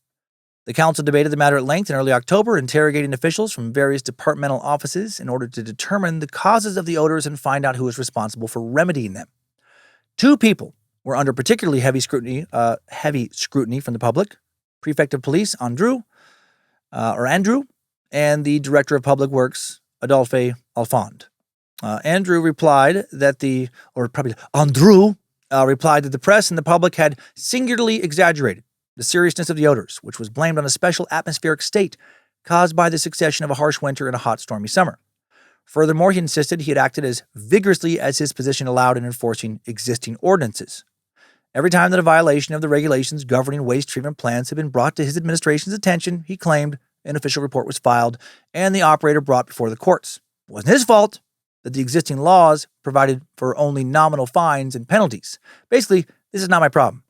The council debated the matter at length in early October, interrogating officials from various departmental offices in order to determine the causes of the odors and find out who was responsible for remedying them. 2 people were under particularly heavy scrutiny from the public: Prefect of Police Andrew, and the Director of Public Works Adolphe Alfond. Andrew replied that the press and the public had singularly exaggerated the seriousness of the odors, which was blamed on a special atmospheric state caused by the succession of a harsh winter and a hot, stormy summer. Furthermore, he insisted he had acted as vigorously as his position allowed in enforcing existing ordinances. Every time that a violation of the regulations governing waste treatment plants had been brought to his administration's attention, he claimed an official report was filed and the operator brought before the courts. It wasn't his fault that the existing laws provided for only nominal fines and penalties. Basically, this is not my problem.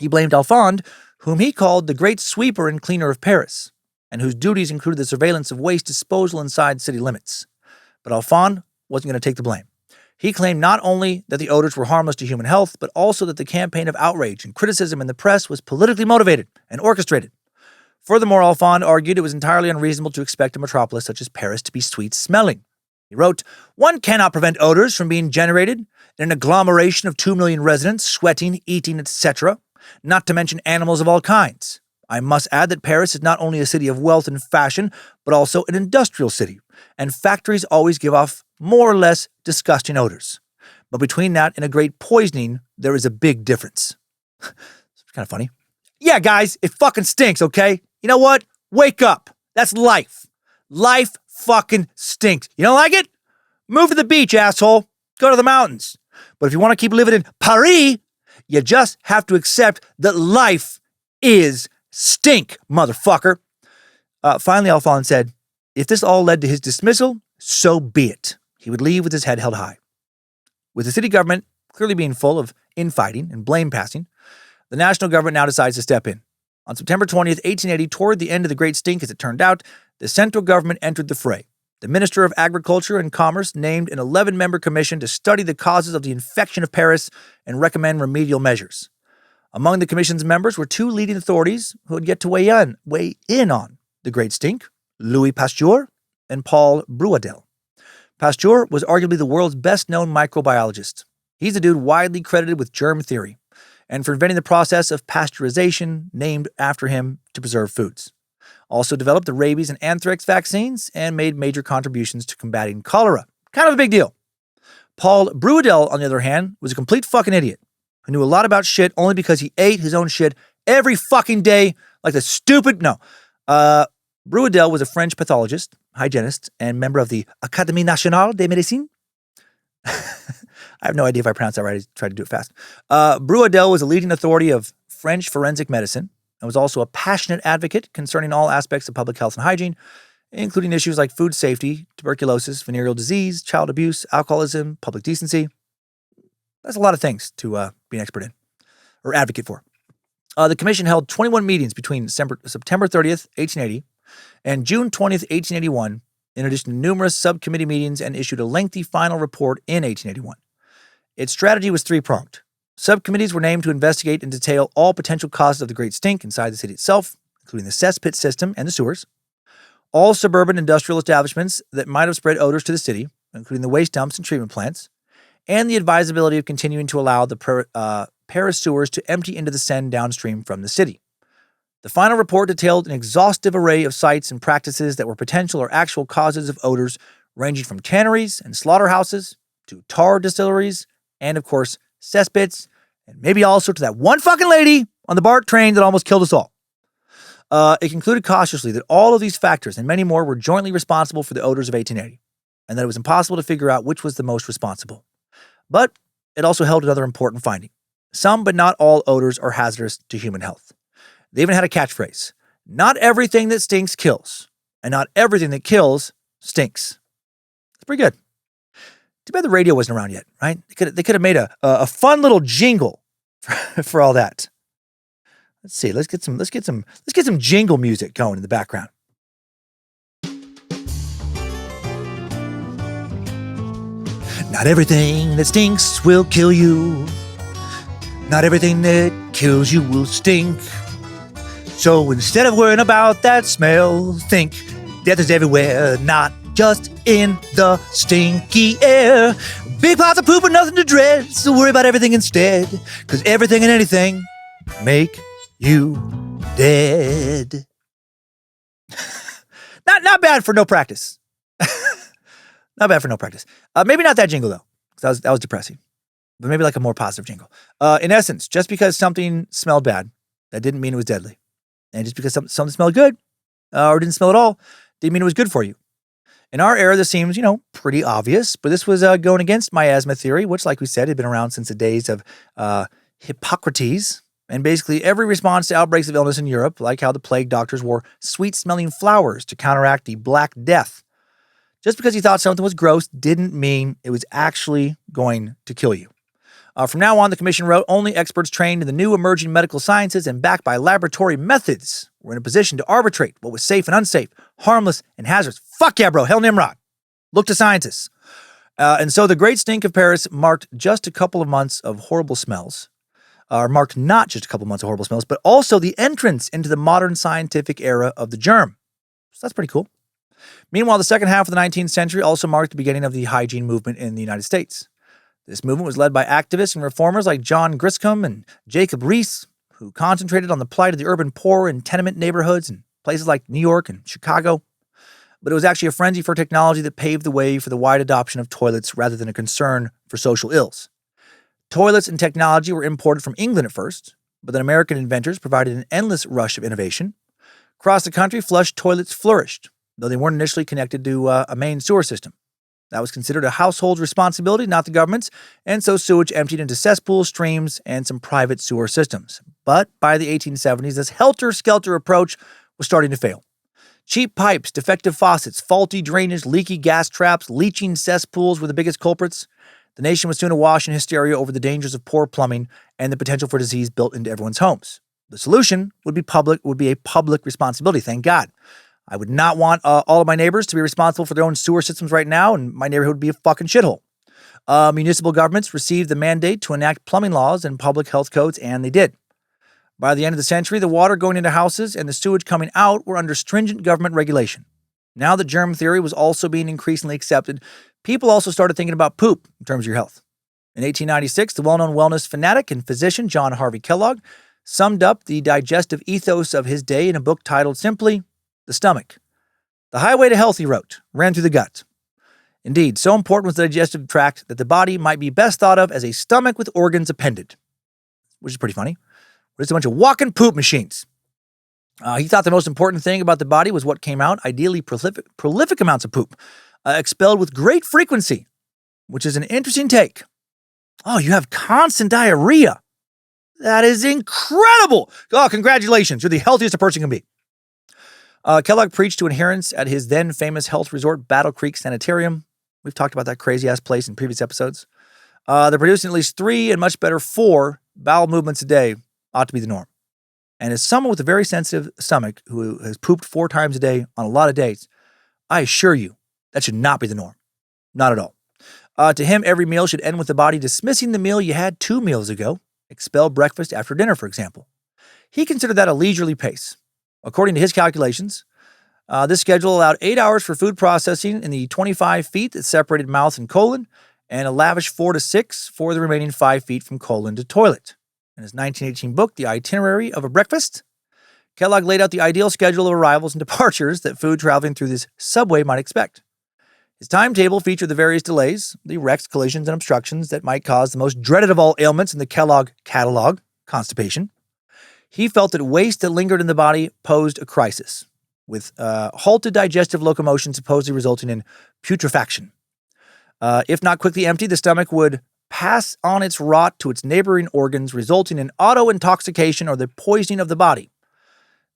He blamed Alfond, whom he called the great sweeper and cleaner of Paris, and whose duties included the surveillance of waste disposal inside city limits. But Alfond wasn't going to take the blame. He claimed not only that the odors were harmless to human health, but also that the campaign of outrage and criticism in the press was politically motivated and orchestrated. Furthermore, Alfond argued it was entirely unreasonable to expect a metropolis such as Paris to be sweet-smelling. He wrote, "One cannot prevent odors from being generated in an agglomeration of 2 million residents, sweating, eating, etc., not to mention animals of all kinds. I must add that Paris is not only a city of wealth and fashion, but also an industrial city, and factories always give off more or less disgusting odors. But between that and a great poisoning, there is a big difference." It's kind of funny. Yeah, guys, it fucking stinks, okay? You know what? Wake up. That's life. Life fucking stinks. You don't like it? Move to the beach, asshole. Go to the mountains. But if you want to keep living in Paris, you just have to accept that life is stink, motherfucker. Finally, Alfond said, if this all led to his dismissal, so be it. He would leave with his head held high. With the city government clearly being full of infighting and blame passing, the national government now decides to step in. On September 20th, 1880, toward the end of the Great Stink, as it turned out, the central government entered the fray. The Minister of Agriculture and Commerce named an 11-member commission to study the causes of the infection of Paris and recommend remedial measures. Among the commission's members were 2 leading authorities who had yet to weigh in on the Great Stink, Louis Pasteur and Paul Brouadel. Pasteur was arguably the world's best-known microbiologist. He's the dude widely credited with germ theory and for inventing the process of pasteurization named after him to preserve foods. Also developed the rabies and anthrax vaccines and made major contributions to combating cholera. Kind of a big deal. Paul Brouadel, on the other hand, was a complete fucking idiot who knew a lot about shit only because he ate his own shit every fucking day like the stupid... Brouadel was a French pathologist, hygienist, and member of the Académie Nationale de Médecine. I have no idea if I pronounced that right. I tried to do it fast. Brouadel was a leading authority of French forensic medicine and was also a passionate advocate concerning all aspects of public health and hygiene, including issues like food safety, tuberculosis, venereal disease, child abuse, alcoholism, public decency. That's a lot of things to be an expert in or advocate for. The commission held 21 meetings between September 30th, 1880 and June 20th, 1881, in addition to numerous subcommittee meetings, and issued a lengthy final report in 1881. Its strategy was 3-pronged. Subcommittees were named to investigate and detail all potential causes of the Great Stink inside the city itself, including the cesspit system and the sewers, all suburban industrial establishments that might have spread odors to the city, including the waste dumps and treatment plants, and the advisability of continuing to allow the Paris sewers to empty into the Seine downstream from the city. The final report detailed an exhaustive array of sites and practices that were potential or actual causes of odors, ranging from tanneries and slaughterhouses to tar distilleries and, of course, cesspits, and maybe also to that one fucking lady on the BART train that almost killed us all. It concluded cautiously that all of these factors and many more were jointly responsible for the odors of 1880, and that it was impossible to figure out which was the most responsible. But it also held another important finding. Some, but not all, odors are hazardous to human health. They even had a catchphrase. Not everything that stinks kills, and not everything that kills stinks. That's pretty good. Too bad the radio wasn't around yet, right? They could have made a fun little jingle for all that. Let's see. Let's get some jingle music going in the background. Not everything that stinks will kill you. Not everything that kills you will stink. So instead of worrying about that smell, think death is everywhere, not just in the stinky air. Big pots of poop and nothing to dread, so worry about everything instead. Cause everything and anything make you dead. Not bad for no practice. Not bad for no practice. Maybe not that jingle though, because that was depressing. But maybe like a more positive jingle. In essence, just because something smelled bad, that didn't mean it was deadly. And just because something smelled good, or didn't smell at all, didn't mean it was good for you. In our era, this seems, pretty obvious, but this was going against miasma theory, which, like we said, had been around since the days of Hippocrates. And basically every response to outbreaks of illness in Europe, like how the plague doctors wore sweet-smelling flowers to counteract the Black Death. Just because you thought something was gross didn't mean it was actually going to kill you. From now on, the commission wrote, only experts trained in the new emerging medical sciences and backed by laboratory methods were in a position to arbitrate what was safe and unsafe, harmless and hazardous. Fuck yeah, bro. Hell Nimrod. Look to scientists. And so the Great Stink of Paris marked just a couple of months of horrible smells. Marked not just a couple months of horrible smells, but also the entrance into the modern scientific era of the germ. So that's pretty cool. Meanwhile, the second half of the 19th century also marked the beginning of the hygiene movement in the United States. This movement was led by activists and reformers like John Griscom and Jacob Riis, who concentrated on the plight of the urban poor in tenement neighborhoods in places like New York and Chicago. But it was actually a frenzy for technology that paved the way for the wide adoption of toilets rather than a concern for social ills. Toilets and technology were imported from England at first, but then American inventors provided an endless rush of innovation. Across the country, flush toilets flourished, though they weren't initially connected to a main sewer system. That was considered a household responsibility, not the government's, and so sewage emptied into cesspools, streams, and some private sewer systems. But by the 1870s, this helter-skelter approach was starting to fail. Cheap pipes, defective faucets, faulty drainage, leaky gas traps, leaching cesspools were the biggest culprits. The nation was soon awash in hysteria over the dangers of poor plumbing and the potential for disease built into everyone's homes. The solution would be a public responsibility, thank God. I would not want all of my neighbors to be responsible for their own sewer systems right now, and my neighborhood would be a fucking shithole. Municipal governments received the mandate to enact plumbing laws and public health codes, and they did. By the end of the century, the water going into houses and the sewage coming out were under stringent government regulation. Now that germ theory was also being increasingly accepted, people also started thinking about poop in terms of your health. In 1896, the well-known wellness fanatic and physician John Harvey Kellogg summed up the digestive ethos of his day in a book titled simply, The Stomach. The highway to health, he wrote, ran through the gut. Indeed, so important was the digestive tract that the body might be best thought of as a stomach with organs appended. Which is pretty funny. We're just a bunch of walking poop machines. He thought the most important thing about the body was what came out, ideally prolific amounts of poop, expelled with great frequency, which is an interesting take. Oh, you have constant diarrhea. That is incredible. Oh, congratulations. You're the healthiest a person can be. Kellogg preached to adherents at his then famous health resort, Battle Creek Sanitarium. We've talked about that crazy-ass place in previous episodes. They're producing at least 3 and much better 4 bowel movements a day ought to be the norm. And as someone with a very sensitive stomach who has pooped 4 times a day on a lot of days, I assure you that should not be the norm. Not at all. To him, every meal should end with the body dismissing the meal you had 2 meals ago. Expel breakfast after dinner, for example. He considered that a leisurely pace. According to his calculations, this schedule allowed 8 hours for food processing in the 25 feet that separated mouth and colon, and a lavish 4 to 6 for the remaining 5 feet from colon to toilet. In his 1918 book, The Itinerary of a Breakfast, Kellogg laid out the ideal schedule of arrivals and departures that food traveling through this subway might expect. His timetable featured the various delays, the wrecks, collisions, and obstructions that might cause the most dreaded of all ailments in the Kellogg catalog, constipation. He felt that waste that lingered in the body posed a crisis, with halted digestive locomotion supposedly resulting in putrefaction. If not quickly emptied, the stomach would pass on its rot to its neighboring organs, resulting in auto-intoxication or the poisoning of the body.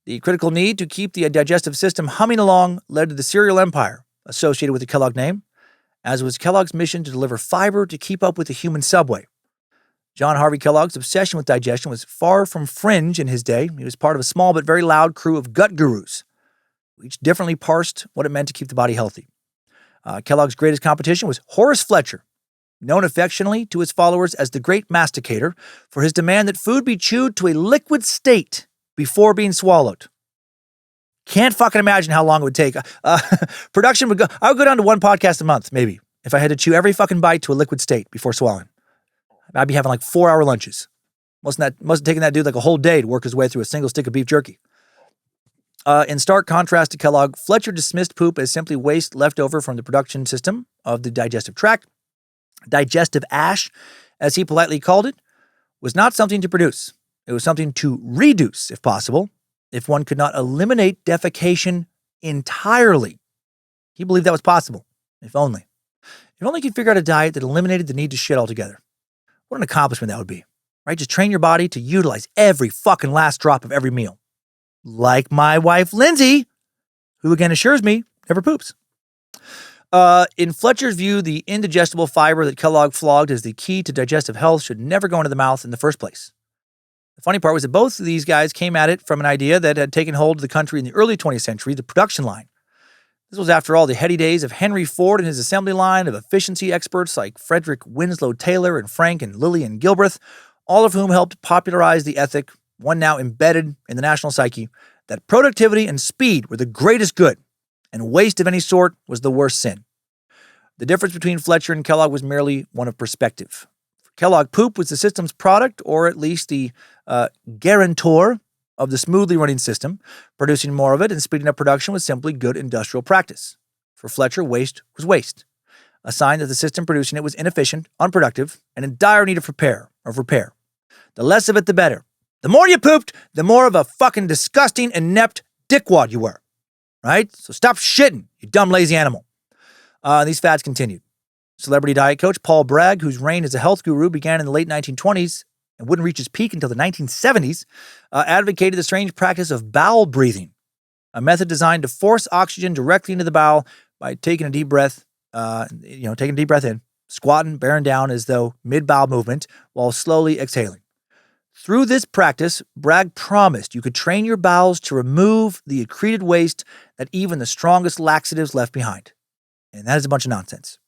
The critical need to keep the digestive system humming along led to the cereal empire associated with the Kellogg name, as was Kellogg's mission to deliver fiber to keep up with the human subway. John Harvey Kellogg's obsession with digestion was far from fringe in his day. He was part of a small but very loud crew of gut gurus, who each differently parsed what it meant to keep the body healthy. Kellogg's greatest competition was Horace Fletcher, known affectionately to his followers as the Great Masticator, for his demand that food be chewed to a liquid state before being swallowed. Can't fucking imagine how long it would take. Production would go, I would go down to one podcast a month, maybe, if I had to chew every fucking bite to a liquid state before swallowing. I'd be having like 4-hour lunches. Must have taken that dude like a whole day to work his way through a single stick of beef jerky. In stark contrast to Kellogg, Fletcher dismissed poop as simply waste left over from the production system of the digestive tract. Digestive ash, as he politely called it, was not something to produce. It was something to reduce, if possible, if one could not eliminate defecation entirely. He believed that was possible, if only. If only he could figure out a diet that eliminated the need to shit altogether. What an accomplishment that would be, right? Just train your body to utilize every fucking last drop of every meal. Like my wife, Lindsay, who again assures me never poops. In Fletcher's view, the indigestible fiber that Kellogg flogged as the key to digestive health should never go into the mouth in the first place. The funny part was that both of these guys came at it from an idea that had taken hold of the country in the early 20th century, the production line. This was, after all, the heady days of Henry Ford and his assembly line of efficiency experts like Frederick Winslow Taylor and Frank and Lillian Gilbreth, all of whom helped popularize the ethic, one now embedded in the national psyche, that productivity and speed were the greatest good, and waste of any sort was the worst sin. The difference between Fletcher and Kellogg was merely one of perspective. For Kellogg, poop was the system's product, or at least the guarantor of the smoothly running system. Producing more of it and speeding up production was simply good industrial practice. For Fletcher, waste was waste, a sign that the system producing it was inefficient, unproductive, and in dire need of repair. The less of it, the better. The more you pooped, the more of a fucking disgusting, inept dickwad you were. Right? So stop shitting, you dumb, lazy animal. These fads continued. Celebrity diet coach Paul Bragg, whose reign as a health guru began in the late 1920s and wouldn't reach its peak until the 1970s, advocated the strange practice of bowel breathing, a method designed to force oxygen directly into the bowel by taking a deep breath, taking a deep breath in, squatting, bearing down as though mid-bowel movement, while slowly exhaling. Through this practice, Bragg promised you could train your bowels to remove the accreted waste that even the strongest laxatives left behind. And that is a bunch of nonsense.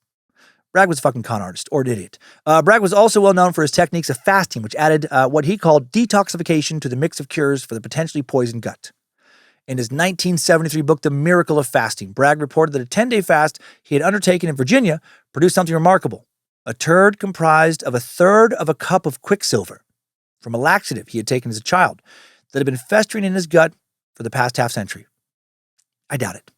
Bragg was a fucking con artist, or an idiot. Bragg was also well known for his techniques of fasting, which added what he called detoxification to the mix of cures for the potentially poisoned gut. In his 1973 book, The Miracle of Fasting, Bragg reported that a 10-day fast he had undertaken in Virginia produced something remarkable. A turd comprised of 1/3 of a cup of quicksilver from a laxative he had taken as a child that had been festering in his gut for the past half-century. I doubt it.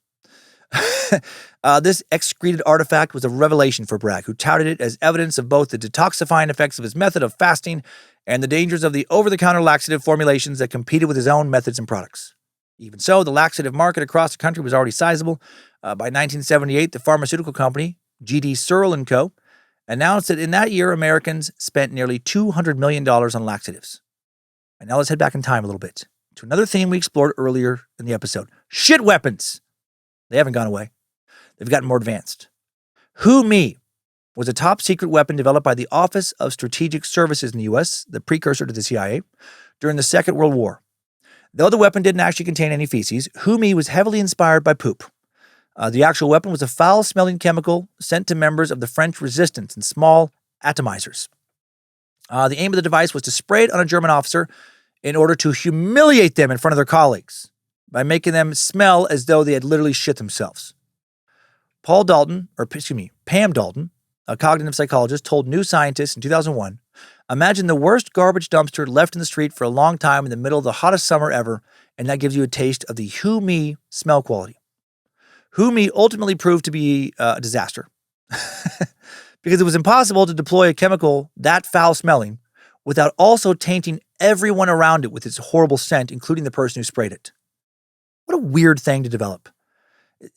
This excreted artifact was a revelation for Bragg, who touted it as evidence of both the detoxifying effects of his method of fasting and the dangers of the over-the-counter laxative formulations that competed with his own methods and products. Even so, the laxative market across the country was already sizable. By 1978, the pharmaceutical company, G.D. Searle & Co., announced that in that year, Americans spent nearly $200 million on laxatives. And now let's head back in time a little bit to another theme we explored earlier in the episode. Shit weapons! They haven't gone away. They've gotten more advanced. Who Me was a top-secret weapon developed by the Office of Strategic Services in the U.S., the precursor to the CIA, during the Second World War. Though the weapon didn't actually contain any feces, Who Me was heavily inspired by poop. The actual weapon was a foul-smelling chemical sent to members of the French resistance in small atomizers. The aim of the device was to spray it on a German officer in order to humiliate them in front of their colleagues by making them smell as though they had literally shit themselves. Pam Dalton, a cognitive psychologist, told New Scientist in 2001, imagine the worst garbage dumpster left in the street for a long time in the middle of the hottest summer ever, and that gives you a taste of the Who Me smell quality. Who Me ultimately proved to be a disaster because it was impossible to deploy a chemical that foul-smelling without also tainting everyone around it with its horrible scent, including the person who sprayed it. What a weird thing to develop.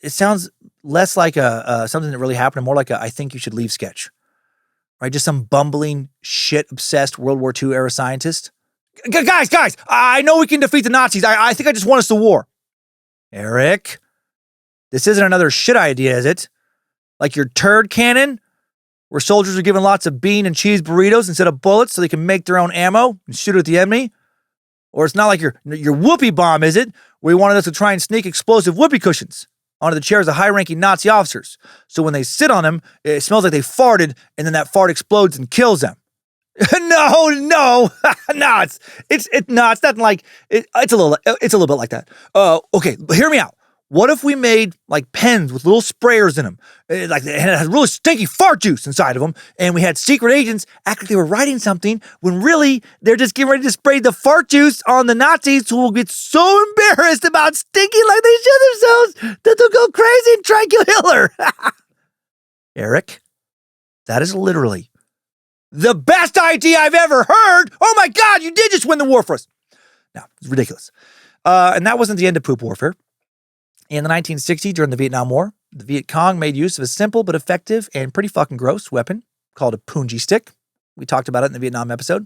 It sounds less like something that really happened and more like a I think you should leave sketch. Right? Just some bumbling, shit-obsessed World War II era scientist. Guys, I know we can defeat the Nazis. I think I just want us to war. Eric, this isn't another shit idea, is it? Like your turd cannon, where soldiers are given lots of bean and cheese burritos instead of bullets so they can make their own ammo and shoot at the enemy? Or it's not like your whoopee bomb, is it? Where you wanted us to try and sneak explosive whoopee cushions onto the chairs of high-ranking Nazi officers. So when they sit on them, it smells like they farted, and then that fart explodes and kills them. No, it's nothing like it. It's a little bit like that. Okay, but hear me out. What if we made like pens with little sprayers in them, and it had really stinky fart juice inside of them, and we had secret agents act like they were writing something when really they're just getting ready to spray the fart juice on the Nazis, who will get so embarrassed about stinking like they shit themselves that they'll go crazy and try and kill Hitler. Eric, that is literally the best idea I've ever heard. Oh my God, you did just win the war for us. No, it's ridiculous. And that wasn't the end of poop warfare. In the 1960s, during the Vietnam War, the Viet Cong made use of a simple but effective and pretty fucking gross weapon called a Punji stick. We talked about it in the Vietnam episode.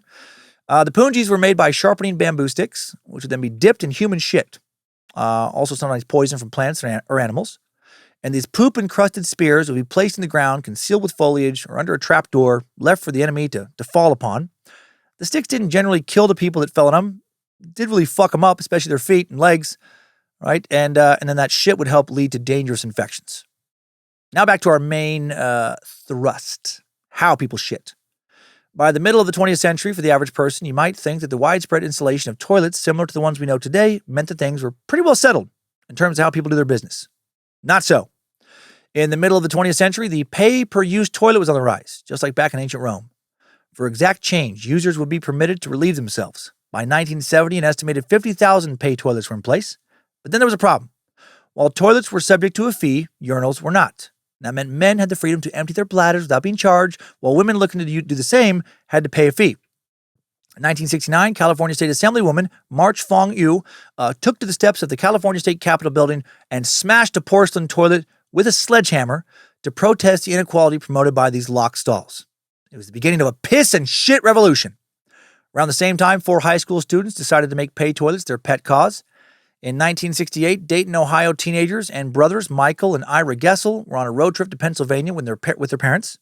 The Punjis were made by sharpening bamboo sticks, which would then be dipped in human shit. Also sometimes poison from plants or animals. And these poop-encrusted spears would be placed in the ground, concealed with foliage or under a trap door, left for the enemy to fall upon. The sticks didn't generally kill the people that fell on them. It did really fuck them up, especially their feet and legs. Right? And then that shit would help lead to dangerous infections. Now back to our main thrust. How people shit. By the middle of the 20th century, for the average person, you might think that the widespread installation of toilets similar to the ones we know today meant that things were pretty well settled in terms of how people do their business. Not so. In the middle of the 20th century, the pay-per-use toilet was on the rise, just like back in ancient Rome. For exact change, users would be permitted to relieve themselves. By 1970, an estimated 50,000 pay toilets were in place. But then there was a problem. While toilets were subject to a fee, urinals were not. That meant men had the freedom to empty their bladders without being charged, while women looking to do the same had to pay a fee. In 1969, California State Assemblywoman March Fong Yu took to the steps of the California State Capitol building and smashed a porcelain toilet with a sledgehammer to protest the inequality promoted by these locked stalls. It was the beginning of a piss and shit revolution. Around the same time, 4 high school students decided to make pay toilets their pet cause. In 1968, Dayton, Ohio teenagers and brothers Michael and Ira Gessel were on a road trip to Pennsylvania with their parents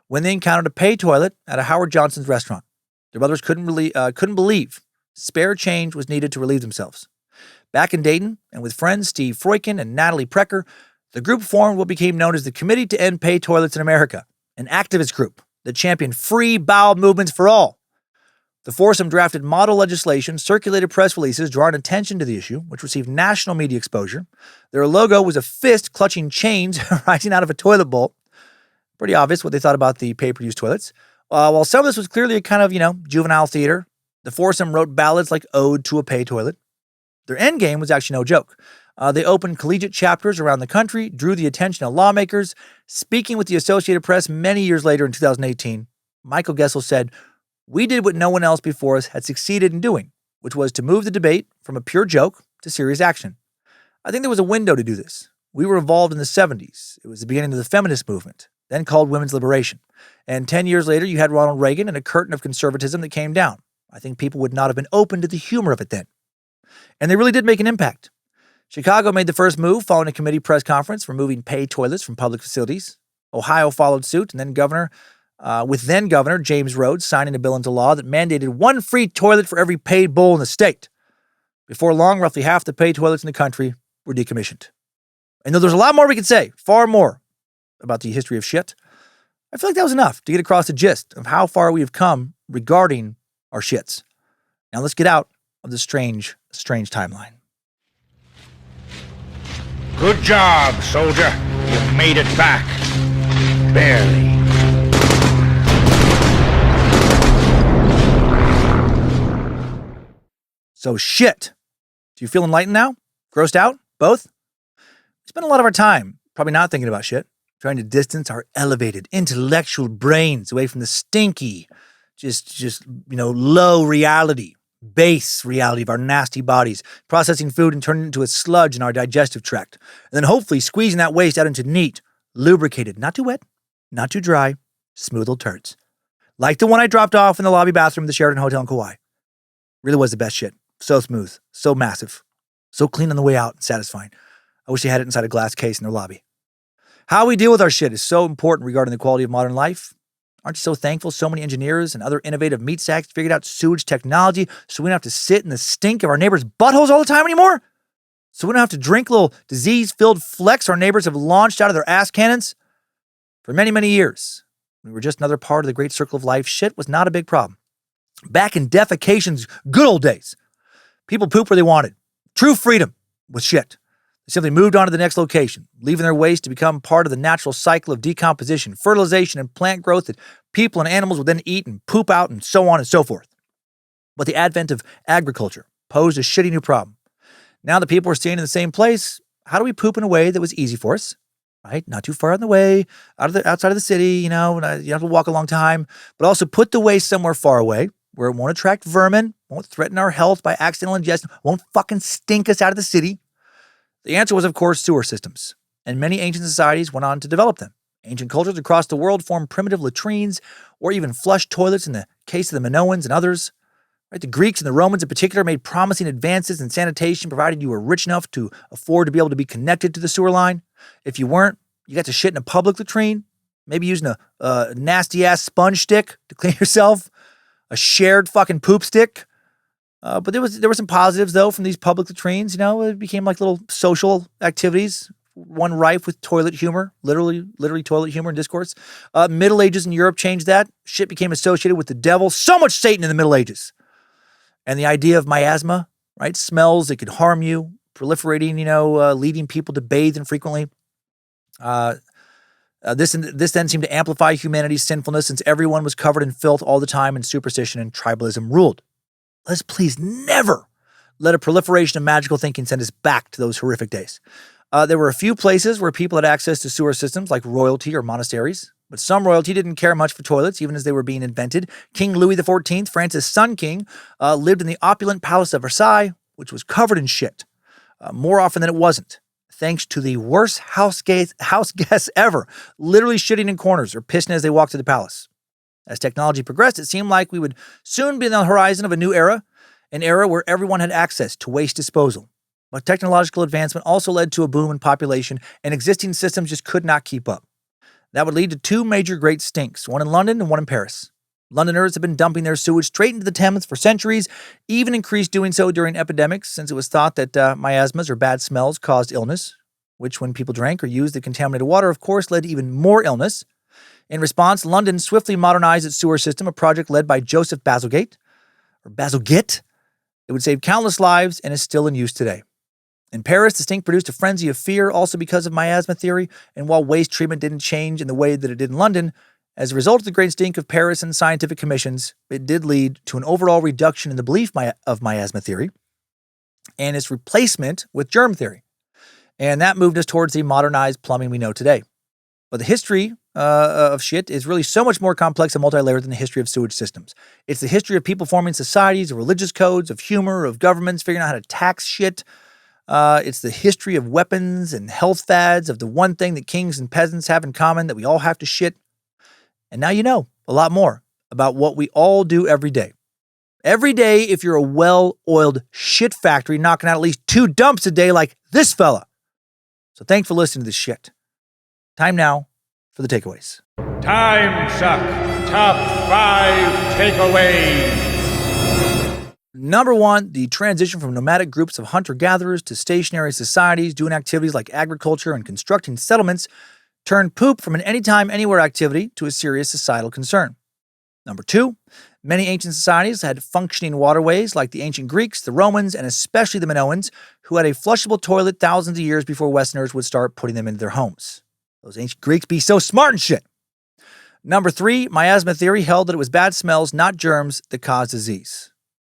when they encountered a pay toilet at a Howard Johnson's restaurant. Their brothers couldn't believe spare change was needed to relieve themselves. Back in Dayton, and with friends Steve Freuchen and Natalie Precker, the group formed what became known as the Committee to End Pay Toilets in America, an activist group that championed free bowel movements for all. The foursome drafted model legislation, circulated press releases drawing attention to the issue, which received national media exposure. Their logo was a fist clutching chains rising out of a toilet bowl. Pretty obvious what they thought about the pay-per-use toilets. While some of this was clearly a kind of, juvenile theater, the foursome wrote ballads like Ode to a Pay Toilet. Their end game was actually no joke. They opened collegiate chapters around the country, drew the attention of lawmakers. Speaking with the Associated Press many years later in 2018, Michael Gessel said, "We did what no one else before us had succeeded in doing, which was to move the debate from a pure joke to serious action. I think there was a window to do this. We were involved in the 70s. It was the beginning of the feminist movement, then called women's liberation. And 10 years later, you had Ronald Reagan and a curtain of conservatism that came down. I think people would not have been open to the humor of it then. And they really did make an impact. Chicago made the first move following a committee press conference removing pay toilets from public facilities. Ohio followed suit, and then Governor James Rhodes signing a bill into law that mandated one free toilet for every paid bowl in the state. Before long, roughly half the paid toilets in the country were decommissioned. And though there's a lot more we could say, far more, about the history of shit, I feel like that was enough to get across the gist of how far we have come regarding our shits. Now let's get out of this strange timeline. Good job, soldier. You made it back. Barely. So shit. Do you feel enlightened now? Grossed out? Both? We spend a lot of our time probably not thinking about shit, trying to distance our elevated intellectual brains away from the stinky, just low reality, base reality of our nasty bodies, processing food and turning it into a sludge in our digestive tract, and then hopefully squeezing that waste out into neat, lubricated, not too wet, not too dry, smooth little turds. Like the one I dropped off in the lobby bathroom of the Sheraton Hotel in Kauai. Really was the best shit. So smooth, so massive, so clean on the way out and satisfying. I wish they had it inside a glass case in their lobby. How we deal with our shit is so important regarding the quality of modern life. Aren't you so thankful so many engineers and other innovative meat sacks figured out sewage technology so we don't have to sit in the stink of our neighbors' buttholes all the time anymore? So we don't have to drink little disease-filled flecks our neighbors have launched out of their ass cannons? For many, many years, we were just another part of the great circle of life. Shit was not a big problem. Back in defecation's good old days, people pooped where they wanted. True freedom with shit. They simply moved on to the next location, leaving their waste to become part of the natural cycle of decomposition, fertilization, and plant growth that people and animals would then eat and poop out and so on and so forth. But the advent of agriculture posed a shitty new problem. Now that people are staying in the same place, how do we poop in a way that was easy for us? Right? Not too far on the way, outside of the city, you have to walk a long time, but also put the waste somewhere far away where it won't attract vermin, won't threaten our health by accidental ingestion, won't fucking stink us out of the city. The answer was, of course, sewer systems, and many ancient societies went on to develop them. Ancient cultures across the world formed primitive latrines or even flush toilets in the case of the Minoans and others. Right? The Greeks and the Romans in particular made promising advances in sanitation provided you were rich enough to afford to be able to be connected to the sewer line. If you weren't, you got to shit in a public latrine, maybe using a nasty-ass sponge stick to clean yourself, a shared fucking poop stick. But there were some positives, though, from these public latrines. It became like little social activities, one rife with toilet humor, literally toilet humor and discourse. Middle Ages in Europe changed that. Shit became associated with the devil. So much Satan in the Middle Ages. And the idea of miasma, right? Smells that could harm you, proliferating, leading people to bathe infrequently. This then seemed to amplify humanity's sinfulness since everyone was covered in filth all the time and superstition and tribalism ruled. Let's please never let a proliferation of magical thinking send us back to those horrific days. There were a few places where people had access to sewer systems like royalty or monasteries, but some royalty didn't care much for toilets even as they were being invented. King Louis XIV, France's son king, lived in the opulent palace of Versailles, which was covered in shit, more often than it wasn't, thanks to the worst house guests ever, literally shitting in corners or pissing as they walked to the palace. As technology progressed, it seemed like we would soon be on the horizon of a new era, an era where everyone had access to waste disposal. But technological advancement also led to a boom in population, and existing systems just could not keep up. That would lead to two major great stinks, one in London and one in Paris. Londoners have been dumping their sewage straight into the Thames for centuries, even increased doing so during epidemics, since it was thought that miasmas or bad smells caused illness, which when people drank or used the contaminated water, of course, led to even more illness. In response, London swiftly modernized its sewer system, a project led by Joseph Bazalgette. It would save countless lives and is still in use today. In Paris, the stink produced a frenzy of fear, also because of miasma theory, and while waste treatment didn't change in the way that it did in London, as a result of the great stink of Paris and scientific commissions, it did lead to an overall reduction in the belief of miasma theory and its replacement with germ theory. And that moved us towards the modernized plumbing we know today. But the history of shit is really so much more complex and multi-layered than the history of sewage systems. It's the history of people forming societies, of religious codes, of humor, of governments figuring out how to tax shit. It's the history of weapons and health fads, of the one thing that kings and peasants have in common, that we all have to shit. And now you know a lot more about what we all do every day. Every day, if you're a well-oiled shit factory knocking out at least 2 dumps a day like this fella. So thanks for listening to this shit. Time now for the takeaways. Timesuck Top 5 Takeaways. Number 1, the transition from nomadic groups of hunter-gatherers to stationary societies doing activities like agriculture and constructing settlements turned poop from an anytime, anywhere activity to a serious societal concern. Number 2, many ancient societies had functioning waterways like the ancient Greeks, the Romans, and especially the Minoans, who had a flushable toilet thousands of years before Westerners would start putting them into their homes. Those ancient Greeks be so smart and shit. Number 3, miasma theory held that it was bad smells, not germs, that caused disease.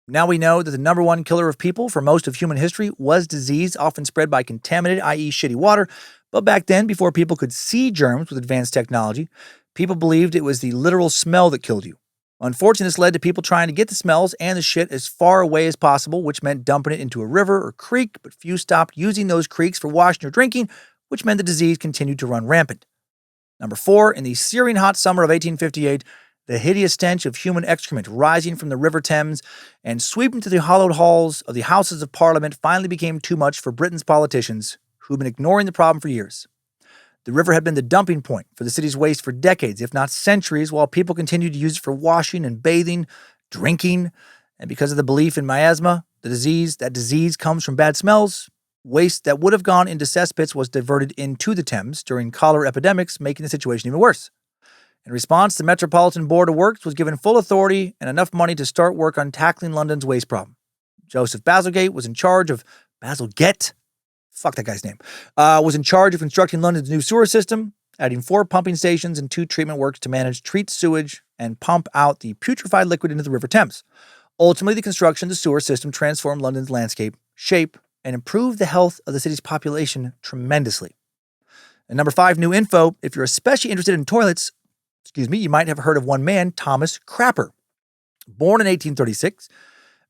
Now we know that the number 1 killer of people for most of human history was disease, often spread by contaminated, i.e. shitty water. But back then, before people could see germs with advanced technology, people believed it was the literal smell that killed you, Unfortunately, this led to people trying to get the smells and the shit as far away as possible, which meant dumping it into a river or creek, but few stopped using those creeks for washing or drinking, which meant the disease continued to run rampant. Number 4, in the searing hot summer of 1858, the hideous stench of human excrement rising from the River Thames and sweeping to the hollowed halls of the Houses of Parliament finally became too much for Britain's politicians, who had been ignoring the problem for years. The river had been the dumping point for the city's waste for decades, if not centuries, while people continued to use it for washing and bathing, drinking, and because of the belief in miasma, that disease comes from bad smells, waste that would have gone into cesspits was diverted into the Thames during cholera epidemics, making the situation even worse. In response, the Metropolitan Board of Works was given full authority and enough money to start work on tackling London's waste problem. Joseph Bazalgette was in charge of Bazalgette? Fuck that guy's name. Was in charge of constructing London's new sewer system, adding 4 pumping stations and 2 treatment works to treat sewage and pump out the putrefied liquid into the River Thames. Ultimately, the construction of the sewer system transformed London's landscape, shape, and improved the health of the city's population tremendously. And number 5, new info. If you're especially interested in toilets, you might have heard of one man, Thomas Crapper. Born in 1836,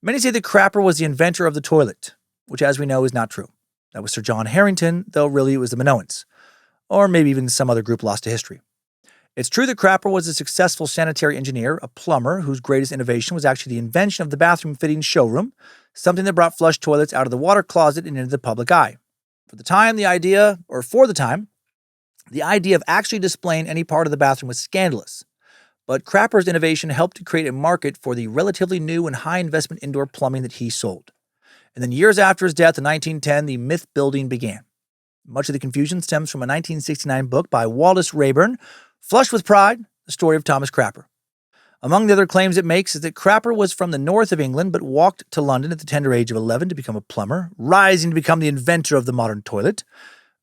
many say that Crapper was the inventor of the toilet, which as we know is not true. That was Sir John Harrington, though really it was the Minoans. Or maybe even some other group lost to history. It's true that Crapper was a successful sanitary engineer, a plumber, whose greatest innovation was actually the invention of the bathroom fitting showroom, something that brought flush toilets out of the water closet and into the public eye. The idea of actually displaying any part of the bathroom was scandalous. But Crapper's innovation helped to create a market for the relatively new and high-investment indoor plumbing that he sold. And then years after his death in 1910, the myth building began. Much of the confusion stems from a 1969 book by Wallace Rayburn, Flush with Pride, the story of Thomas Crapper. Among the other claims it makes is that Crapper was from the north of England but walked to London at the tender age of 11 to become a plumber, rising to become the inventor of the modern toilet.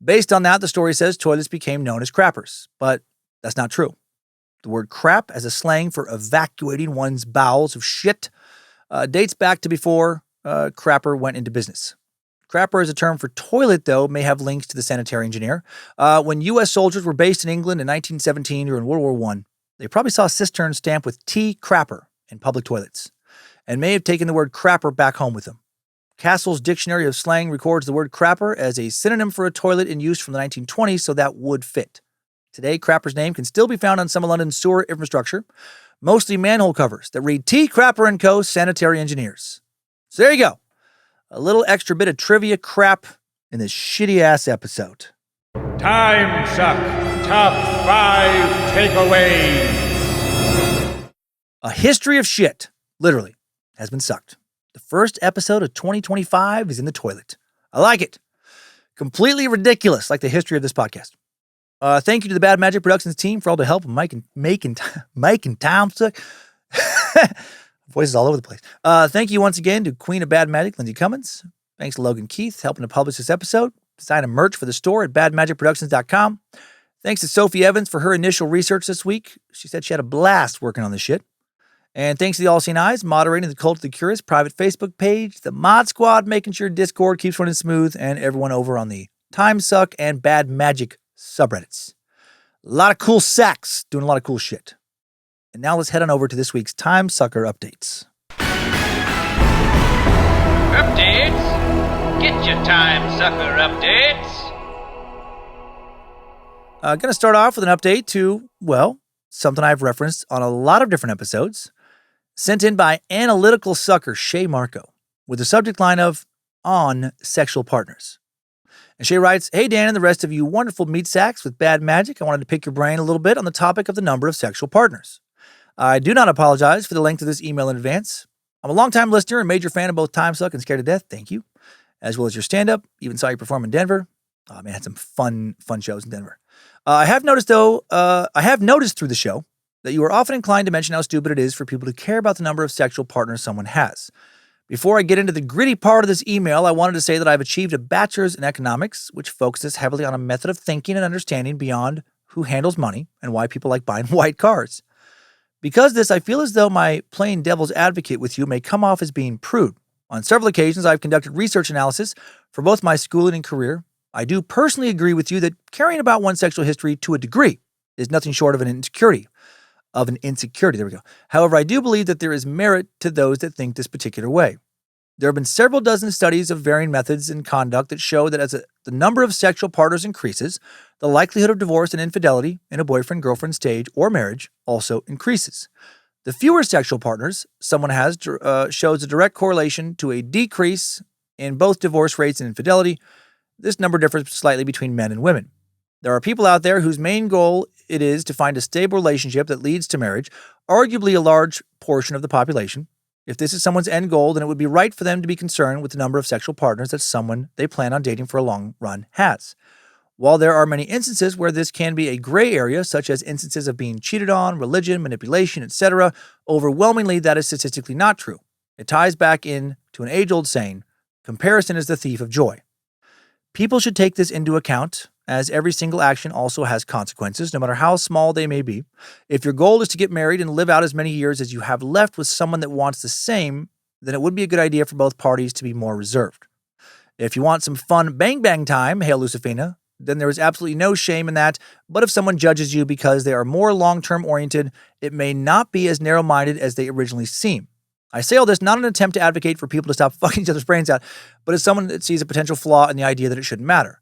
Based on that, the story says toilets became known as crappers, but that's not true. The word crap as a slang for evacuating one's bowels of shit dates back to before crapper went into business. Crapper as a term for toilet, though, may have links to the sanitary engineer. When U.S. soldiers were based in England in 1917 during World War I, they probably saw a cistern stamped with T. Crapper in public toilets and may have taken the word crapper back home with them. Castle's Dictionary of Slang records the word crapper as a synonym for a toilet in use from the 1920s, so that would fit. Today, crapper's name can still be found on some of London's sewer infrastructure, mostly manhole covers that read T. Crapper & Co. Sanitary Engineers. So there you go. A little extra bit of trivia crap in this shitty-ass episode. Timesuck Top 5 Takeaways. A history of shit, literally, has been sucked. The first episode of 2025 is in the toilet. I like it. Completely ridiculous, like the history of this podcast. Thank you to the Bad Magic Productions team for all the help in making Timesuck. Voices all over the place. Thank you once again to Queen of Bad Magic, Lindsay Cummins. Thanks to Logan Keith helping to publish this episode. Design merch for the store at badmagicproductions.com. Thanks to Sophie Evans for her initial research this week. She said she had a blast working on this shit. And thanks to the All Seeing Eyes moderating the Cult of the Curious private Facebook page, the Mod Squad making sure Discord keeps running smooth, and everyone over on the Timesuck and Bad Magic subreddits. A lot of cool sacks doing a lot of cool shit. And now let's head on over to this week's Timesucker updates. Updates? Get your Timesucker updates. Going to start off with an update to, well, something I've referenced on a lot of different episodes, sent in by analytical sucker Shay Marco, with the subject line of On Sexual Partners. And Shay writes, "Hey Dan and the rest of you wonderful meat sacks with bad magic, I wanted to pick your brain a little bit on the topic of the number of sexual partners. I do not apologize for the length of this email in advance. I'm a longtime listener and major fan of both Timesuck and Scared to Death, thank you, as well as your stand-up, even saw you perform in Denver. Oh man, had some fun shows in Denver. I have noticed through the show that you are often inclined to mention how stupid it is for people to care about the number of sexual partners someone has. Before I get into the gritty part of this email, I wanted to say that I've achieved a bachelor's in economics, which focuses heavily on a method of thinking and understanding beyond who handles money and why people like buying white cars. Because of this, I feel as though my playing devil's advocate with you may come off as being prude. On several occasions, I've conducted research analysis for both my schooling and career. I do personally agree with you that caring about one's sexual history to a degree is nothing short of an insecurity. of an insecurity. There we go. However, I do believe that there is merit to those that think this particular way. There have been several dozen studies of varying methods and conduct that show that as the number of sexual partners increases, the likelihood of divorce and infidelity in a boyfriend-girlfriend stage or marriage also increases. The fewer sexual partners someone has shows a direct correlation to a decrease in both divorce rates and infidelity. This number differs slightly between men and women. There are people out there whose main goal it is to find a stable relationship that leads to marriage, arguably a large portion of the population. If this is someone's end goal, then it would be right for them to be concerned with the number of sexual partners that someone they plan on dating for a long run has. While there are many instances where this can be a gray area, such as instances of being cheated on, religion, manipulation, etc., overwhelmingly that is statistically not true. It ties back in to an age-old saying, comparison is the thief of joy. People should take this into account, as every single action also has consequences, no matter how small they may be. If your goal is to get married and live out as many years as you have left with someone that wants the same, then it would be a good idea for both parties to be more reserved. If you want some fun bang time, hail Lucifina, then there is absolutely no shame in that. But if someone judges you because they are more long-term oriented, it may not be as narrow-minded as they originally seem. I say all this not in an attempt to advocate for people to stop fucking each other's brains out, but as someone that sees a potential flaw in the idea that it shouldn't matter.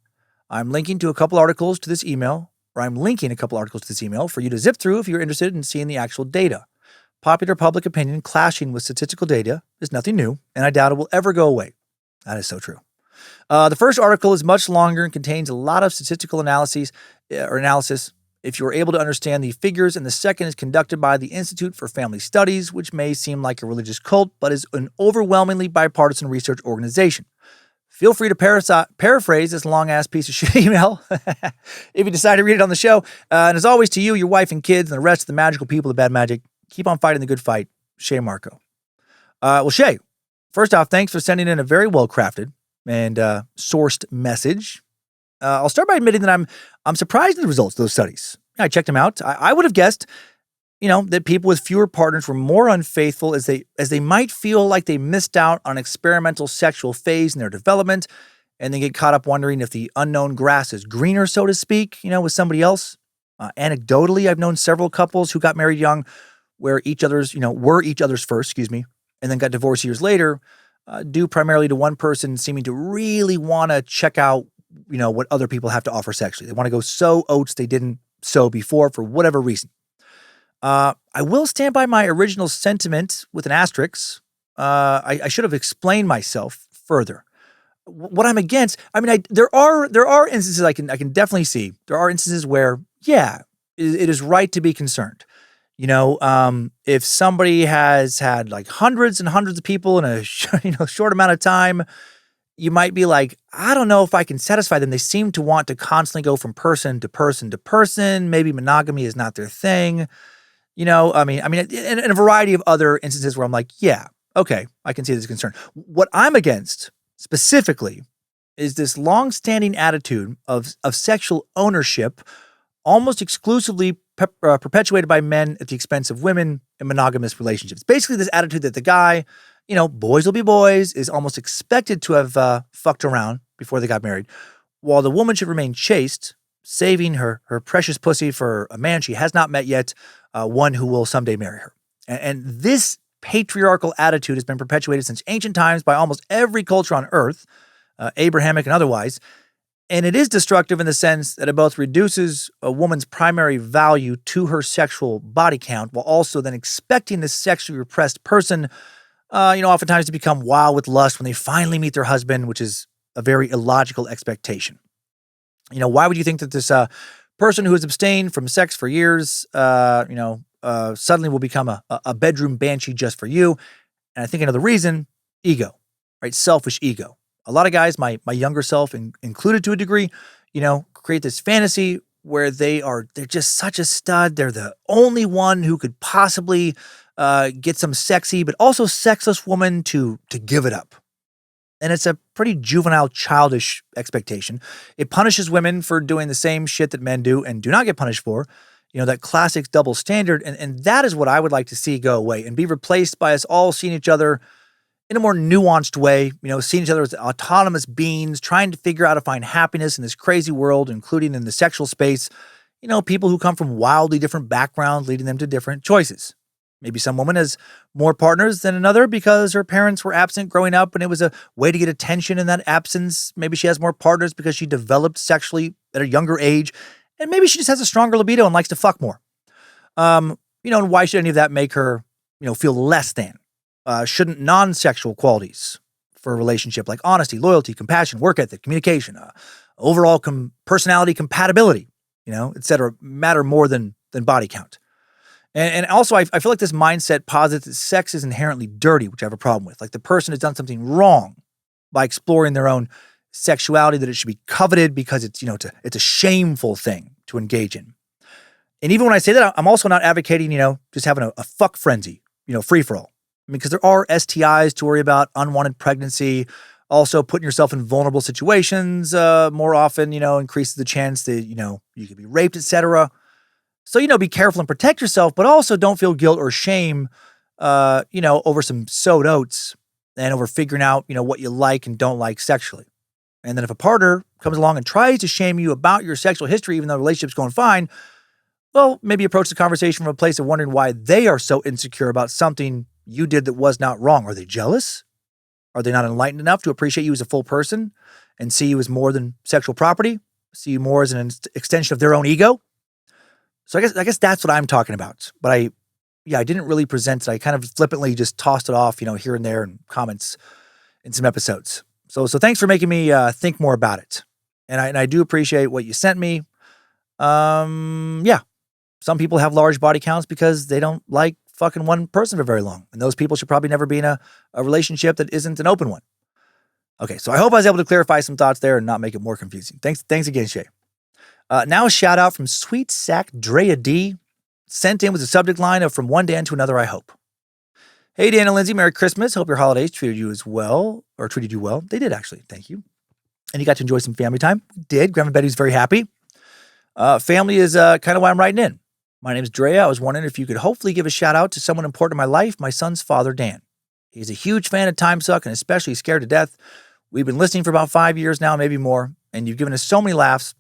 I'm linking a couple articles to this email for you to zip through if you're interested in seeing the actual data. Popular public opinion clashing with statistical data is nothing new, and I doubt it will ever go away. That is so true. The first article is much longer and contains a lot of statistical analysis. If you are able to understand the figures, and the second is conducted by the Institute for Family Studies, which may seem like a religious cult, but is an overwhelmingly bipartisan research organization. Feel free to paraphrase this long-ass piece of shit email if you decide to read it on the show. And as always, to you, your wife and kids, and the rest of the magical people of bad magic, keep on fighting the good fight. Shay Marco. Well, Shay, first off, thanks for sending in a very well-crafted and sourced message. I'll start by admitting that I'm surprised at the results of those studies. I checked them out. I would have guessed, that people with fewer partners were more unfaithful as they might feel like they missed out on an experimental sexual phase in their development, and then get caught up wondering if the unknown grass is greener, so to speak, with somebody else. Anecdotally, I've known several couples who got married young, where were each other's first, and then got divorced years later, due primarily to one person seeming to really want to check out, what other people have to offer sexually. They want to go sow oats they didn't sow before for whatever reason. I will stand by my original sentiment with an asterisk. I should have explained myself further. What I'm against, there are instances I can definitely see. There are instances where, it is right to be concerned. If somebody has had like hundreds and hundreds of people in a short amount of time, you might be like, I don't know if I can satisfy them. They seem to want to constantly go from person to person to person. Maybe monogamy is not their thing. And a variety of other instances where I'm like, yeah, okay, I can see this concern. What I'm against specifically is this long-standing attitude of sexual ownership, almost exclusively perpetuated by men at the expense of women in monogamous relationships. Basically, this attitude that the guy, boys will be boys, is almost expected to have fucked around before they got married, while the woman should remain chaste, saving her precious pussy for a man she has not met yet, one who will someday marry her. And this patriarchal attitude has been perpetuated since ancient times by almost every culture on earth, Abrahamic and otherwise, and it is destructive in the sense that it both reduces a woman's primary value to her sexual body count, while also then expecting this sexually repressed person, oftentimes to become wild with lust when they finally meet their husband, which is a very illogical expectation. Why would you think that this person who has abstained from sex for years, suddenly will become a bedroom banshee just for you? And I think another reason, ego, right? Selfish ego. A lot of guys, my younger self included to a degree, create this fantasy where they're just such a stud. They're the only one who could possibly get some sexy but also sexless woman to give it up. And it's a pretty juvenile, childish expectation. It punishes women for doing the same shit that men do and do not get punished for. That classic double standard. And that is what I would like to see go away and be replaced by us all seeing each other in a more nuanced way, seeing each other as autonomous beings, trying to figure out how to find happiness in this crazy world, including in the sexual space, people who come from wildly different backgrounds, leading them to different choices. Maybe some woman has more partners than another because her parents were absent growing up and it was a way to get attention in that absence. Maybe she has more partners because she developed sexually at a younger age. And maybe she just has a stronger libido and likes to fuck more. And why should any of that make her, feel less than? Shouldn't non-sexual qualities for a relationship like honesty, loyalty, compassion, work ethic, communication, overall personality compatibility, et cetera, matter more than body count? And also, I feel like this mindset posits that sex is inherently dirty, which I have a problem with. Like the person has done something wrong by exploring their own sexuality, that it should be coveted because it's, it's a shameful thing to engage in. And even when I say that, I'm also not advocating, just having a fuck frenzy, free for all. I mean, because there are STIs to worry about, unwanted pregnancy, also putting yourself in vulnerable situations more often, increases the chance that, you could be raped, etc. So, be careful and protect yourself, but also don't feel guilt or shame, over some sowed oats and over figuring out, what you like and don't like sexually. And then if a partner comes along and tries to shame you about your sexual history, even though the relationship's going fine, well, maybe approach the conversation from a place of wondering why they are so insecure about something you did that was not wrong. Are they jealous? Are they not enlightened enough to appreciate you as a full person and see you as more than sexual property? See you more as an extension of their own ego? So I guess that's what I'm talking about. But I didn't really present it. I kind of flippantly just tossed it off, here and there in comments in some episodes. So thanks for making me think more about it. And I do appreciate what you sent me. Some people have large body counts because they don't like fucking one person for very long. And those people should probably never be in a relationship that isn't an open one. Okay, so I hope I was able to clarify some thoughts there and not make it more confusing. Thanks again, Shay. Now a shout out from Sweet Sack Drea D, sent in with the subject line of "From one Dan to another, I hope." Hey, Dan and Lindsay, Merry Christmas. Hope your holidays treated you well. They did, actually. Thank you. And you got to enjoy some family time. We did. Grandma Betty's very happy. Family is kind of why I'm writing in. My name is Drea. I was wondering if you could hopefully give a shout out to someone important in my life, my son's father, Dan. He's a huge fan of Timesuck and especially Scared to Death. We've been listening for about 5 years now, maybe more, and you've given us so many laughs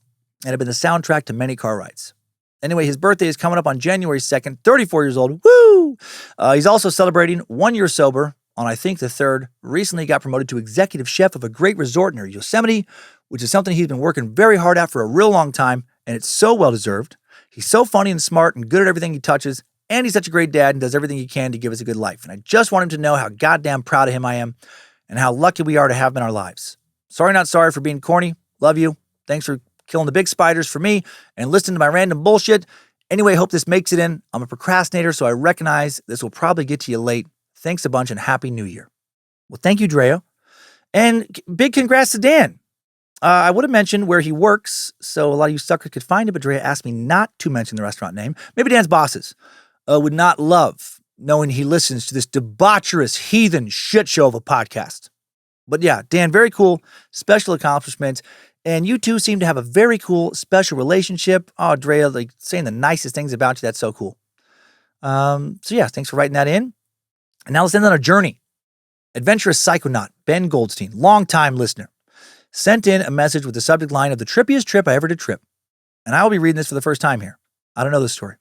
and have been the soundtrack to many car rides. Anyway, his birthday is coming up on January 2nd, 34 years old. Woo! He's also celebrating 1 year sober on, I think, the 3rd. Recently got promoted to executive chef of a great resort near Yosemite, which is something he's been working very hard at for a real long time, and it's so well-deserved. He's so funny and smart and good at everything he touches, and he's such a great dad and does everything he can to give us a good life. And I just want him to know how goddamn proud of him I am and how lucky we are to have him in our lives. Sorry, not sorry for being corny. Love you. Thanks for killing the big spiders for me and listening to my random bullshit. Anyway, hope this makes it in. I'm a procrastinator, so I recognize this will probably get to you late. Thanks a bunch and Happy New Year. Well, thank you, Drea. And big congrats to Dan. I would have mentioned where he works, so a lot of you suckers could find it, but Drea asked me not to mention the restaurant name. Maybe Dan's bosses would not love knowing he listens to this debaucherous heathen shit show of a podcast. But yeah, Dan, very cool, special accomplishment. And you two seem to have a very cool, special relationship. Oh, Drea, like saying the nicest things about you. That's so cool. So yeah, thanks for writing that in. And now let's end on a journey. Adventurous Psychonaut, Ben Goldstein, longtime listener, sent in a message with the subject line of "the trippiest trip I ever did trip." And I will be reading this for the first time here. I don't know this story.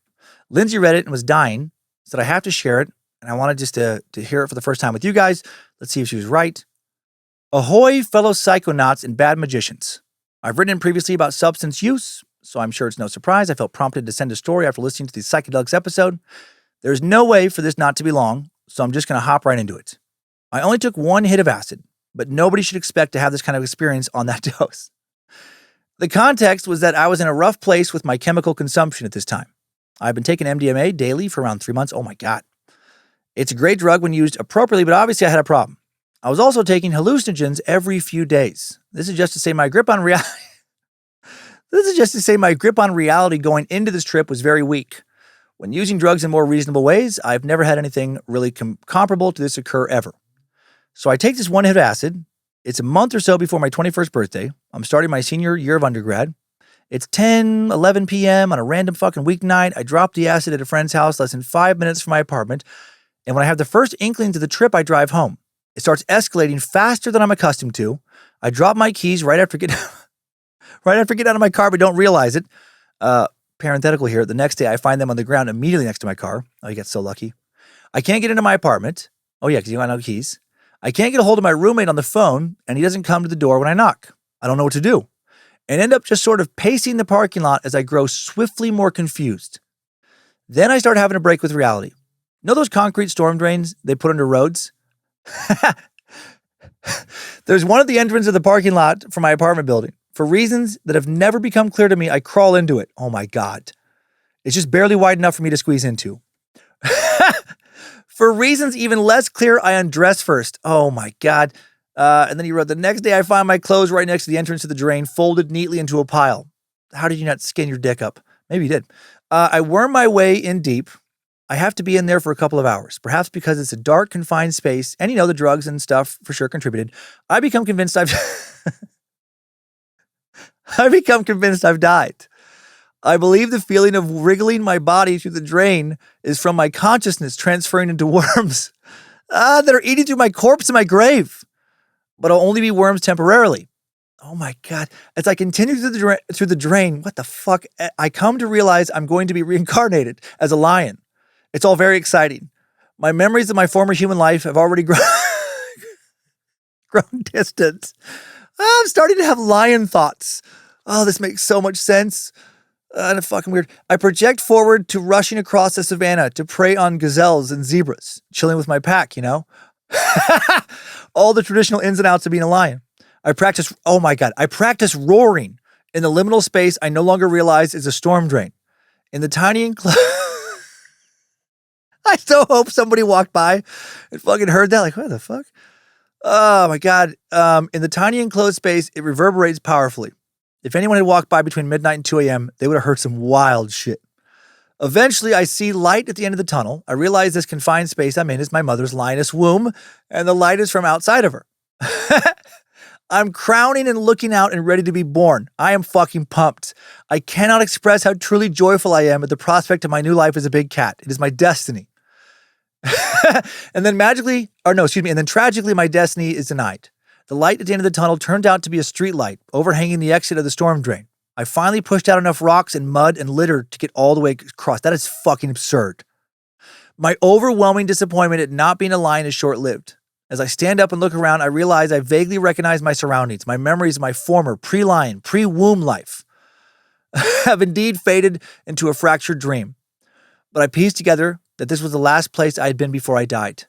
Lindsay read it and was dying, said I have to share it. And I wanted just to hear it for the first time with you guys. Let's see if she was right. Ahoy, fellow psychonauts and bad magicians. I've written in previously about substance use, so I'm sure it's no surprise I felt prompted to send a story after listening to the Psychedelics episode. There's no way for this not to be long, so I'm just going to hop right into it. I only took 1 hit of acid, but nobody should expect to have this kind of experience on that dose. The context was that I was in a rough place with my chemical consumption at this time. I've been taking MDMA daily for around 3 months. Oh my God. It's a great drug when used appropriately, but obviously I had a problem. I was also taking hallucinogens every few days. This is just to say my grip on reality. Going into this trip was very weak. When using drugs in more reasonable ways, I've never had anything really comparable to this occur ever. So I take this 1 hit of acid. It's a month or so before my 21st birthday. I'm starting my senior year of undergrad. It's 10, 11 p.m. on a random fucking weeknight. I drop the acid at a friend's house less than 5 minutes from my apartment. And when I have the first inklings of the trip, I drive home. It starts escalating faster than I'm accustomed to. I drop my keys right after getting out of my car, but don't realize it. parenthetical here, the next day I find them on the ground immediately next to my car. Oh, you get so lucky. I can't get into my apartment. Oh yeah, because you got no keys. I can't get a hold of my roommate on the phone, and he doesn't come to the door when I knock. I don't know what to do. And end up just sort of pacing the parking lot as I grow swiftly more confused. Then I start having a break with reality. Know those concrete storm drains they put under roads? There's one at the entrance of the parking lot for my apartment building. For reasons that have never become clear to me, I crawl into it. Oh my God. It's just barely wide enough for me to squeeze into. For reasons even less clear, I undress first. Oh my God. And then he wrote, the next day I find my clothes right next to the entrance of the drain, folded neatly into a pile. How did you not skin your dick up? Maybe you did. I worm my way in deep. I have to be in there for a couple of hours, perhaps because it's a dark, confined space, and the drugs and stuff for sure contributed. I become convinced I've died. I believe the feeling of wriggling my body through the drain is from my consciousness transferring into worms that are eating through my corpse in my grave. But I'll only be worms temporarily. Oh my God. As I continue through the drain, what the fuck? I come to realize I'm going to be reincarnated as a lion. It's all very exciting. My memories of my former human life have already grown distant. I'm starting to have lion thoughts. Oh, this makes so much sense. And it's fucking weird. I project forward to rushing across the savannah to prey on gazelles and zebras, chilling with my pack, All the traditional ins and outs of being a lion. I practice roaring in the liminal space I no longer realize is a storm drain. In the tiny enclosed... I so hope somebody walked by and fucking heard that. Like, what the fuck? Oh my God. In the tiny enclosed space, it reverberates powerfully. If anyone had walked by between midnight and 2 a.m., they would have heard some wild shit. Eventually, I see light at the end of the tunnel. I realize this confined space I'm in is my mother's lioness womb, and the light is from outside of her. I'm crowning and looking out and ready to be born. I am fucking pumped. I cannot express how truly joyful I am at the prospect of my new life as a big cat. It is my destiny. And then tragically, my destiny is denied. The light at the end of the tunnel turned out to be a street light overhanging the exit of the storm drain. I finally pushed out enough rocks and mud and litter to get all the way across. That is fucking absurd. My overwhelming disappointment at not being a lion is short-lived. As I stand up and look around, I realize I vaguely recognize my surroundings. My memories of my former pre-lion, pre-womb life have indeed faded into a fractured dream. But I pieced together that this was the last place I had been before I died.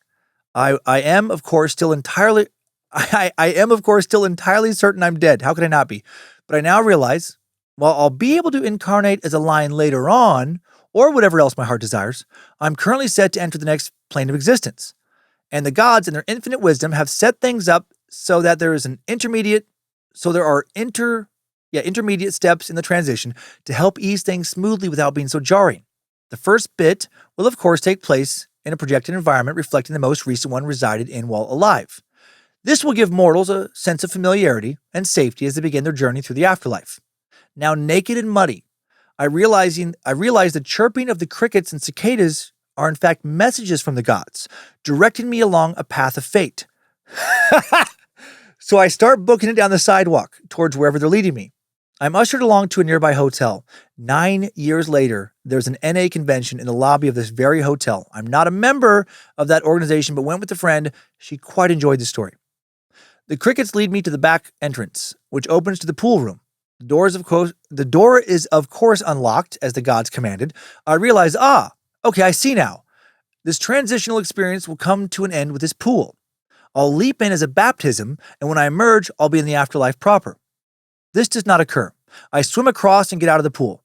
I am, of course, still entirely certain I'm dead. How could I not be? But I now realize, while I'll be able to incarnate as a lion later on, or whatever else my heart desires, I'm currently set to enter the next plane of existence. And the gods, in their infinite wisdom, have set things up so that there are intermediate steps in the transition to help ease things smoothly without being so jarring. The first bit will, of course, take place in a projected environment reflecting the most recent one resided in while alive. This will give mortals a sense of familiarity and safety as they begin their journey through the afterlife. Now naked and muddy, I realize the chirping of the crickets and cicadas are in fact messages from the gods, directing me along a path of fate. So I start booking it down the sidewalk towards wherever they're leading me. I'm ushered along to a nearby hotel. 9 years later, there's an NA convention in the lobby of this very hotel. I'm not a member of that organization, but went with a friend. She quite enjoyed the story. The crickets lead me to the back entrance, which opens to the pool room. The door is of course unlocked, as the gods commanded. I realize, okay, I see now. This transitional experience will come to an end with this pool. I'll leap in as a baptism, and when I emerge, I'll be in the afterlife proper. This does not occur. I swim across and get out of the pool.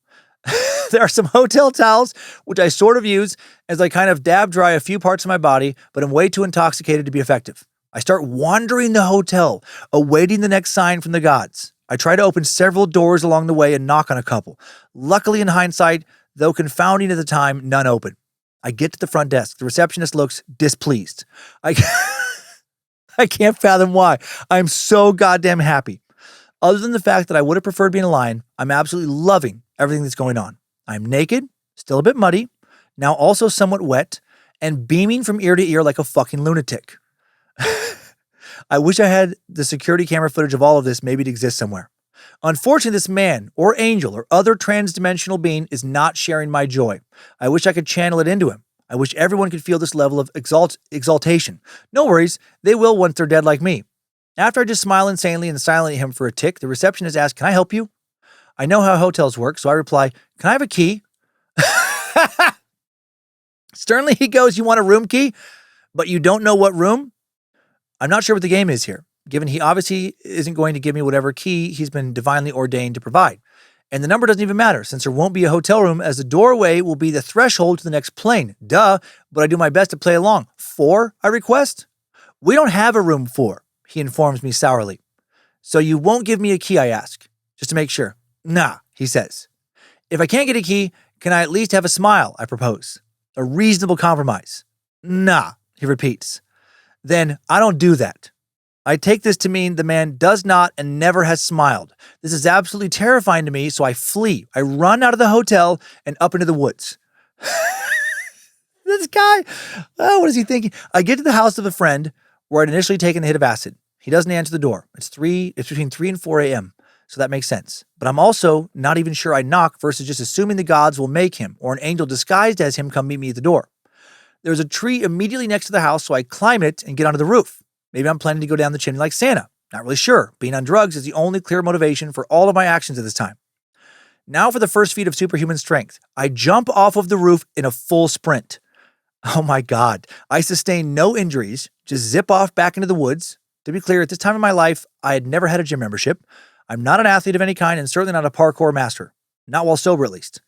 There are some hotel towels, which I sort of use as I kind of dab dry a few parts of my body, but I'm way too intoxicated to be effective. I start wandering the hotel, awaiting the next sign from the gods. I try to open several doors along the way and knock on a couple. Luckily, in hindsight, though confounding at the time, none open. I get to the front desk. The receptionist looks displeased. I can't fathom why. I'm so goddamn happy. Other than the fact that I would have preferred being a lion, I'm absolutely loving everything that's going on. I'm naked, still a bit muddy, now also somewhat wet, and beaming from ear to ear like a fucking lunatic. I wish I had the security camera footage of all of this. Maybe it exists somewhere. Unfortunately, this man or angel or other trans-dimensional being is not sharing my joy. I wish I could channel it into him. I wish everyone could feel this level of exaltation. No worries, they will once they're dead like me. After I just smile insanely and silently at him for a tick, the receptionist asks, "Can I help you?" I know how hotels work, so I reply, "Can I have a key?" Sternly he goes, "You want a room key, but you don't know what room?" I'm not sure what the game is here, given he obviously isn't going to give me whatever key he's been divinely ordained to provide. And the number doesn't even matter, since there won't be a hotel room, as the doorway will be the threshold to the next plane. Duh, but I do my best to play along. 4, I request? "We don't have a room 4, he informs me sourly. "So you won't give me a key," I ask, just to make sure. "Nah," he says. "If I can't get a key, can I at least have a smile?" I propose. A reasonable compromise. "Nah," he repeats. "Then I don't do that." I take this to mean the man does not and never has smiled. This is absolutely terrifying to me, so I flee. I run out of the hotel and up into the woods. This guy, what is he thinking? I get to the house of a friend where I'd initially taken a hit of acid. He doesn't answer the door. It's between 3 and 4 a.m., so that makes sense. But I'm also not even sure I knock versus just assuming the gods will make him or an angel disguised as him come meet me at the door. There's a tree immediately next to the house, so I climb it and get onto the roof. Maybe I'm planning to go down the chimney like Santa. Not really sure. Being on drugs is the only clear motivation for all of my actions at this time. Now for the first feat of superhuman strength. I jump off of the roof in a full sprint. Oh my God. I sustain no injuries, just zip off back into the woods. To be clear, at this time in my life, I had never had a gym membership. I'm not an athlete of any kind and certainly not a parkour master. Not while sober, at least.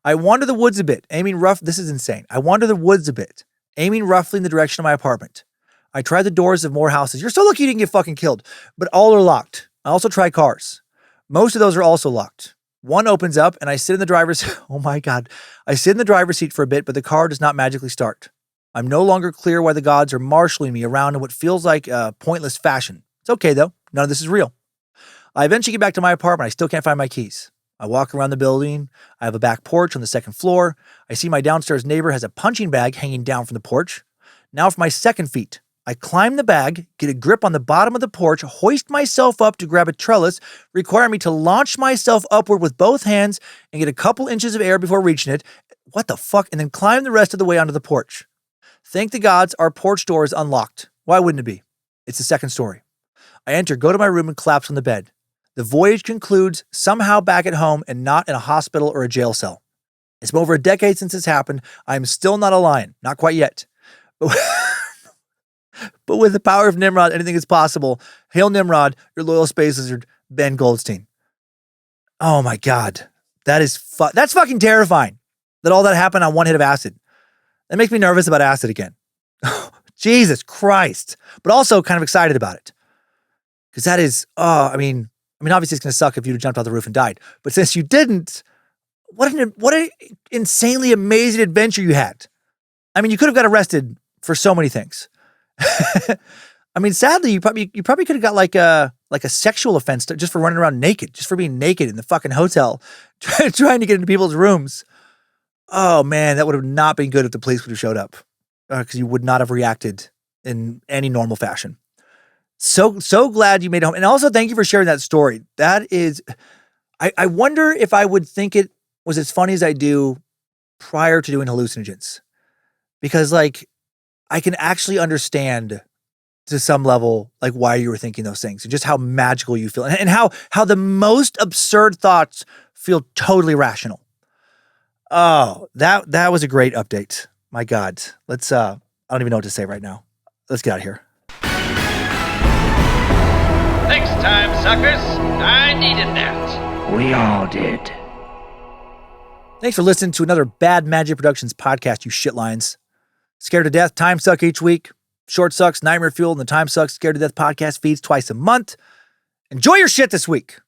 I wander the woods a bit, this is insane. I wander the woods a bit, aiming roughly in the direction of my apartment. I try the doors of more houses. You're so lucky you didn't get fucking killed. But all are locked. I also try cars. Most of those are also locked. One opens up and I sit in the driver's... Oh my God. I sit in the driver's seat for a bit, but the car does not magically start. I'm no longer clear why the gods are marshalling me around in what feels like a pointless fashion. It's okay though. None of this is real. I eventually get back to my apartment. I still can't find my keys. I walk around the building. I have a back porch on the second floor. I see my downstairs neighbor has a punching bag hanging down from the porch. Now for my second feat. I climb the bag, get a grip on the bottom of the porch, hoist myself up to grab a trellis, requiring me to launch myself upward with both hands and get a couple inches of air before reaching it. What the fuck? And then climb the rest of the way onto the porch. Thank the gods, our porch door is unlocked. Why wouldn't it be? It's the second story. I enter, go to my room, and collapse on the bed. The voyage concludes somehow back at home and not in a hospital or a jail cell. It's been over a decade since this happened. I am still not a lion. Not quite yet. But with the power of Nimrod, anything is possible. Hail Nimrod, your loyal space lizard, Ben Goldstein. Oh my God. That's fucking terrifying that all that happened on one hit of acid. That makes me nervous about acid again. Jesus Christ. But also kind of excited about it. Because that is, I mean, obviously it's going to suck if you jumped off the roof and died. But since you didn't, what an insanely amazing adventure you had. I mean, you could have got arrested for so many things. I mean, sadly, you probably could have got like a sexual offense just for running around naked, just for being naked in the fucking hotel, trying to get into people's rooms. Oh man, that would have not been good if the police would have showed up, because you would not have reacted in any normal fashion. So glad you made it home, and also thank you for sharing that story. That is, I wonder if I would think it was as funny as I do prior to doing hallucinogens, because like, I can actually understand to some level, like why you were thinking those things and just how magical you feel and how the most absurd thoughts feel totally rational. Oh, that was a great update. My God. Let's, I don't even know what to say right now. Let's get out of here. Thanks, time suckers. I needed that. We all did. Thanks for listening to another Bad Magic Productions podcast, you shit lions. Scared to Death, Timesuck each week. Short Sucks, Nightmare Fuel, and the Timesuck Scared to Death podcast feeds twice a month. Enjoy your shit this week.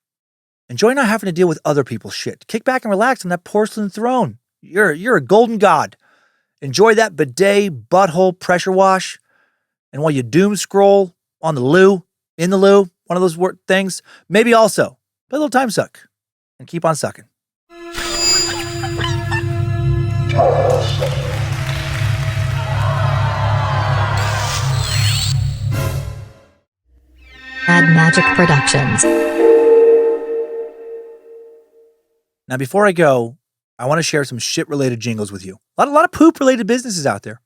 Enjoy not having to deal with other people's shit. Kick back and relax on that porcelain throne. You're a golden god. Enjoy that bidet butthole pressure wash. And while you doom scroll on the loo, in the loo, one of those things, maybe also play a little Timesuck and keep on sucking. Bad Magic Productions. Now, before I go, I want to share some shit-related jingles with you. A lot of poop-related businesses out there,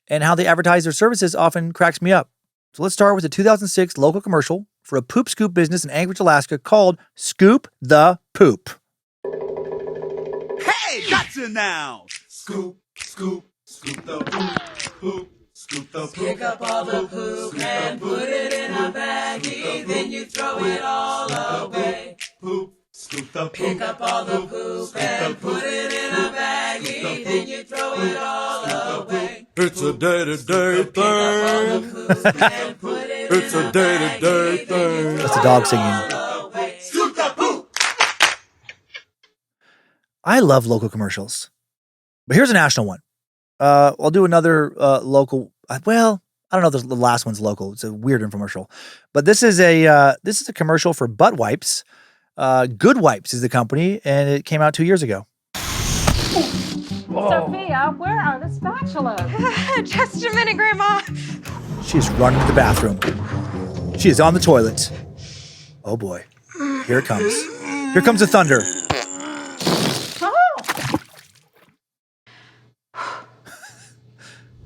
and how they advertise their services often cracks me up. So let's start with a 2006 local commercial for a poop scoop business in Anchorage, Alaska called Scoop the Poop. Hey, that's it now. Scoop, scoop, scoop the poop, poop, scoop the poop. Pick up all the poop and put it in a baggie, then you throw it all away. Poop, scoop the poop. Pick up all the poop and put it in a baggie, then you throw it all away. It's a day-to-day thing. It's a day-to-day thing. That's the dog singing. Scoop the poop. I love local commercials, but here's a national one. I'll do another local. Well, I don't know if the last one's local. It's a weird infomercial, but this is a commercial for butt wipes. Good Wipes is the company, and it came out 2 years ago. Sophia, where are the spatulas? Just a minute, Grandma. She's running to the bathroom. She is on the toilet. Oh boy, here it comes. Here comes the thunder.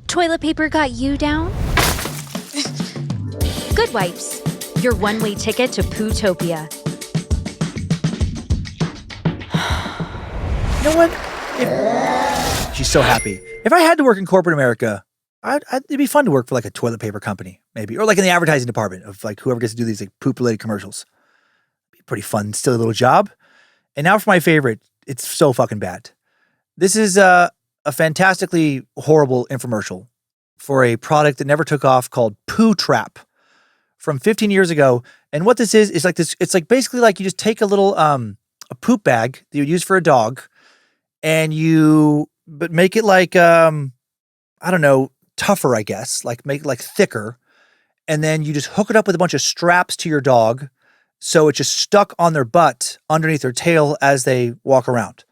Toilet paper got you down? Good Wipes, your one-way ticket to Pootopia. You know what? She's so happy. If I had to work in corporate America, it'd be fun to work for like a toilet paper company, maybe, or like in the advertising department of like whoever gets to do these like poop-related commercials. It'd be a pretty fun, silly little job. And now for my favorite. It's so fucking bad. This is a fantastically horrible infomercial for a product that never took off called Poo Trap from 15 years ago. And what this is like this. It's like basically like you just take a little a poop bag that you would use for a dog, and but make it like I don't know, tougher, I guess, like make it like thicker, and then you just hook it up with a bunch of straps to your dog, so it's just stuck on their butt underneath their tail as they walk around.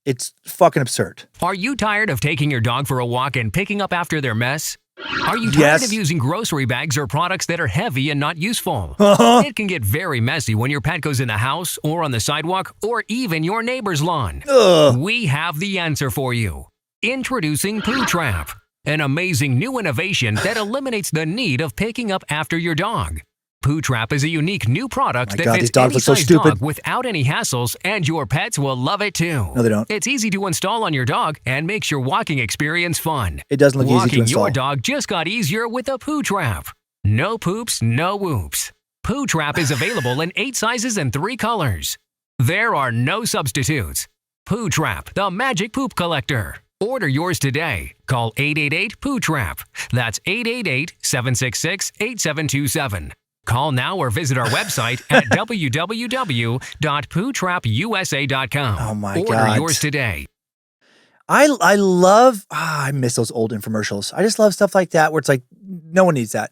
It's fucking absurd. Are you tired of taking your dog for a walk and picking up after their mess? Are you tired Yes. of using grocery bags or products that are heavy and not useful? Uh-huh. It can get very messy when your pet goes in the house or on the sidewalk or even your neighbor's lawn. Ugh. We have the answer for you. Introducing Poo Trap, an amazing new innovation that eliminates the need of picking up after your dog. Poo Trap is a unique new product My that God, fits these dogs any look so size stupid. dog without any hassles, and your pets will love it too. No, they don't. It's easy to install on your dog and makes your walking experience fun. It doesn't look easy to Walking install. your dog just got easier with a Poo Trap. No poops, no whoops. Poo Trap is available in 8 sizes and 3 colors. There are no substitutes. Poo Trap, the magic poop collector. Order yours today. Call 888-POO-TRAP. That's 888-766-8727. Call now or visit our website at www.pootrapusa.com. Oh my Order God. yours today. I love, I miss those old infomercials. I just love stuff like that where it's like, no one needs that.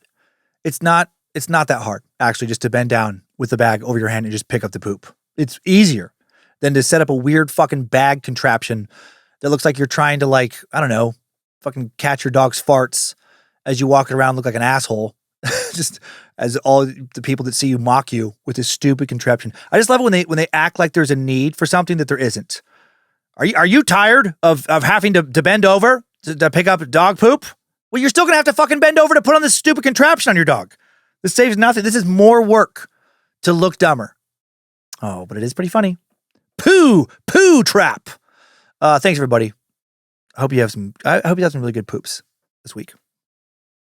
It's not that hard, actually, just to bend down with the bag over your hand and just pick up the poop. It's easier than to set up a weird fucking bag contraption that looks like you're trying to, like, I don't know, fucking catch your dog's farts as you walk around, look like an asshole. Just as all the people that see you mock you with this stupid contraption. I just love it when they act like there's a need for something that there isn't. Are you tired of having to bend over to pick up dog poop? Well, you're still gonna have to fucking bend over to put on this stupid contraption on your dog. This saves nothing. This is more work to look dumber. Oh, but it is pretty funny. Poo Trap. Thanks everybody. I hope you have some really good poops this week.